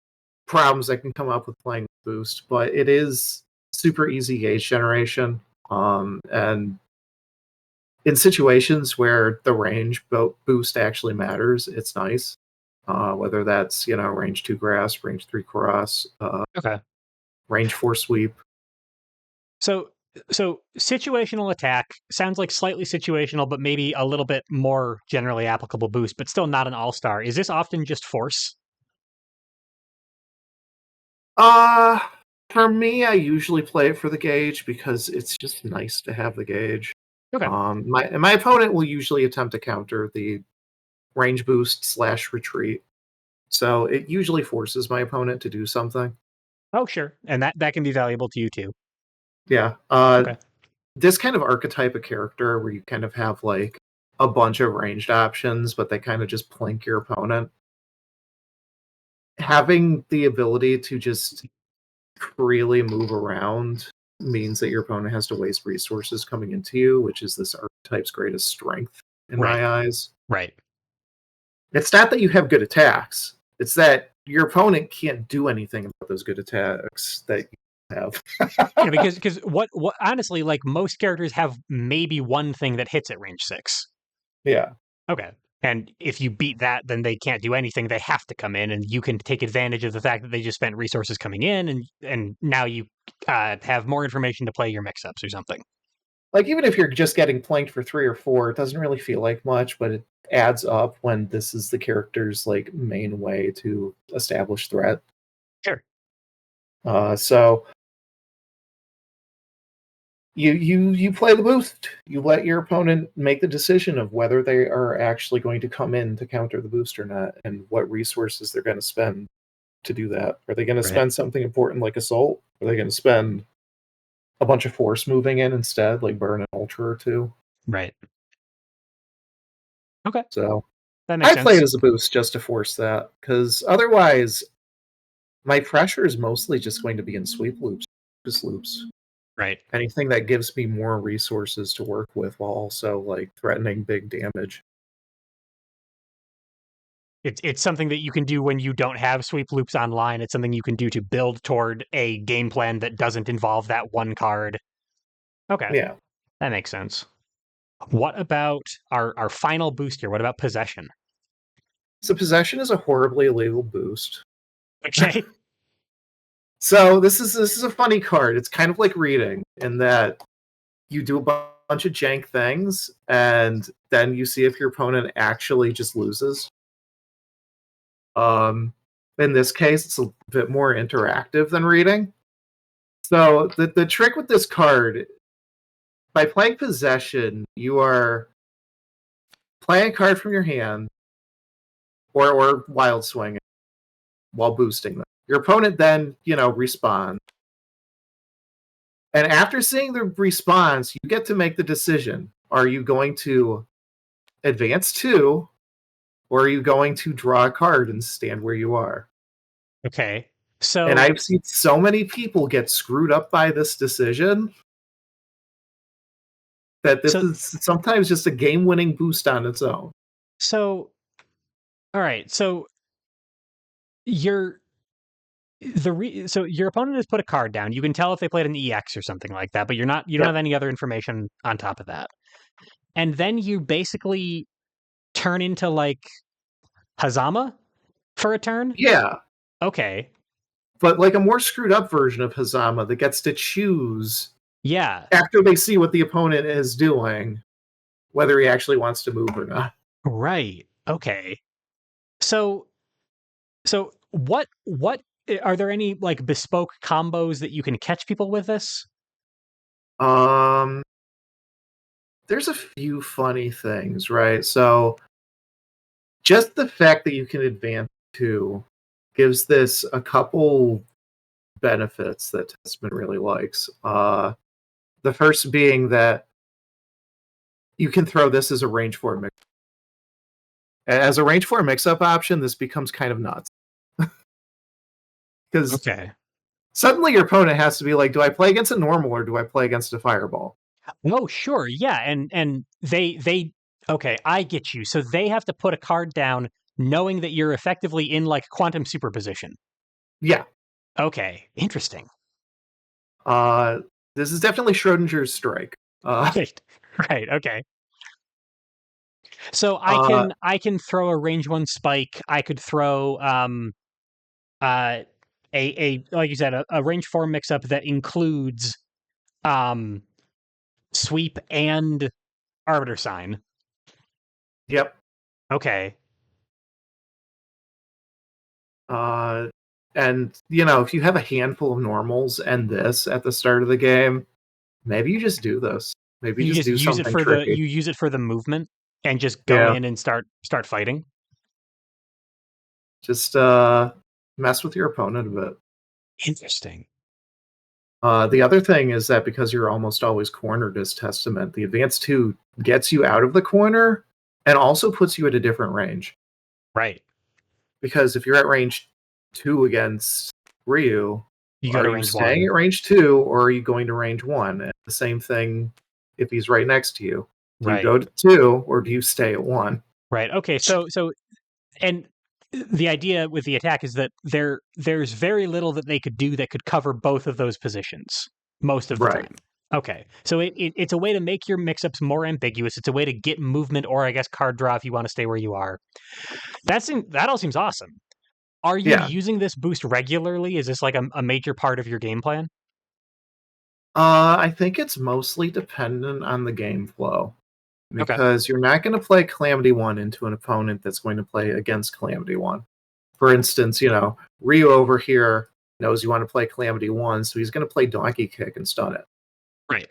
B: problems that can come up with playing boost, but it is super easy gauge generation. And in situations where the range boost actually matters, it's nice. Whether that's range 2 grass, range 3 cross,
A: Okay.
B: range 4 sweep.
A: So situational attack sounds like slightly situational, but maybe a little bit more generally applicable boost, but still not an all-star. Is this often just force?
B: Uh for me, I usually play it for the gauge because it's just nice to have the gauge.
A: Okay.
B: My opponent will usually attempt to counter the range boost / retreat, so it usually forces my opponent to do something.
A: Oh, sure. And that can be valuable to you too.
B: Yeah.
A: Okay.
B: This kind of archetype of character where you kind of have like a bunch of ranged options, but they kind of just plink your opponent. Having the ability to just freely move around means that your opponent has to waste resources coming into you, which is this archetype's greatest strength in
A: Right.
B: my eyes.
A: Right.
B: It's not that you have good attacks, it's that your opponent can't do anything about those good attacks that you have.
A: Yeah, because what honestly, like most characters have maybe one thing that hits at range 6.
B: Yeah.
A: Okay. And if you beat that, then they can't do anything. They have to come in, and you can take advantage of the fact that they just spent resources coming in, and now you have more information to play your mix-ups or something.
B: Like, even if you're just getting planked for 3 or 4, it doesn't really feel like much, but it adds up when this is the character's like main way to establish threat.
A: Sure.
B: So you play the boost. You let your opponent make the decision of whether they are actually going to come in to counter the boost or not, and what resources they're going to spend to do that. Are they going to
A: Right.
B: spend something important like assault? Are they going to spend a bunch of force moving in instead, like burn an ultra or two?
A: Right. Okay.
B: So
A: That makes
B: I play
A: sense.
B: it as a boost just to force that, because otherwise my pressure is mostly just going to be in sweep loops, just loops.
A: Right.
B: Anything that gives me more resources to work with while also like threatening big damage.
A: It's something that you can do when you don't have sweep loops online. It's something you can do to build toward a game plan that doesn't involve that one card. Okay.
B: Yeah.
A: That makes sense. What about our final boost here? What about possession?
B: So possession is a horribly illegal boost.
A: Okay.
B: So this is a funny card. It's kind of like reading in that you do a bunch of jank things, and then you see if your opponent actually just loses. In this case, it's a bit more interactive than reading. So the trick with this card, by playing possession, you are playing a card from your hand or wild swing while boosting them. Your opponent then, responds. And after seeing the response, you get to make the decision. Are you going to advance 2, or are you going to draw a card and stand where you are?
A: Okay.
B: And
A: So
B: I've seen so many people get screwed up by this decision that this
A: so
B: is sometimes just a game-winning boost on its own.
A: so all right. So you're so your opponent has put a card down. You can tell if they played an EX or something like that, but you don't have
B: Yep.
A: any other information on top of that. And then you basically turn into like Hazama for a turn?
B: Yeah,
A: Okay.
B: but like a more screwed up version of Hazama that gets to choose
A: Yeah.
B: after they see what the opponent is doing, whether he actually wants to move or not.
A: Right. Okay. So what are there any like bespoke combos that you can catch people with this?
B: Um, there's a few funny things, right? So just the fact that you can advance 2 gives this a couple benefits that Testament really likes. The first being that you can throw this as a range 4 mix. As a range 4 mix-up option, this becomes kind of nuts. Because
A: Okay.
B: suddenly your opponent has to be like, do I play against a normal or do I play against a fireball?
A: Oh, sure. Yeah, and they okay, I get you. So they have to put a card down knowing that you're effectively in like quantum superposition.
B: Yeah.
A: Okay, interesting.
B: Uh, this is definitely Schrodinger's strike.
A: Right. Right. Okay. So
B: Uh,
A: I can throw a range 1 spike. I could throw uh a like you said a range 4 mix up that includes um sweep and arbiter sign.
B: yep.
A: Okay.
B: Uh, and if you have a handful of normals and this at the start of the game, maybe you just do this. Maybe you
A: You
B: just
A: just
B: do
A: use it
B: something
A: for
B: tricky.
A: the movement and just go
B: Yeah,
A: in and start fighting.
B: just mess with your opponent a bit.
A: Interesting.
B: The other thing is that because you're almost always cornered as Testament, the Advance 2 gets you out of the corner and also puts you at a different range.
A: Right.
B: Because if you're at range 2 against Ryu,
A: You go
B: are
A: to
B: you
A: range
B: staying
A: 1.
B: at range 2 or are you going to range 1? And the same thing if he's right next to you. Do you
A: Right.
B: go to 2 or do you stay at 1?
A: Right. Okay. So and the idea with the attack is that there's very little that they could do that could cover both of those positions most of the
B: Right.
A: time. Okay, so it's a way to make your mix-ups more ambiguous. It's a way to get movement, or I guess card draw if you want to stay where you are. That all seems awesome. Are you
B: Yeah.
A: using this boost regularly? Is this like a major part of your game plan?
B: I think it's mostly dependent on the game flow.
A: Okay,
B: Because you're not going to play Calamity 1 into an opponent that's going to play against Calamity 1. For instance, Ryu over here knows you want to play Calamity 1, so he's going to play Donkey Kick and stun it.
A: right.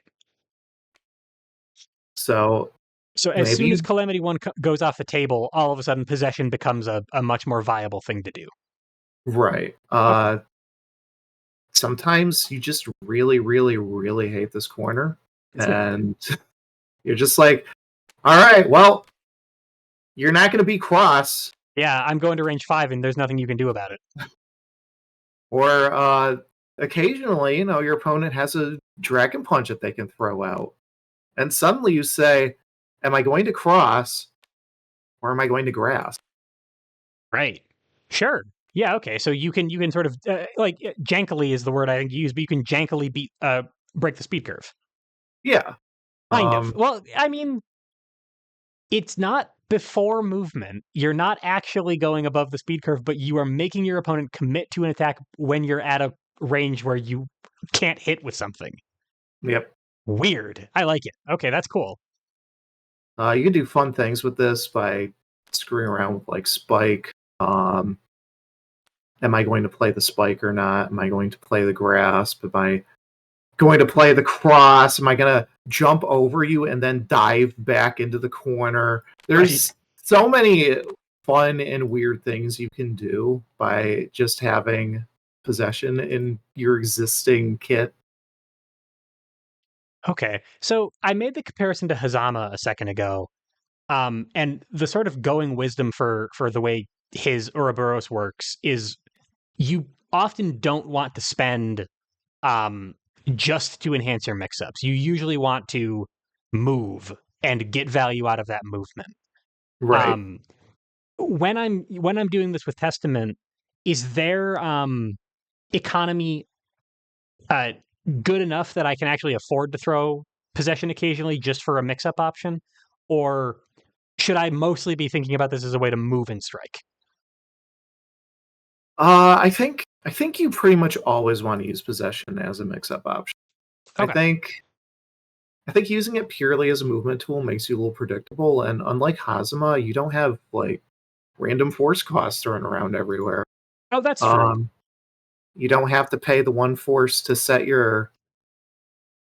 B: So
A: So as
B: maybe
A: soon as Calamity 1 goes off the table, all of a sudden possession becomes a much more viable thing to do.
B: right.
A: Okay.
B: Sometimes you just really, really, really hate this corner, and you're just like, all right, well, you're not going to be cross.
A: Yeah, I'm going to range 5 and there's nothing you can do about it.
B: Or occasionally, your opponent has a Dragon Punch that they can throw out. And suddenly you say, am I going to cross or am I going to grass?
A: Right. Sure. Yeah, okay. So you can sort of like jankily is the word I use, but you can jankily break the speed curve.
B: Yeah.
A: Kind of.
B: Um,
A: Well, I mean, it's not before movement. You're not actually going above the speed curve, but you are making your opponent commit to an attack when you're at a range where you can't hit with something.
B: Yep.
A: Weird. I like it. Okay, that's cool.
B: You can do fun things with this by screwing around with like spike. Am I going to play the spike or not? Am I going to play the grasp? Am I going to play the cross? Am I going to jump over you and then dive back into the corner? There's so many fun and weird things you can do by just having possession in your existing kit.
A: Okay, so I made the comparison to Hazama a second ago, and the sort of going wisdom for the way his Ouroboros works is you often don't want to spend just to enhance your mix-ups. You usually want to move and get value out of that movement.
B: Right.
A: When I'm doing this with Testament, is their economy uh, good enough that I can actually afford to throw possession occasionally just for a mix-up option, or should I mostly be thinking about this as a way to move and strike?
B: I think you pretty much always want to use possession as a mix-up option. I
A: Okay,
B: think using it purely as a movement tool makes you a little predictable, and unlike Hazama, you don't have like random force costs thrown around everywhere.
A: oh, that's true.
B: Um, you don't have to pay the one force to set your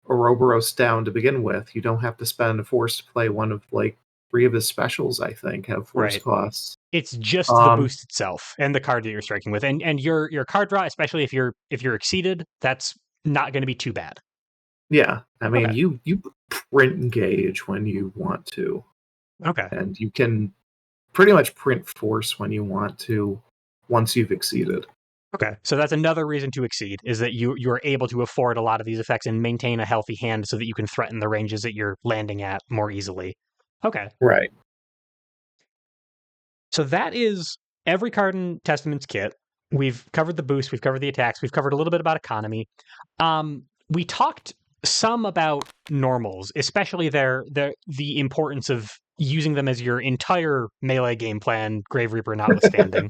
B: Ouroboros down to begin with. You don't have to spend a force to play one of like 3 of his specials, I think, have force
A: Right.
B: costs.
A: It's just the
B: Um,
A: boost itself and the card that you're striking with, and your card draw, especially if you're exceeded, that's not going to be too bad.
B: yeah, I mean,
A: Okay.
B: you print engage when you want to,
A: Okay.
B: and you can pretty much print force when you want to once you've exceeded.
A: Okay. So that's another reason to exceed is that you're able to afford a lot of these effects and maintain a healthy hand so that you can threaten the ranges that you're landing at more easily. Okay.
B: Right.
A: So that is every card in Testament's kit. We've covered the boost, we've covered the attacks, we've covered a little bit about economy. We talked some about normals, especially the importance of using them as your entire melee game plan, Grave Reaper notwithstanding.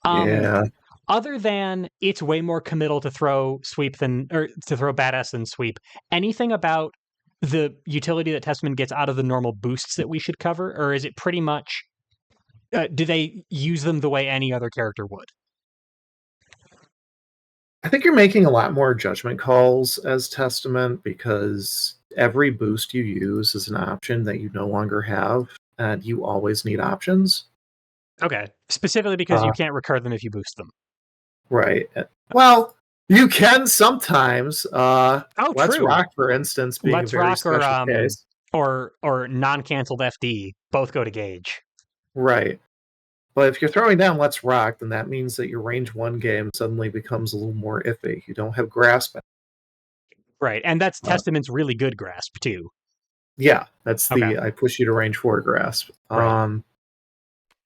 A: Um,
B: Yeah.
A: Other than it's way more committal to throw sweep than or to throw badass than sweep, anything about the utility that Testament gets out of the normal boosts that we should cover, or is it pretty much do they use them the way any other character would?
B: I think you're making a lot more judgment calls as Testament because every boost you use is an option that you no longer have, and you always need options.
A: Okay, specifically because you
B: Uh,
A: can't recur them if you boost them.
B: right. Well, you can sometimes.
A: Oh,
B: Let's
A: true.
B: Rock, for instance, being a
A: Let's
B: very
A: Rock
B: special case.
A: or non-canceled FD both go to gauge.
B: Right. But if you're throwing down Let's Rock, then that means that your range 1 game suddenly becomes a little more iffy. You don't have grasp.
A: Right, and that's
B: Uh,
A: Testament's really good grasp too.
B: yeah, that's
A: Okay,
B: the I push you to range 4 grasp.
A: right,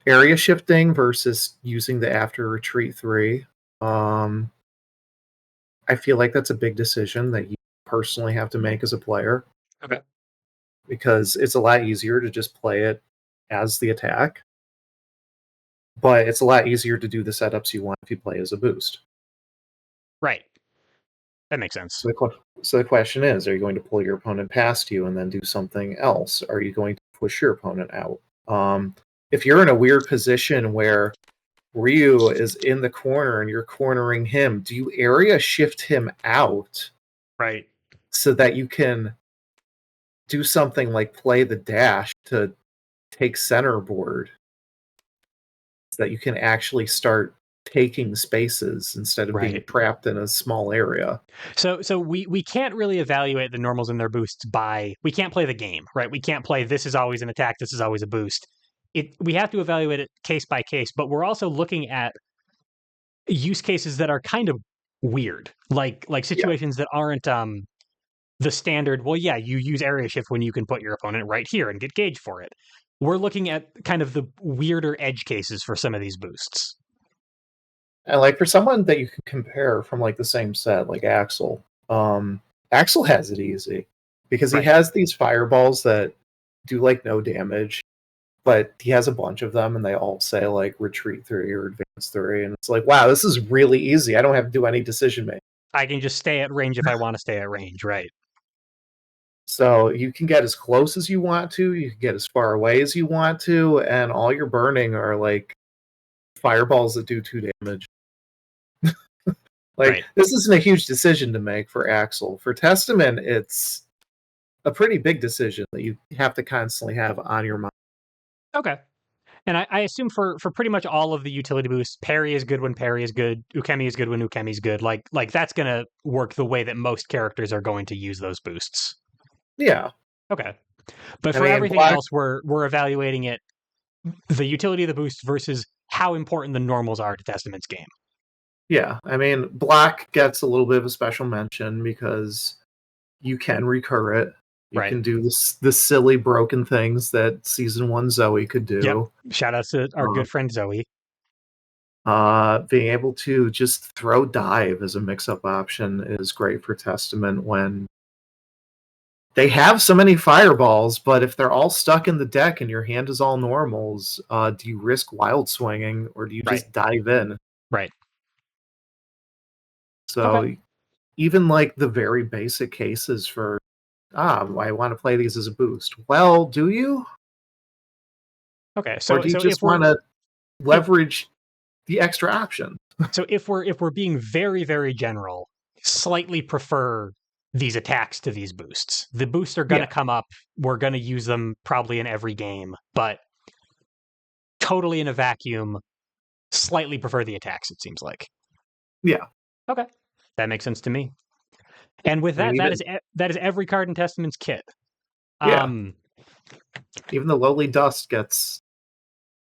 B: Area shifting versus using the after retreat 3. Um, I feel like that's a big decision that you personally have to make as a player
A: okay,
B: because it's a lot easier to just play it as the attack, but it's a lot easier to do the setups you want if you play as a boost.
A: right. That makes sense.
B: So the question is, are you going to pull your opponent past you and then do something else? Are you going to push your opponent out? If you're in a weird position where Ryu is in the corner and you're cornering him, do you area shift him out
A: Right.
B: so that you can do something like play the dash to take center board so that you can actually start taking spaces instead of being
A: Right.
B: trapped in a small area?
A: So we can't really evaluate the normals and their boosts by we can't play the game, right? We can't play this is always an attack, this is always a boost. We have to evaluate it case by case, but we're also looking at use cases that are kind of weird, like
B: Yeah.
A: situations that aren't the standard. Well, yeah, you use area shift when you can put your opponent right here and get gauge for it. We're looking at kind of the weirder edge cases for some of these boosts.
B: And like for someone that you can compare from like the same set, like Axel, Axel has it easy because he
A: Right.
B: has these fireballs that do like no damage, but he has a bunch of them and they all say like retreat 3 or advance 3, and it's like, wow, this is really easy. I don't have to do any decision making.
A: I can just stay at range if I want to stay at range, right?
B: So you can get as close as you want to, you can get as far away as you want to, and all you're burning are like fireballs that do 2 damage. Like
A: Right.
B: this isn't a huge decision to make for Axel. For Testament, it's a pretty big decision that you have to constantly have on your mind.
A: Okay. And I assume for pretty much all of the utility boosts, parry is good when parry is good, ukemi is good when ukemi is good. Like that's gonna work the way that most characters are going to use those boosts.
B: Yeah.
A: Okay. But
B: I
A: for
B: mean,
A: everything
B: black,
A: else, we're evaluating it the utility of the boost versus how important the normals are to Testament's game.
B: yeah. I mean, black gets a little bit of a special mention because you can recur it. You
A: Right.
B: can do the silly broken things that season 1 Zoe could
A: Yep.
B: do.
A: Shout out to our good friend Zoe.
B: Being able to just throw dive as a mix-up option is great for Testament when they have so many fireballs, but if they're all stuck in the deck and your hand is all normals, do you risk wild swinging or do you
A: Right.
B: just dive in?
A: Right. Okay.
B: So even like the very basic cases for I want to play these as a boost. Well, do you?
A: Okay.
B: Or
A: So
B: do you
A: so
B: just want to
A: if
B: leverage the extra option?
A: if we're being very, very general, slightly prefer these attacks to these boosts. The boosts are gonna
B: Yeah,
A: come up. We're gonna use them probably in every game, but totally in a vacuum, slightly prefer the attacks, it seems like.
B: yeah.
A: Okay. That makes sense to me. And with
B: I mean,
A: that,
B: even
A: that is every card in Testament's kit.
B: yeah,
A: Um,
B: even the lowly dust gets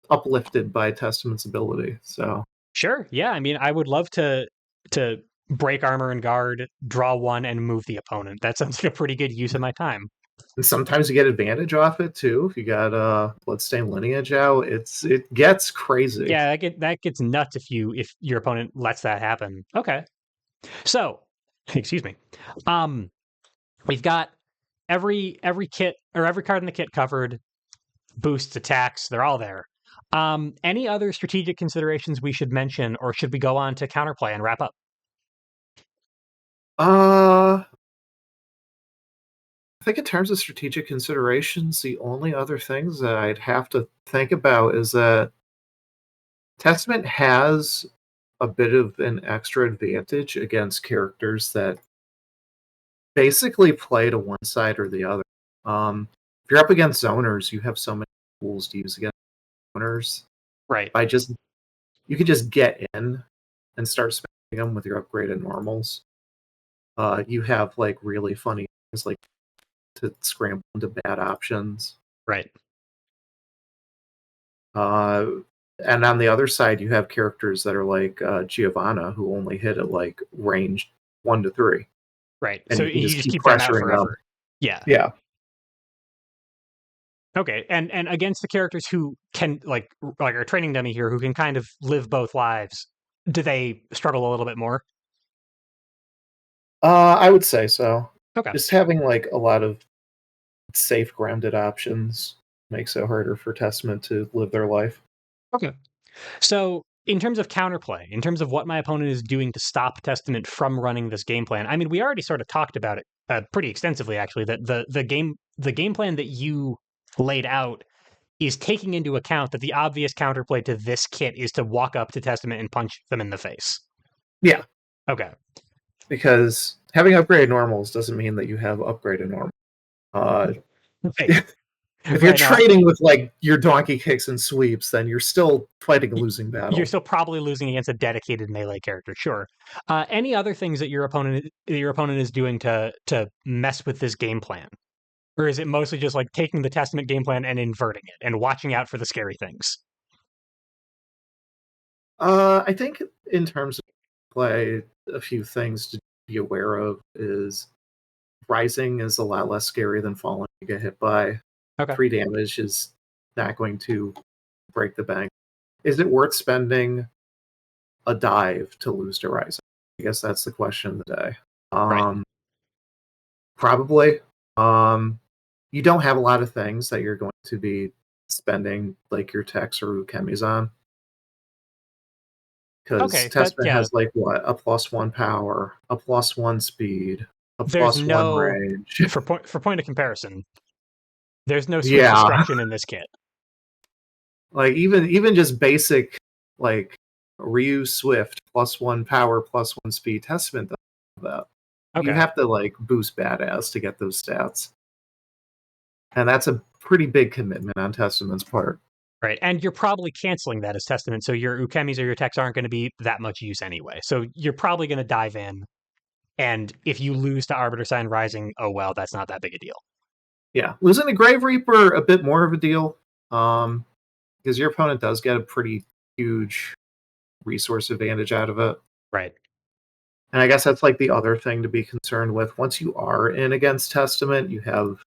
B: uplifted by Testament's ability. So
A: sure. Yeah. I mean, I would love to break armor and guard, draw one, and move the opponent. That sounds like a pretty good use of my time.
B: and sometimes you get advantage off it too. If you got bloodstained lineage out, it gets crazy.
A: Yeah, that gets nuts if your opponent lets that happen. Okay. So, excuse me. Um, we've got every kit or every card in the kit covered, boosts, attacks, they're all there. Any other strategic considerations we should mention, or should we go on to counterplay and wrap up?
B: I think in terms of strategic considerations, the only other things that I'd have to think about is that Testament has a bit of an extra advantage against characters that basically play to one side or the other. If you're up against zoners, you have so many tools to use against zoners.
A: Right.
B: By just you could just get in and start spamming them with your upgraded normals. You have like really funny things like to scramble into bad options.
A: Right.
B: Uh, and on the other side, you have characters that are like Giovanna, who only hit at like range 1 to 3,
A: Right.
B: and
A: So
B: you can
A: you
B: just
A: just
B: keep
A: keep them out
B: pressuring them.
A: forever. Yeah.
B: Yeah.
A: Okay. And against the characters who can like our training dummy here, who can kind of live both lives, do they struggle a little bit more?
B: I would say so.
A: Okay.
B: Just having like a lot of safe, grounded options makes it harder for Testament to live their life.
A: Okay. So, in terms of counterplay, in terms of what my opponent is doing to stop Testament from running this game plan, I mean, we already sort of talked about it pretty extensively, actually. That the game plan that you laid out is taking into account that the obvious counterplay to this kit is to walk up to Testament and punch them in the face.
B: Yeah,
A: Okay.
B: because having upgraded normals doesn't mean that you have upgraded normals. Uh,
A: Right.
B: if you're
A: Right. No,
B: trading with like your donkey kicks and sweeps, then you're still fighting a losing
A: you're
B: battle.
A: still probably losing against a dedicated melee character. Sure. Any other things that your opponent is doing to mess with this game plan? Or is it mostly just like taking the Testament game plan and inverting it and watching out for the scary things?
B: I think in terms of play, a few things to be aware of is rising is a lot less scary than falling. You get hit by
A: Okay.
B: 3 damage is not going to break the bank. Is it worth spending a dive to lose to rising? I guess that's the question of the day.
A: Right.
B: Probably. You don't have a lot of things that you're going to be spending like your techs or ukemis on. because
A: Okay, but
B: Testament
A: yeah,
B: has like what, a +1 power, a +1 speed, a
A: there's
B: +1
A: no
B: range.
A: for point of comparison. There's no sweep
B: Yeah,
A: destruction in this kit.
B: like even just basic like Ryu Swift +1 power, +1 speed. Testament doesn't have that. You
A: Okay,
B: have to like boost badass to get those stats, and that's a pretty big commitment on Testament's part.
A: right, and you're probably canceling that as Testament, so your Ukemis or your techs aren't going to be that much use anyway. So you're probably going to dive in, and if you lose to Arbiter Sign Rising, oh well, that's not that big a deal.
B: Yeah, losing the Grave Reaper a bit more of a deal, because your opponent does get a pretty huge resource advantage out of it.
A: Right.
B: And I guess that's like the other thing to be concerned with. Once you are in against Testament, you have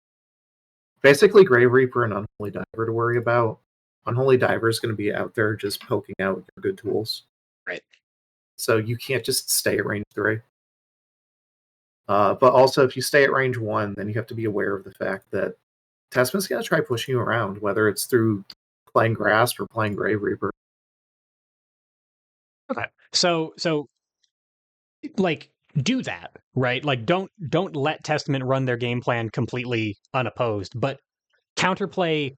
B: basically Grave Reaper and Unholy Diver to worry about. Unholy Diver is going to be out there just poking out your good tools.
A: Right.
B: So you can't just stay at range 3. But also, if you stay at range 1, then you have to be aware of the fact that Testament's going to try pushing you around, whether it's through playing Grasp or playing Grave Reaper.
A: Okay. So like do that, right? Like don't let Testament run their game plan completely unopposed, but counterplay.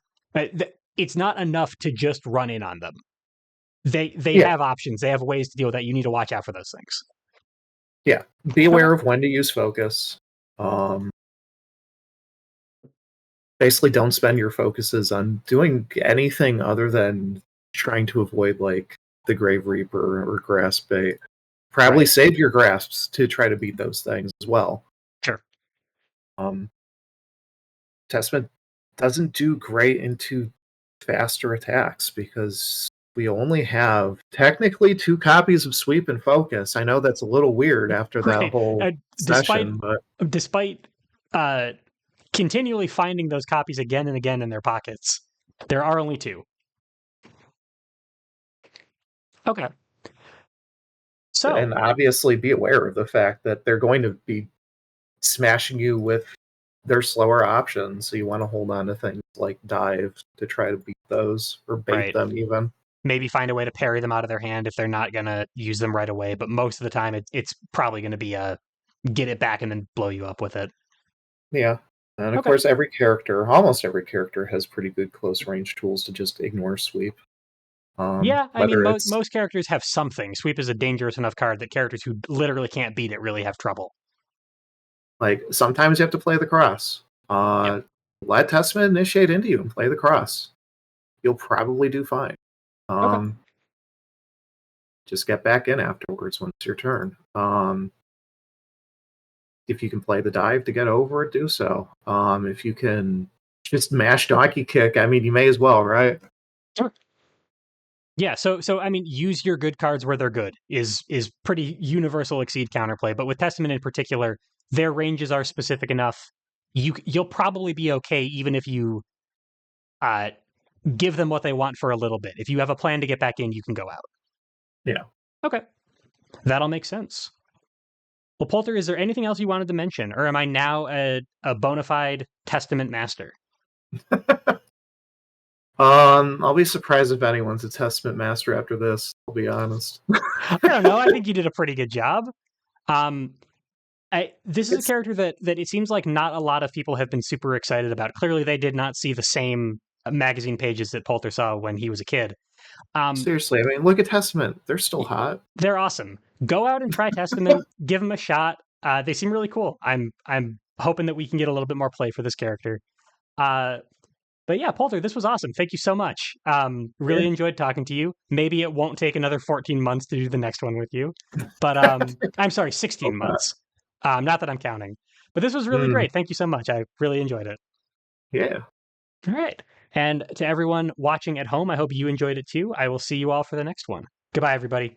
A: It's not enough to just run in on them. They
B: Yeah,
A: have options. They have ways to deal with that. You need to watch out for those things.
B: yeah. Be
A: Okay.
B: aware of when to use focus. Um, Basically, don't spend your focuses on doing anything other than trying to avoid like the Grave Reaper or Grasp bait. Probably
A: Right.
B: save your grasps to try to beat those things as well.
A: Sure.
B: Um, Testament doesn't do great into faster attacks because we only have technically 2 copies of Sweep and Focus. I know that's a little weird after that
A: Right.
B: whole
A: Despite
B: session, but
A: despite uh, continually finding those copies again and again in their pockets, there are only 2. Okay.
B: and
A: So
B: obviously be aware of the fact that they're going to be smashing you with their slower options. So you want to hold on to things like Dive to try to beat those or bait
A: right.
B: them even.
A: Maybe find a way to parry them out of their hand if they're not going to use them right away. But most of the time, it's probably going to be a get it back and then blow you up with it.
B: Yeah. And of
A: Okay.
B: course, every character, almost every character, has pretty good close range tools to just ignore Sweep.
A: Yeah, I mean,
B: Whether it's
A: most characters have something. Sweep is a dangerous enough card that characters who literally can't beat it really have trouble.
B: like sometimes you have to play the cross.
A: Yep.
B: Let Testament initiate into you and play the cross. You'll probably do fine.
A: Okay.
B: Just get back in afterwards when it's your turn. If you can play the dive to get over it, do so. If you can just mash donkey kick, I mean, you may as well, right?
A: Sure. Yeah, so I mean, use your good cards where they're good is pretty universal exceed counterplay, but with Testament in particular, their ranges are specific enough. You'll probably be okay even if you uh, give them what they want for a little bit. If you have a plan to get back in, you can go out.
B: Yeah.
A: Okay, that'll make sense. Well, Polter, is there anything else you wanted to mention, or am I now a bona fide Testament master?
B: I'll be surprised if anyone's a Testament master after this. I'll be honest.
A: I don't know. I think you did a pretty good job. Um, this is a
B: It's
A: character that it seems like not a lot of people have been super excited about. Clearly, they did not see the same magazine pages that Polter saw when he was a kid. Um,
B: seriously, I mean, look at Testament. They're still hot.
A: they're awesome. Go out and try Testament. Give them a shot. They seem really cool. I'm hoping that we can get a little bit more play for this character. Uh, but yeah, Polter, this was awesome. Thank you so much.
B: Yeah.
A: Really enjoyed talking to you. Maybe it won't take another 14 months to do the next one with you, but I'm sorry, 16
B: Hope not.
A: months. Not that I'm counting. But this was really
B: Mm,
A: great. Thank you so much. I really enjoyed it.
B: yeah.
A: All right. And to everyone watching at home, I hope you enjoyed it too. I will see you all for the next one. Goodbye, everybody.